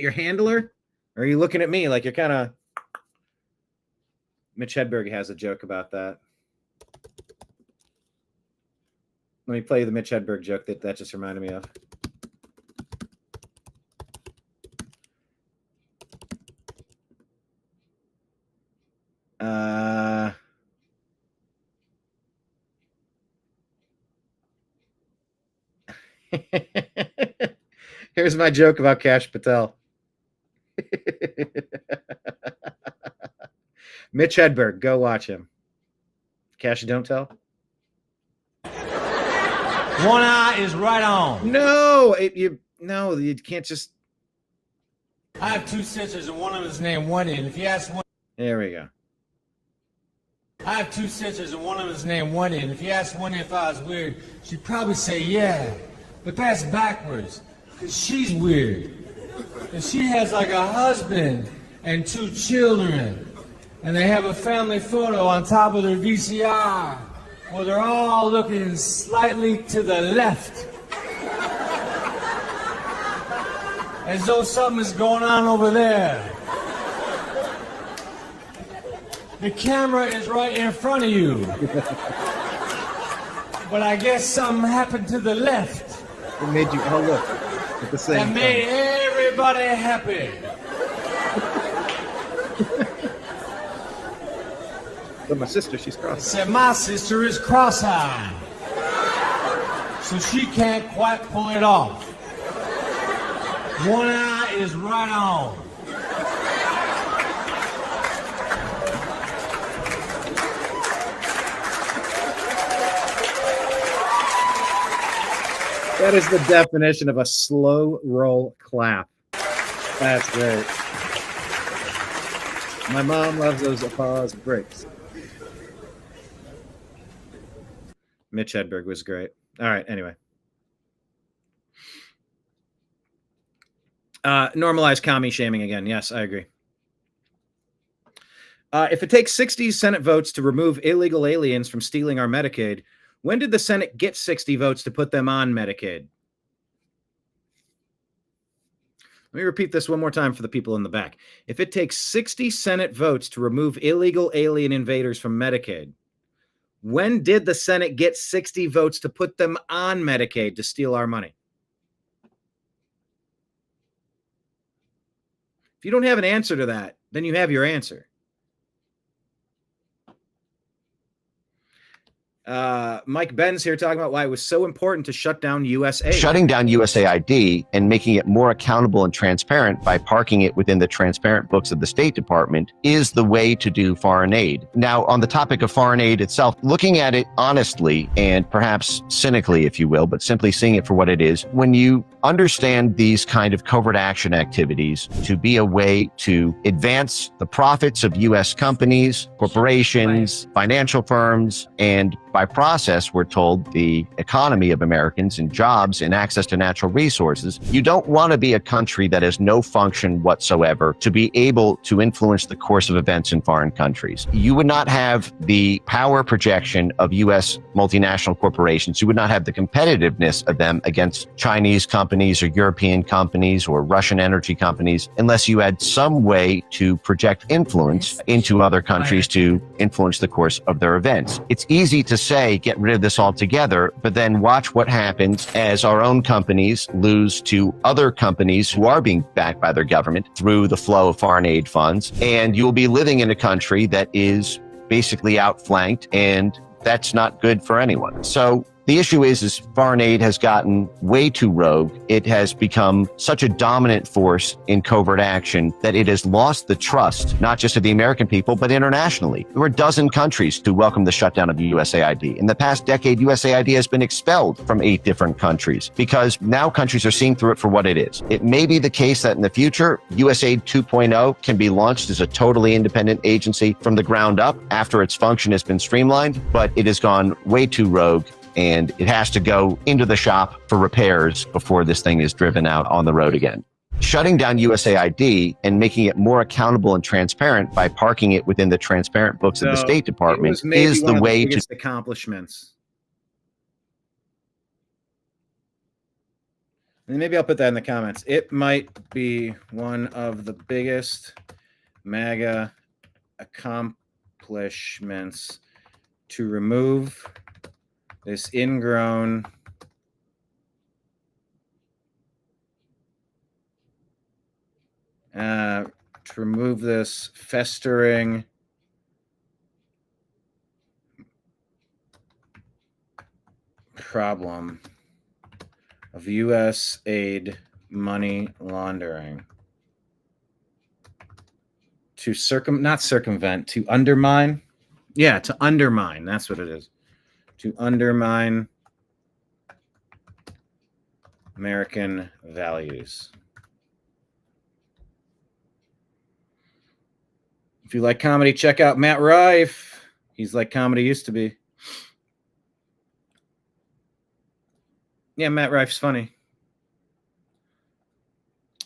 your handler? Or are you looking at me like you're kind of... Mitch Hedberg has a joke about that. Let me play you the Mitch Hedberg joke that just reminded me of. Here's my joke about Cash Patel. Mitch Hedberg, go watch him. Cash, don't tell. One eye is right on. No, you can't just. I have two sisters, and one of them is named Wendy. And if you ask one, there we go. I have two sisters, and one of them is named Wendy. And if you ask Wendy if I was weird, she'd probably say yeah, but that's backwards, because she's weird, and she has like a husband and two children, and they have a family photo on top of their VCR. Well, they're all looking slightly to the left. As though something is going on over there. The camera is right in front of you. But I guess something happened to the left. It made you, look, at the same time. That made everybody happy. But my sister, she's cross-eyed. Said my sister is cross-eyed, so she can't quite pull it off. One eye is right on. That is the definition of a slow roll clap. That's great. My mom loves those applause breaks. Mitch Hedberg was great. All right, anyway. Normalize commie shaming again. Yes, I agree. If it takes 60 Senate votes to remove illegal aliens from stealing our Medicaid, when did the Senate get 60 votes to put them on Medicaid? Let me repeat this one more time for the people in the back. If it takes 60 Senate votes to remove illegal alien invaders from Medicaid, when did the Senate get 60 votes to put them on Medicaid to steal our money? If you don't have an answer to that, then you have your answer. Mike Ben's here talking about why it was so important to shut down USAID. Shutting down USAID and making it more accountable and transparent by parking it within the transparent books of the State Department is the way to do foreign aid. Now, on the topic of foreign aid itself, looking at it honestly and perhaps cynically, if you will, but simply seeing it for what it is, when you understand these kind of covert action activities to be a way to advance the profits of U.S. companies, corporations, financial firms, and By process, we're told the economy of Americans and jobs and access to natural resources. You don't want to be a country that has no function whatsoever to be able to influence the course of events in foreign countries. You would not have the power projection of U.S. multinational corporations. You would not have the competitiveness of them against Chinese companies or European companies or Russian energy companies unless you had some way to project influence into other countries to influence the course of their events. It's easy to say, get rid of this altogether, but then watch what happens as our own companies lose to other companies who are being backed by their government through the flow of foreign aid funds. And you'll be living in a country that is basically outflanked, and that's not good for anyone. So the issue is foreign aid has gotten way too rogue. It has become such a dominant force in covert action that it has lost the trust, not just of the American people, but internationally. There were a dozen countries to welcome the shutdown of USAID. In the past decade, USAID has been expelled from 8 different countries because now countries are seeing through it for what it is. It may be the case that in the future, USAID 2.0 can be launched as a totally independent agency from the ground up after its function has been streamlined, but it has gone way too rogue. And it has to go into the shop for repairs before this thing is driven out on the road again. Shutting down USAID and making it more accountable and transparent by parking it within the transparent books of the State Department is the way to accomplishments. And maybe I'll put that in the comments. It might be one of the biggest MAGA accomplishments to remove this ingrown to remove this festering problem of U.S. aid money laundering to not circumvent, to undermine. Yeah, to undermine. That's what it is. To undermine American values. If you like comedy, check out Matt Rife. He's like comedy used to be. Yeah, Matt Rife's funny.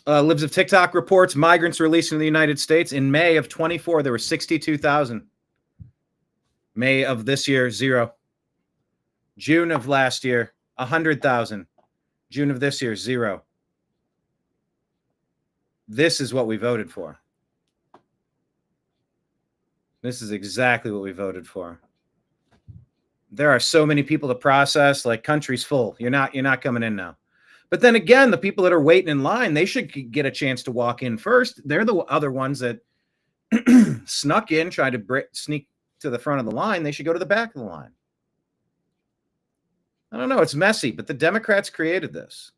Libs of TikTok reports migrants released in the United States. In May of 24, there were 62,000. May of this year, 0. June of last year, 100,000. June of this year, 0. This is what we voted for. This is exactly what we voted for. There are so many people to process, like country's full. You're not coming in now. But then again, the people that are waiting in line, they should get a chance to walk in first. They're the other ones that snuck in, tried to sneak to the front of the line. They should go to the back of the line. I don't know. It's messy, but the Democrats created this.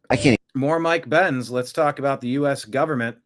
I can't. More Mike Benz. Let's talk about the U.S. government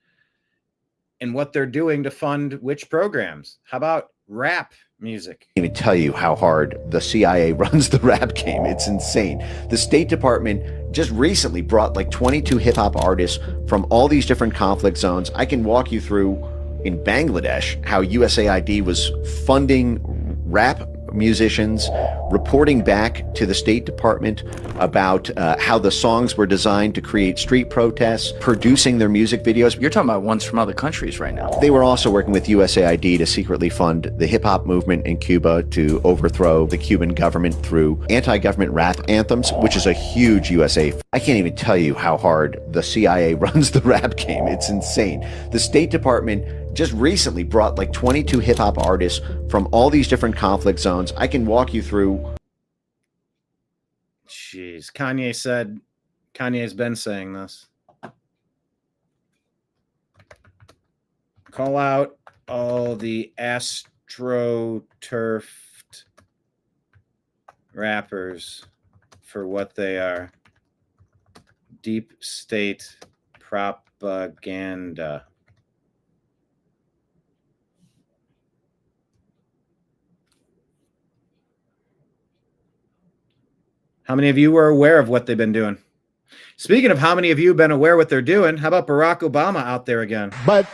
and what they're doing to fund which programs. How about rap music? I can't even tell you how hard the CIA runs the rap game. It's insane. The State Department just recently brought like 22 hip-hop artists from all these different conflict zones. I can walk you through in Bangladesh how USAID was funding rap musicians, reporting back to the State Department about how the songs were designed to create street protests, producing their music videos. You're talking about ones from other countries right now. They were also working with USAID to secretly fund the hip-hop movement in Cuba to overthrow the Cuban government through anti-government rap anthems, which is a huge USA. I can't even tell you how hard the CIA runs the rap game. It's insane. The State Department just recently brought like 22 hip-hop artists from all these different conflict zones. I can walk you through. Jeez. Kanye's been saying this. Call out all the astroturfed rappers for what they are. Deep state propaganda. How many of you were aware of what they've been doing? Speaking of how many of you have been aware of what they're doing, how about Barack Obama out there again? But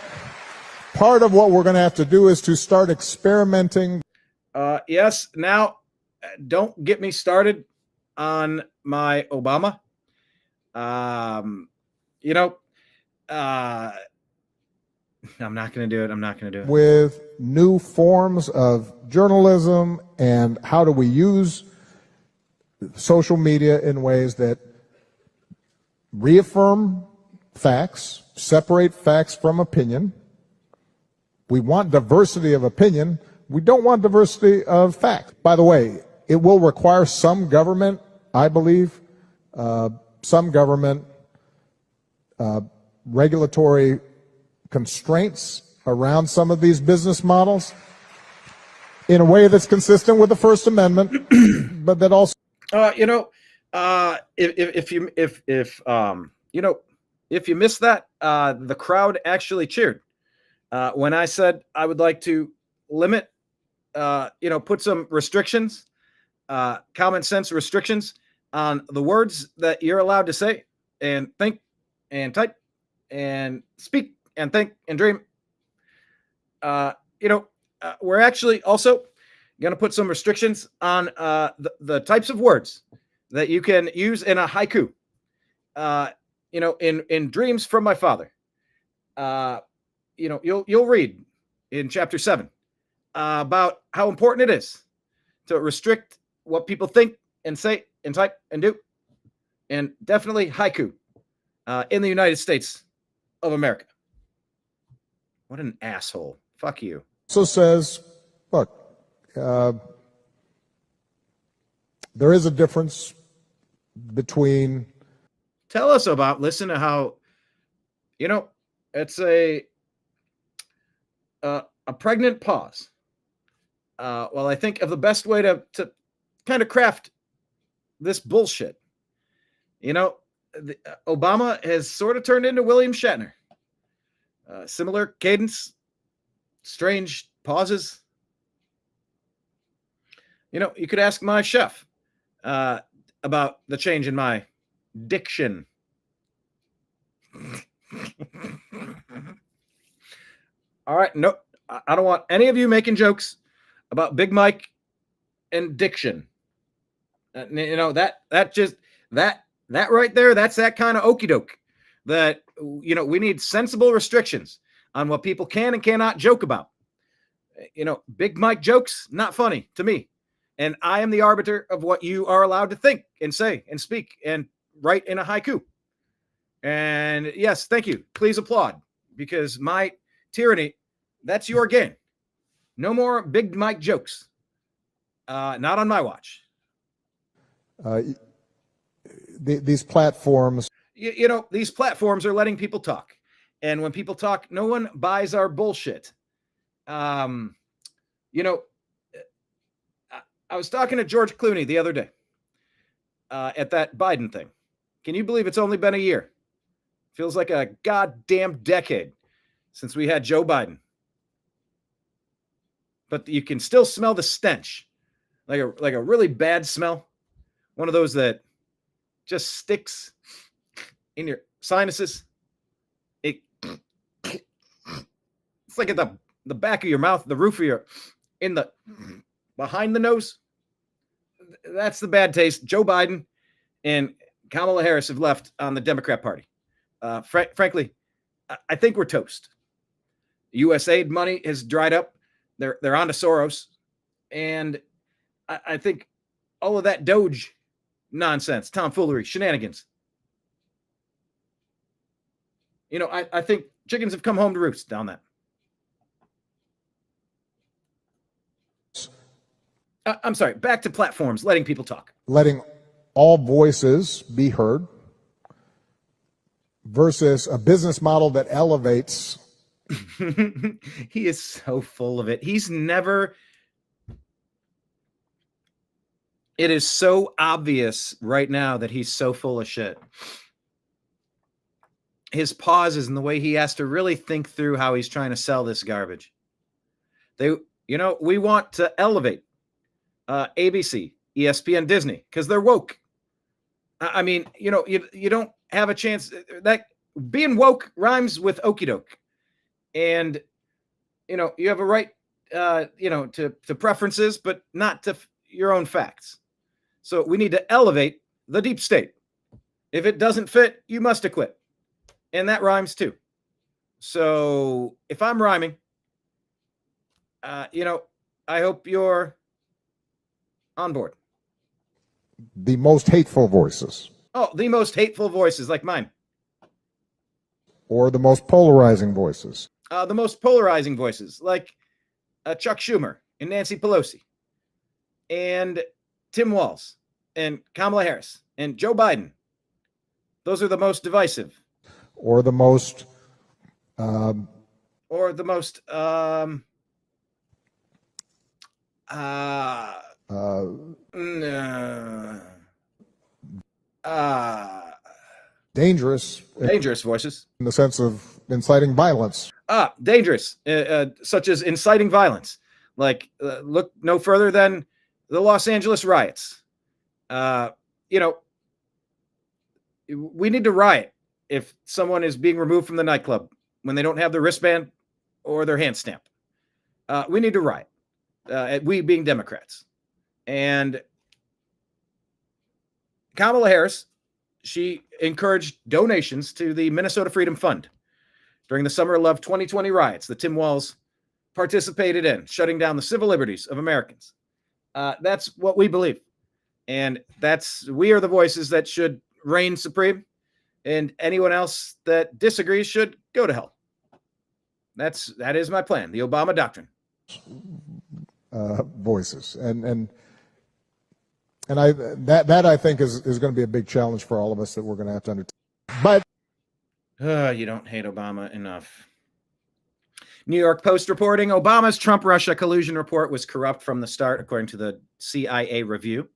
part of what we're going to have to do is to start experimenting. Yes. Now, don't get me started on my Obama. You know, I'm not going to do it. I'm not going to do it. With new forms of journalism and how do we use social media in ways that reaffirm facts, separate facts from opinion. We want diversity of opinion. We don't want diversity of fact. By the way, it will require some government, I believe, some government regulatory constraints around some of these business models in a way that's consistent with the First Amendment, but that also. If you missed that, the crowd actually cheered when I said I would like to limit, put some restrictions, common sense restrictions on the words that you're allowed to say and think and type and speak and think and dream. We're actually also going to put some restrictions on the types of words that you can use in a haiku. In Dreams from My Father. You'll read in chapter 7 about how important it is to restrict what people think and say and type and do, and definitely haiku in the United States of America. What an asshole. Fuck you. Also says, look, there is a difference between. Tell us about, listen to how, it's a pregnant pause. Well, I think of the best way to kind of craft this bullshit. Obama has sort of turned into William Shatner. Similar cadence, strange pauses. You could ask my chef about the change in my diction. All right. No, I don't want any of you making jokes about Big Mike and diction. That right there, that's that kind of okey doke that, we need sensible restrictions on what people can and cannot joke about. Big Mike jokes, not funny to me. And I am the arbiter of what you are allowed to think and say and speak and write in a haiku. And yes, thank you. Please applaud, because my tyranny, that's your game. No more Big Mike jokes. Not on my watch. These platforms. These platforms are letting people talk. And when people talk, no one buys our bullshit. I was talking to George Clooney the other day at that Biden thing. Can you believe it's only been a year? Feels like a goddamn decade since we had Joe Biden. But you can still smell the stench, like a really bad smell. One of those that just sticks in your sinuses. It's like at the back of your mouth, the roof of your, behind the nose. That's the bad taste. Joe Biden and Kamala Harris have left on the Democrat Party. Frankly, I think we're toast. USAID money has dried up. They're on to Soros. And I think all of that Doge nonsense, tomfoolery, shenanigans. I think chickens have come home to roost down that. I'm sorry, back to platforms, letting people talk. Letting all voices be heard versus a business model that elevates. He is so full of it. It is so obvious right now that he's so full of shit. His pauses and the way he has to really think through how he's trying to sell this garbage. We want to elevate ABC, ESPN, Disney, because they're woke. I mean, you don't have a chance. That being woke rhymes with okey doke. And you have a right, to preferences, but not to your own facts. So we need to elevate the deep state. If it doesn't fit, you must acquit. And that rhymes too. So if I'm rhyming, I hope you're on board. The most hateful voices. Oh, the most hateful voices like mine. Or the most polarizing voices. The most polarizing voices like Chuck Schumer and Nancy Pelosi and Tim Walz and Kamala Harris and Joe Biden. Those are the most divisive. Or the most dangerous voices in the sense of inciting violence. Dangerous, such as inciting violence. Like, look no further than the Los Angeles riots. We need to riot if someone is being removed from the nightclub when they don't have their wristband or their hand stamp. We need to riot, we being Democrats. And Kamala Harris, she encouraged donations to the Minnesota Freedom Fund during the Summer of Love 2020 riots that Tim Walz participated in, shutting down the civil liberties of Americans. That's what we believe. And we are the voices that should reign supreme. And anyone else that disagrees should go to hell. That is my plan, the Obama doctrine. Voices. And I think is going to be a big challenge for all of us that we're going to have to undertake. But you don't hate Obama enough. New York Post reporting Obama's Trump-Russia collusion report was corrupt from the start, according to the CIA review.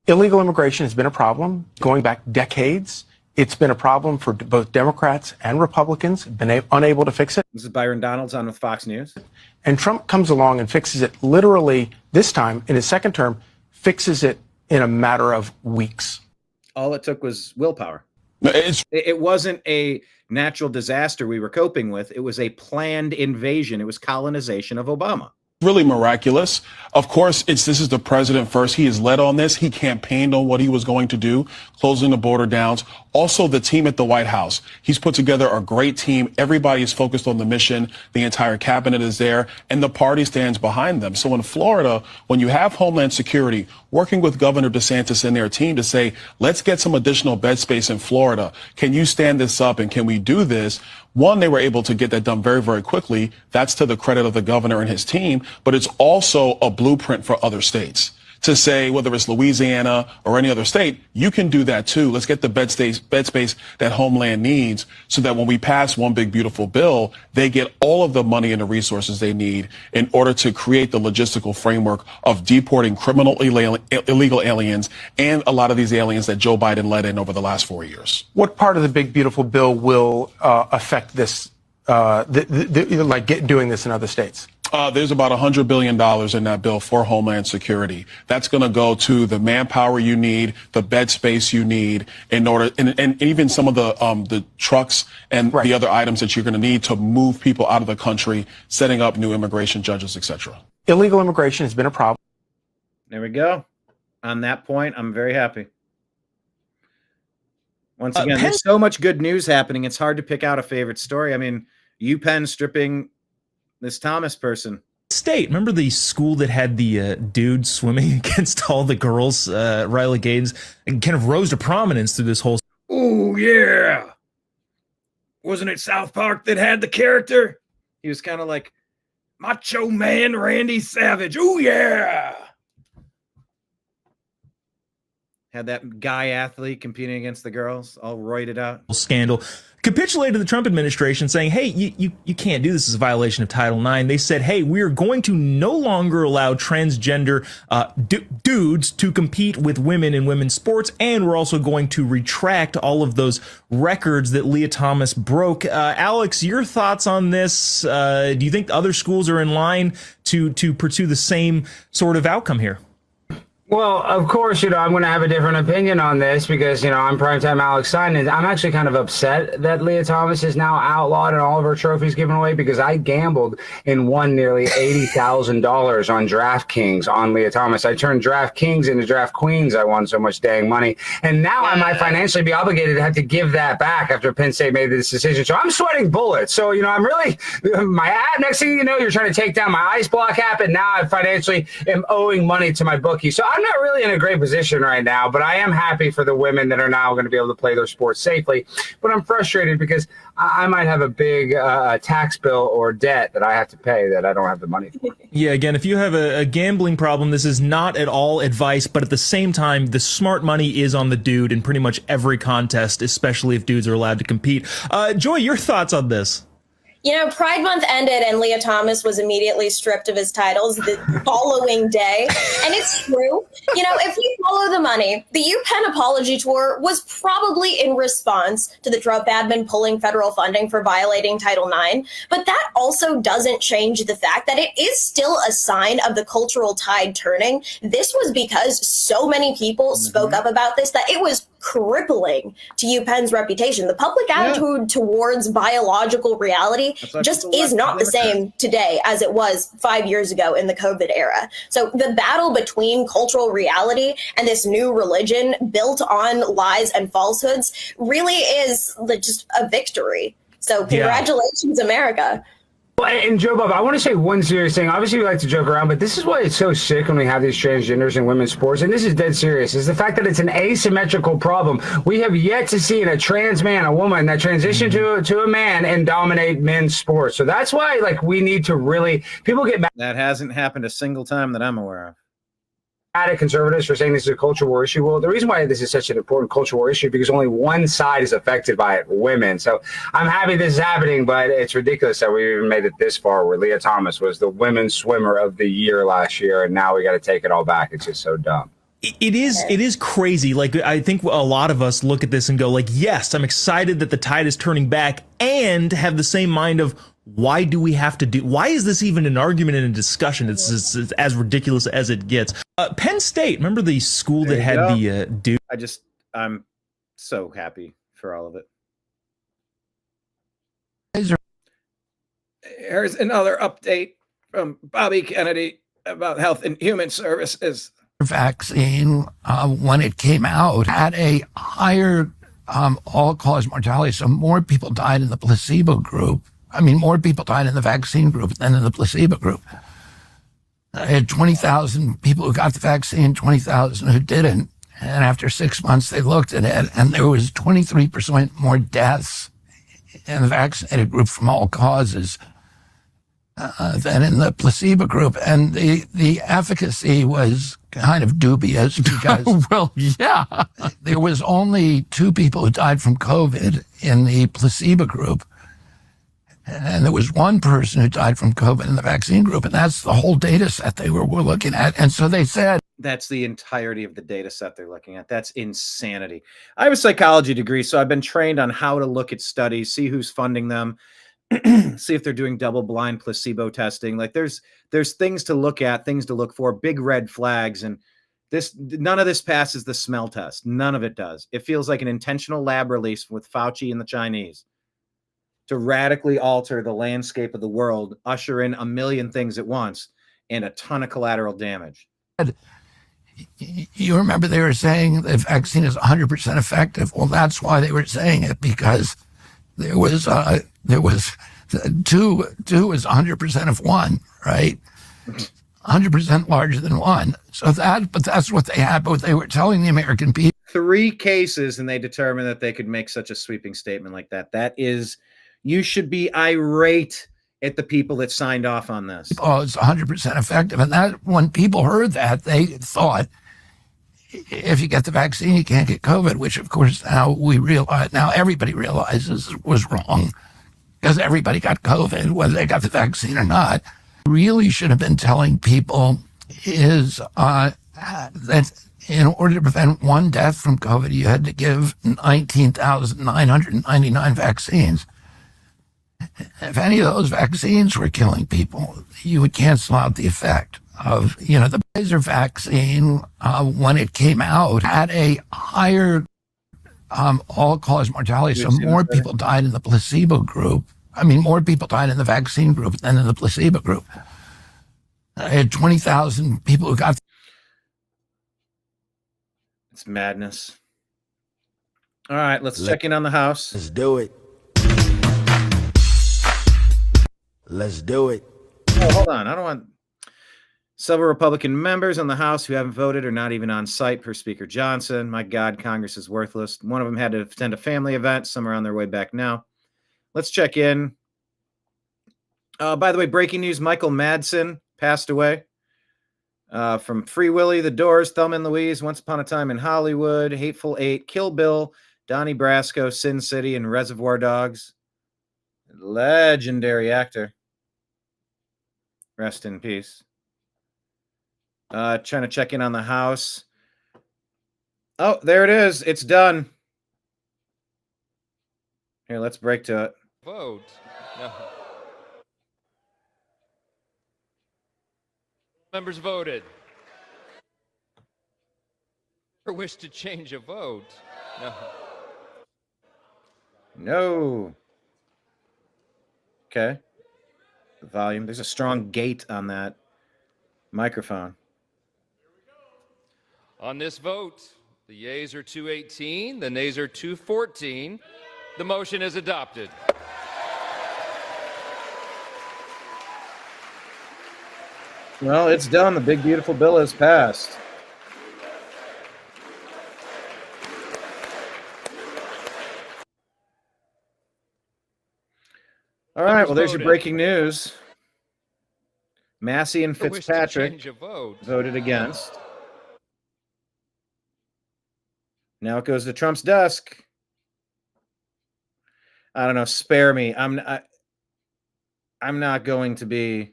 Illegal immigration has been a problem going back decades. It's been a problem for both Democrats and Republicans, been unable to fix it. This is Byron Donalds on with Fox News. And Trump comes along and fixes it literally this time, in his second term, fixes it in a matter of weeks. All it took was willpower. It wasn't a natural disaster we were coping with. It was a planned invasion. It was colonization of Obama. Really miraculous. Of course, this is the president first. He has led on this. He campaigned on what he was going to do, closing the border down. Also, the team at the White House. He's put together a great team. Everybody is focused on the mission. The entire cabinet is there, and the party stands behind them. So in Florida, when you have Homeland Security working with Governor DeSantis and their team to say, let's get some additional bed space in Florida. Can you stand this up, and can we do this? One, they were able to get that done very, very quickly. That's to the credit of the governor and his team, but it's also a blueprint for other states to say, whether it's Louisiana or any other state, you can do that too. Let's get the bed space that Homeland needs so that when we pass one big, beautiful bill, they get all of the money and the resources they need in order to create the logistical framework of deporting criminal illegal aliens and a lot of these aliens that Joe Biden led in over the last 4 years. What part of the big, beautiful bill will affect this, doing this in other states? There's about $100 billion in that bill for Homeland Security. That's going to go to the manpower you need, the bed space you need in order, and even some of the trucks and the other items that you're going to need to move people out of the country, setting up new immigration judges, etc. Illegal immigration has been a problem. There we go. On that point, I'm very happy. Once again, there's so much good news happening. It's hard to pick out a favorite story. I mean, UPenn stripping this Thomas person. State. Remember the school that had the dude swimming against all the girls, Riley Gaines, and kind of rose to prominence through this whole. Oh, yeah. Wasn't it South Park that had the character? He was kind of like Macho Man Randy Savage. Oh, yeah. Had that guy athlete competing against the girls, all roided out. Scandal. Capitulated to the Trump administration saying, hey, you can't do this. As a violation of Title IX. They said, hey, we are going to no longer allow transgender dudes to compete with women in women's sports. And we're also going to retract all of those records that Leah Thomas broke. Alex, your thoughts on this? Do you think other schools are in line to pursue the same sort of outcome here? Well, of course, I'm going to have a different opinion on this because, I'm primetime Alex Stein, and I'm actually kind of upset that Leah Thomas is now outlawed and all of her trophies given away because I gambled and won nearly $80,000 on DraftKings on Leah Thomas. I turned DraftKings into Draft Queens. I won so much dang money. And now I might financially be obligated to have to give that back after Penn State made this decision. So I'm sweating bullets. So, I'm really, my app, next thing you know, you're trying to take down my Ice Block app, and now I financially am owing money to my bookie. So I'm not really in a great position right now, but I am happy for the women that are now going to be able to play their sports safely. But I'm frustrated because I might have a big tax bill or debt that I have to pay that I don't have the money for. Yeah, again, if you have a gambling problem, this is not at all advice, but at the same time, the smart money is on the dude in pretty much every contest, especially if dudes are allowed to compete. Joy, your thoughts on this? Pride Month ended and Leah Thomas was immediately stripped of his titles the following day. And it's true. If you follow the money, the UPenn apology tour was probably in response to the Trump admin pulling federal funding for violating Title IX. But that also doesn't change the fact that it is still a sign of the cultural tide turning. This was because so many people spoke up about this that it was crippling to UPenn's reputation. The public attitude towards biological reality just is not the same today as it was 5 years ago in the COVID era. So the battle between cultural reality and this new religion built on lies and falsehoods really is just a victory. So congratulations, America. And Joe Bob, I want to say one serious thing. Obviously, we like to joke around, but this is why it's so sick when we have these transgenders in women's sports. And this is dead serious. Is the fact that it's an asymmetrical problem. We have yet to see a trans man, a woman that transition to a man and dominate men's sports. So that's why, we need to really people get mad. That hasn't happened a single time that I'm aware of. At conservatives for saying this is a culture war issue. Well, the reason why this is such an important culture war issue because only one side is affected by it, women. So I'm happy this is happening, but it's ridiculous that we even made it this far where Leah Thomas was the women's swimmer of the year last year, and now we got to take it all back. It's just so dumb. It is crazy. I think a lot of us look at this and go yes, I'm excited that the tide is turning back, and have the same mind of, why do we have to do? Why is this even an argument and a discussion? It's as ridiculous as it gets. Penn State, remember the school that had the dude? I'm so happy for all of it. Here's another update from Bobby Kennedy about Health and Human Services. Vaccine, when it came out, had a higher all-cause mortality, so more people died in the placebo group. More people died in the vaccine group than in the placebo group. I had 20,000 people who got the vaccine, 20,000 who didn't. And after 6 months, they looked at it, and there was 23% more deaths in the vaccinated group from all causes than in the placebo group. And the efficacy was kind of dubious because, there was only 2 people who died from COVID in the placebo group. And there was 1 person who died from COVID in the vaccine group, and that's the whole data set they were looking at. And so they said... That's the entirety of the data set they're looking at. That's insanity. I have a psychology degree, so I've been trained on how to look at studies, see who's funding them, see if they're doing double-blind placebo testing. There's things to look at, things to look for, big red flags, and none of this passes the smell test. None of it does. It feels like an intentional lab release with Fauci and the Chinese to radically alter the landscape of the world, usher in a million things at once, and a ton of collateral damage. You remember they were saying the vaccine is 100% effective. Well, that's why they were saying it, because there was 2 was 100% of 1, right? 100% larger than 1. But that's what they had. But they were telling the American people. 3 cases, and they determined that they could make such a sweeping statement like that. That is, you should be irate at the people that signed off on this. Oh, it's 100% effective. And that when people heard that, they thought, if you get the vaccine, you can't get COVID, which, of course, now everybody realizes was wrong because everybody got COVID, whether they got the vaccine or not. Really should have been telling people is that in order to prevent 1 death from COVID, you had to give 19,999 vaccines. If any of those vaccines were killing people, you would cancel out the effect. of, the Pfizer vaccine, when it came out, had a higher all-cause mortality. So more people died in the placebo group. More people died in the vaccine group than in the placebo group. I had 20,000 people who got. It's madness. All right, let's check in on the House. Let's do it. Let's do it. Oh, hold on. I don't want several Republican members on the House who haven't voted or not even on site per Speaker Johnson. My God, Congress is worthless. One of them had to attend a family event. Some are on their way back now. Let's check in. By the way, breaking news, Michael Madsen passed away from Free Willy, The Doors, Thelma and Louise, Once Upon a Time in Hollywood, Hateful Eight, Kill Bill, Donnie Brasco, Sin City, and Reservoir Dogs. Legendary actor. Rest in peace. Trying to check in on the House. Oh, there it is. It's done. Here, let's break to it. Vote. No. Members voted. Or wish to change a vote. No. No. Okay. The volume. There's a strong gate on that microphone. On this vote, the yeas are 218, the nays are 214. The motion is adopted. Well, it's done. The big, beautiful bill has passed. All right. Well, there's your breaking news. Massey and Fitzpatrick voted against. Now it goes to Trump's desk. I don't know. Spare me. I'm not going to be.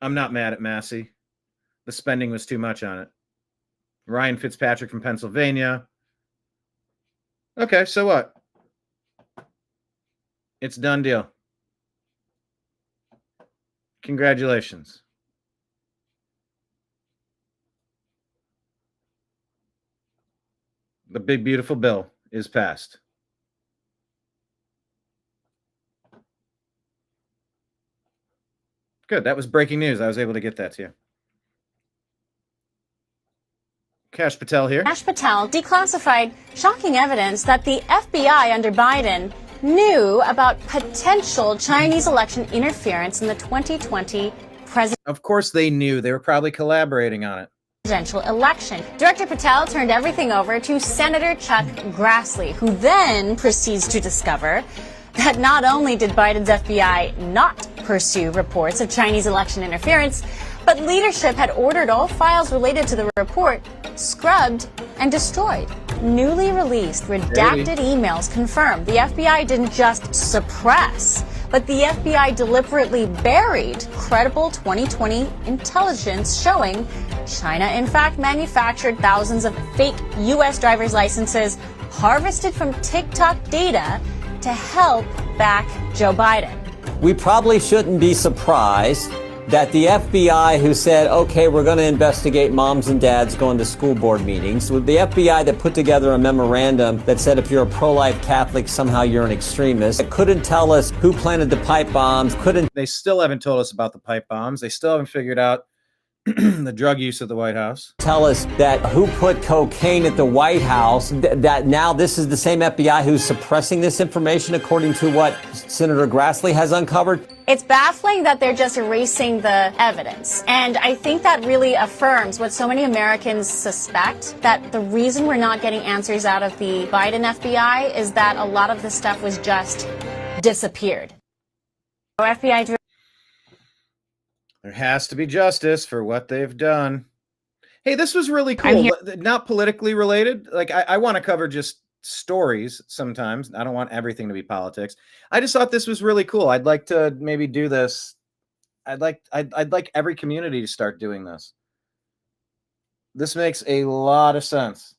I'm not mad at Massey. The spending was too much on it. Ryan Fitzpatrick from Pennsylvania. Okay, so what? It's done deal. Congratulations. The big, beautiful bill is passed. Good. That was breaking news. I was able to get that to you. Kash Patel here. Kash Patel declassified shocking evidence that the FBI under Biden knew about potential Chinese election interference in the 2020 presidential. Of course they knew. They were probably collaborating on it. Presidential election. Director Patel turned everything over to Senator Chuck Grassley, who then proceeds to discover that not only did Biden's FBI not pursue reports of Chinese election interference, but leadership had ordered all files related to the report scrubbed and destroyed. Newly released redacted emails confirm the FBI didn't just suppress, but the FBI deliberately buried credible 2020 intelligence showing China in fact manufactured thousands of fake U.S. driver's licenses harvested from TikTok data to help back Joe Biden. We probably shouldn't be surprised that the FBI, who said, okay, we're going to investigate moms and dads going to school board meetings, with the FBI that put together a memorandum that said if you're a pro-life Catholic, somehow you're an extremist, it couldn't tell us who planted the pipe bombs, couldn't. They still haven't told us about the pipe bombs. They still haven't figured out the drug use at the White House. Tell us that who put cocaine at the White House, that now this is the same FBI who's suppressing this information according to what Senator Grassley has uncovered. It's baffling that they're just erasing the evidence. And I think that really affirms what so many Americans suspect, that the reason we're not getting answers out of the Biden FBI is that a lot of the stuff was just disappeared. FBI. There has to be justice for what they've done. Hey, this was really cool. Not politically related. Like I want to cover just stories sometimes. I don't want everything to be politics. I just thought this was really cool. I'd like to maybe do this. I'd like every community to start doing this. This makes a lot of sense.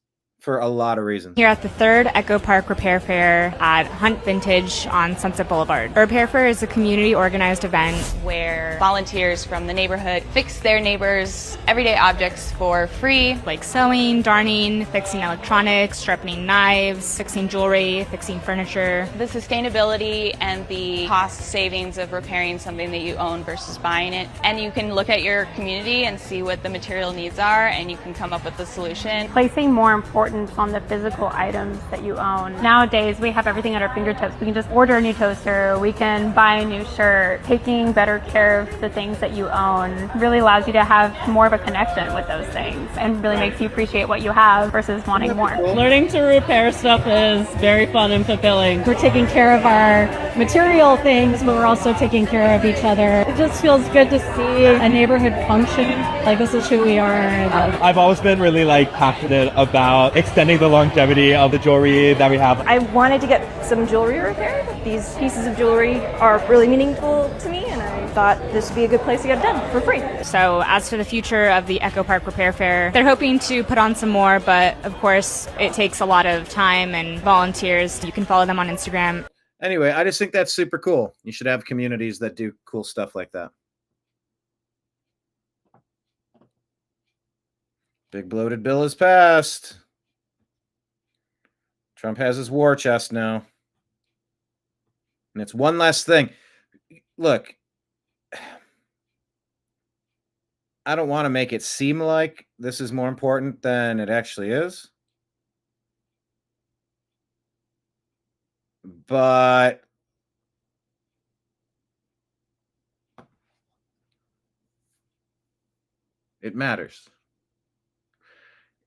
for a lot of reasons. Here at the third Echo Park Repair Fair at Hunt Vintage on Sunset Boulevard. A repair fair is a community organized event where volunteers from the neighborhood fix their neighbors' everyday objects for free, like sewing, darning, fixing electronics, sharpening knives, fixing jewelry, fixing furniture. The sustainability and the cost savings of repairing something that you own versus buying it. And you can look at your community and see what the material needs are, and you can come up with a solution. Placing more importance on the physical items that you own. Nowadays, we have everything at our fingertips. We can just order a new toaster, we can buy a new shirt. Taking better care of the things that you own really allows you to have more of a connection with those things and really makes you appreciate what you have versus wanting more. Learning to repair stuff is very fun and fulfilling. We're taking care of our material things, but we're also taking care of each other. It just feels good to see a neighborhood function. Like, this is who we are. I've always been really passionate about extending the longevity of the jewelry that we have. I wanted to get some jewelry repaired. These pieces of jewelry are really meaningful to me, and I thought this would be a good place to get it done for free. So as for the future of the Echo Park Repair Fair, they're hoping to put on some more, but of course it takes a lot of time and volunteers. You can follow them on Instagram. Anyway, I just think that's super cool. You should have communities that do cool stuff like that. Big bloated bill is passed. Trump has his war chest now. And it's one less thing. Look, I don't want to make it seem like this is more important than it actually is. But it matters.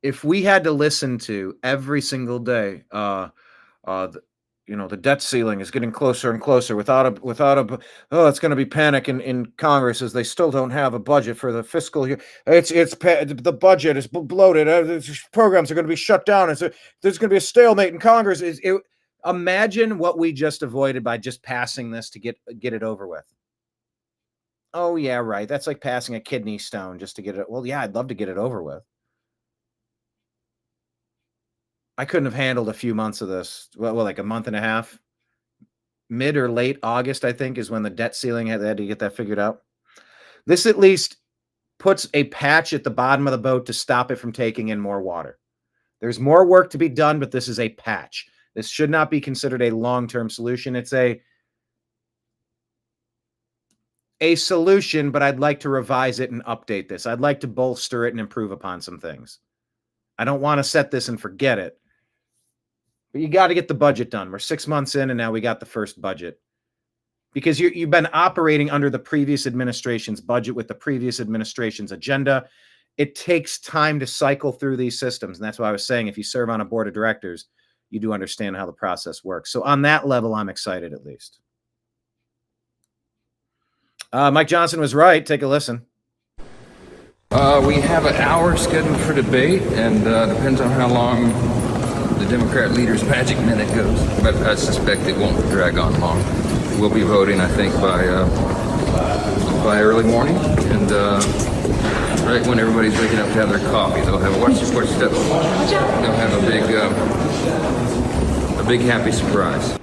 If we had to listen to every single day, the debt ceiling is getting closer and closer without a it's going to be panic in Congress as they still don't have a budget for the fiscal year. The budget is bloated. Programs are going to be shut down. There's going to be a stalemate in Congress. Imagine what we just avoided by just passing this to get it over with. Oh yeah, right. That's like passing a kidney stone just to get it. Well, yeah, I'd love to get it over with. I couldn't have handled a few months of this. Well, like a month and a half. Mid or late August, I think, is when the debt ceiling had to get that figured out. This at least puts a patch at the bottom of the boat to stop it from taking in more water. There's more work to be done, but this is a patch. This should not be considered a long-term solution. It's a solution, but I'd like to revise it and update this. I'd like to bolster it and improve upon some things. I don't want to set this and forget it. But you got to get the budget done. We're 6 months in, and now we got the first budget. Because you've been operating under the previous administration's budget with the previous administration's agenda. It takes time to cycle through these systems. And that's why I was saying if you serve on a board of directors, you do understand how the process works. So on that level, I'm excited at least. Mike Johnson was right. Take a listen. We have an hour scheduled for debate, and depends on how long the Democrat leader's magic minute goes. But I suspect it won't drag on long. We'll be voting, I think, by early morning, and right when everybody's waking up to have their coffee, they'll have they'll have a big happy surprise.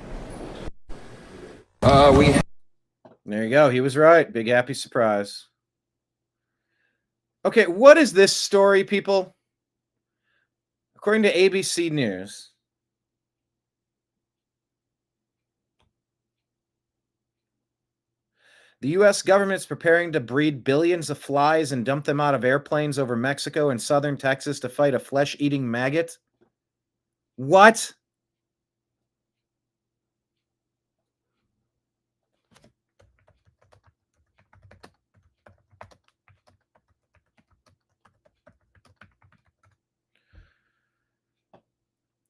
There you go. He was right. Big happy surprise. Okay, what is this story, people? According to ABC News, the U.S. government is preparing to breed billions of flies and dump them out of airplanes over Mexico and southern Texas to fight a flesh-eating maggot. What?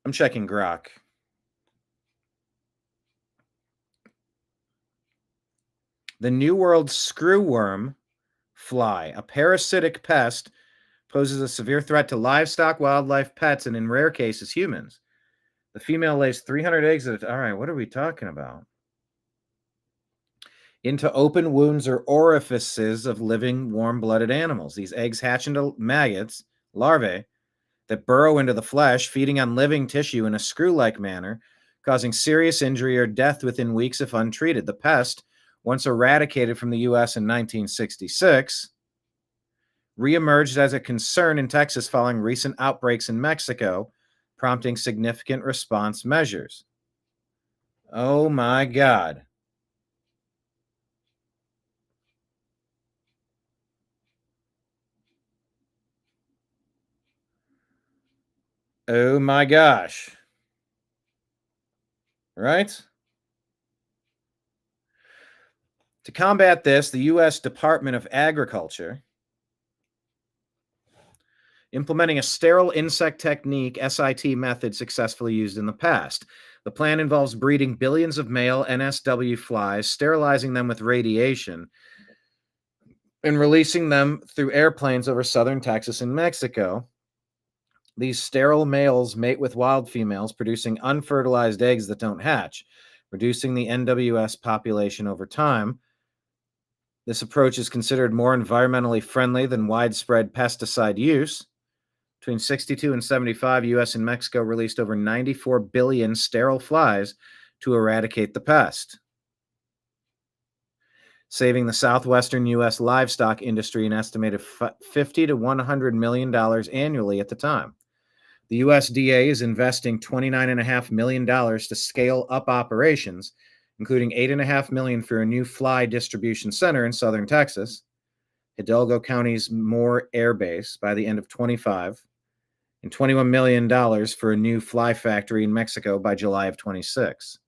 I'm checking Grok. The New World screwworm fly, a parasitic pest, poses a severe threat to livestock, wildlife, pets, and in rare cases, humans. The female lays 300 eggs at a time. All right, what are we talking about? Into open wounds or orifices of living, warm-blooded animals. These eggs hatch into maggots, larvae, that burrow into the flesh, feeding on living tissue in a screw-like manner, causing serious injury or death within weeks if untreated. The pest, once eradicated from the U.S. in 1966, reemerged as a concern in Texas following recent outbreaks in Mexico, prompting significant response measures. Oh my God. Oh my gosh. Right? To combat this, the U.S. Department of Agriculture implementing a sterile insect technique, SIT method successfully used in the past. The plan involves breeding billions of male NSW flies, sterilizing them with radiation, and releasing them through airplanes over southern Texas and Mexico. These sterile males mate with wild females, producing unfertilized eggs that don't hatch, reducing the NWS population over time. This approach is considered more environmentally friendly than widespread pesticide use. Between 62 and 75, U.S. and Mexico released over 94 billion sterile flies to eradicate the pest, saving the southwestern U.S. livestock industry an estimated $50 to $100 million annually at the time. The USDA is investing $29.5 million to scale up operations, including $8.5 million for a new fly distribution center in southern Texas, Hidalgo County's Moore Air Base by the end of 25, and $21 million for a new fly factory in Mexico by July of 26.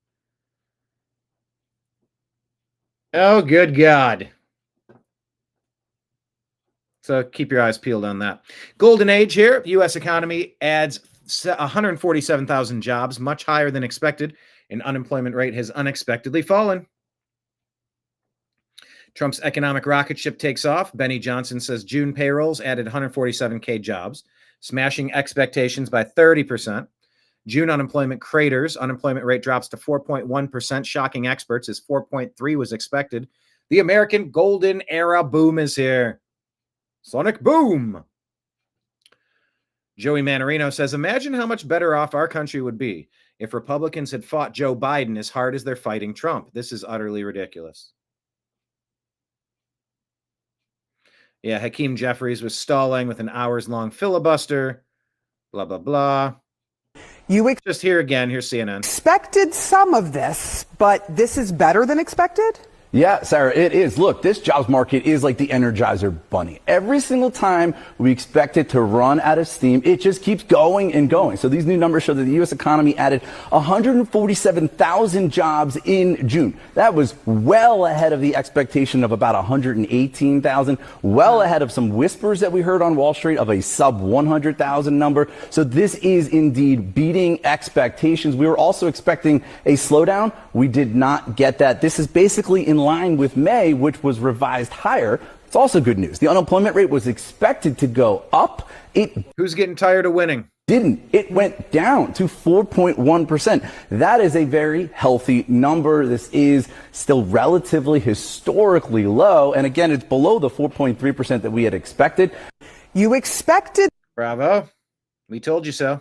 Oh, good God. So keep your eyes peeled on that. Golden age here. U.S. economy adds 147,000 jobs, much higher than expected, and unemployment rate has unexpectedly fallen. Trump's economic rocket ship takes off. Benny Johnson says June payrolls added 147K jobs, smashing expectations by 30%. June unemployment craters. Unemployment rate drops to 4.1%, shocking experts as 4.3% was expected. The American golden era boom is here. Sonic boom. Joey Manarino says, imagine how much better off our country would be if Republicans had fought Joe Biden as hard as they're fighting Trump. This is utterly ridiculous. Yeah, Hakeem Jeffries was stalling with an hours-long filibuster. Blah, blah, blah. Just here again, here's CNN. Expected some of this, but this is better than expected? Yeah, Sarah, it is. Look, this jobs market is like the Energizer Bunny. Every single time we expect it to run out of steam, it just keeps going and going. So these new numbers show that the U.S. economy added 147,000 jobs in June. That was well ahead of the expectation of about 118,000, well ahead of some whispers that we heard on Wall Street of a sub 100,000 number. So this is indeed beating expectations. We were also expecting a slowdown. We did not get that. This is basically in line with May, which was revised higher. It's also good news. The unemployment rate was expected to go up. Who's getting tired of winning? Didn't. It went down to 4.1%. That is a very healthy number. This is still relatively historically low. And again, it's below the 4.3% that we had expected. You expected. Bravo. We told you so.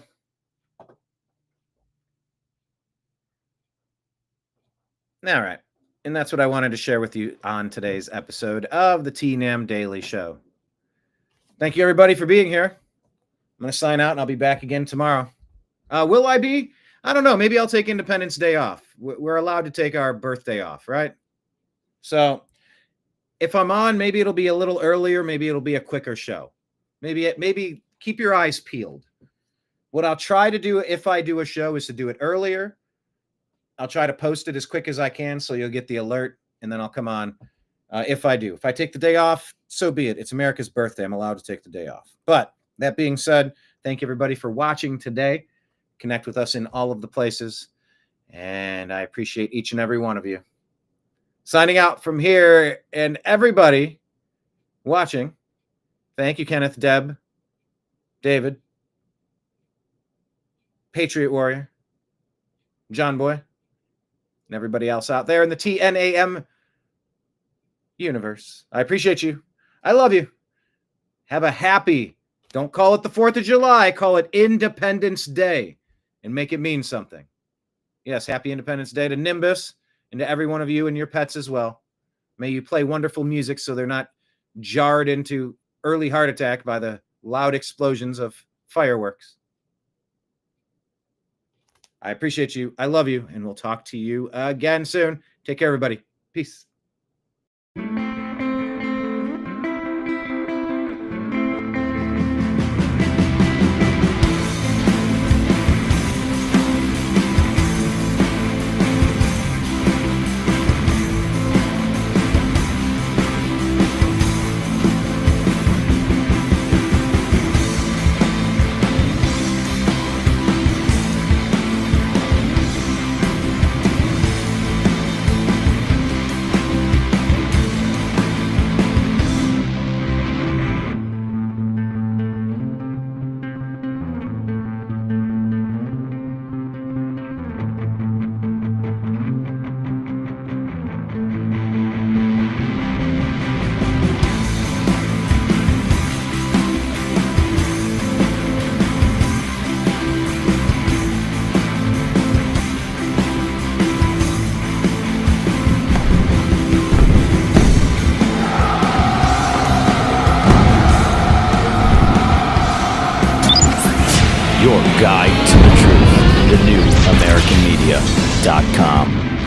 All right. And that's what I wanted to share with you on today's episode of the TNAM Daily Show. Thank you, everybody, for being here. I'm going to sign out, and I'll be back again tomorrow. Will I be? I don't know. Maybe I'll take Independence Day off. We're allowed to take our birthday off, right? So if I'm on, maybe it'll be a little earlier. Maybe it'll be a quicker show. Maybe keep your eyes peeled. What I'll try to do if I do a show is to do it earlier. I'll try to post it as quick as I can so you'll get the alert, and then I'll come on if I do. If I take the day off, so be it. It's America's birthday. I'm allowed to take the day off. But that being said, thank you, everybody, for watching today. Connect with us in all of the places, and I appreciate each and every one of you. Signing out from here, and everybody watching, thank you, Kenneth, Deb, David, Patriot Warrior, John Boy, and everybody else out there in the TNAM universe. I appreciate you. I love you. Have a happy Don't call it the 4th of July. Call it Independence Day and make it mean something. Yes, happy Independence Day to Nimbus and to every one of you and your pets as well. May you play wonderful music so they're not jarred into early heart attack by the loud explosions of fireworks. I appreciate you. I love you. And we'll talk to you again soon. Take care, everybody. Peace. Your guide to the truth. TheNewAmericanMedia.com.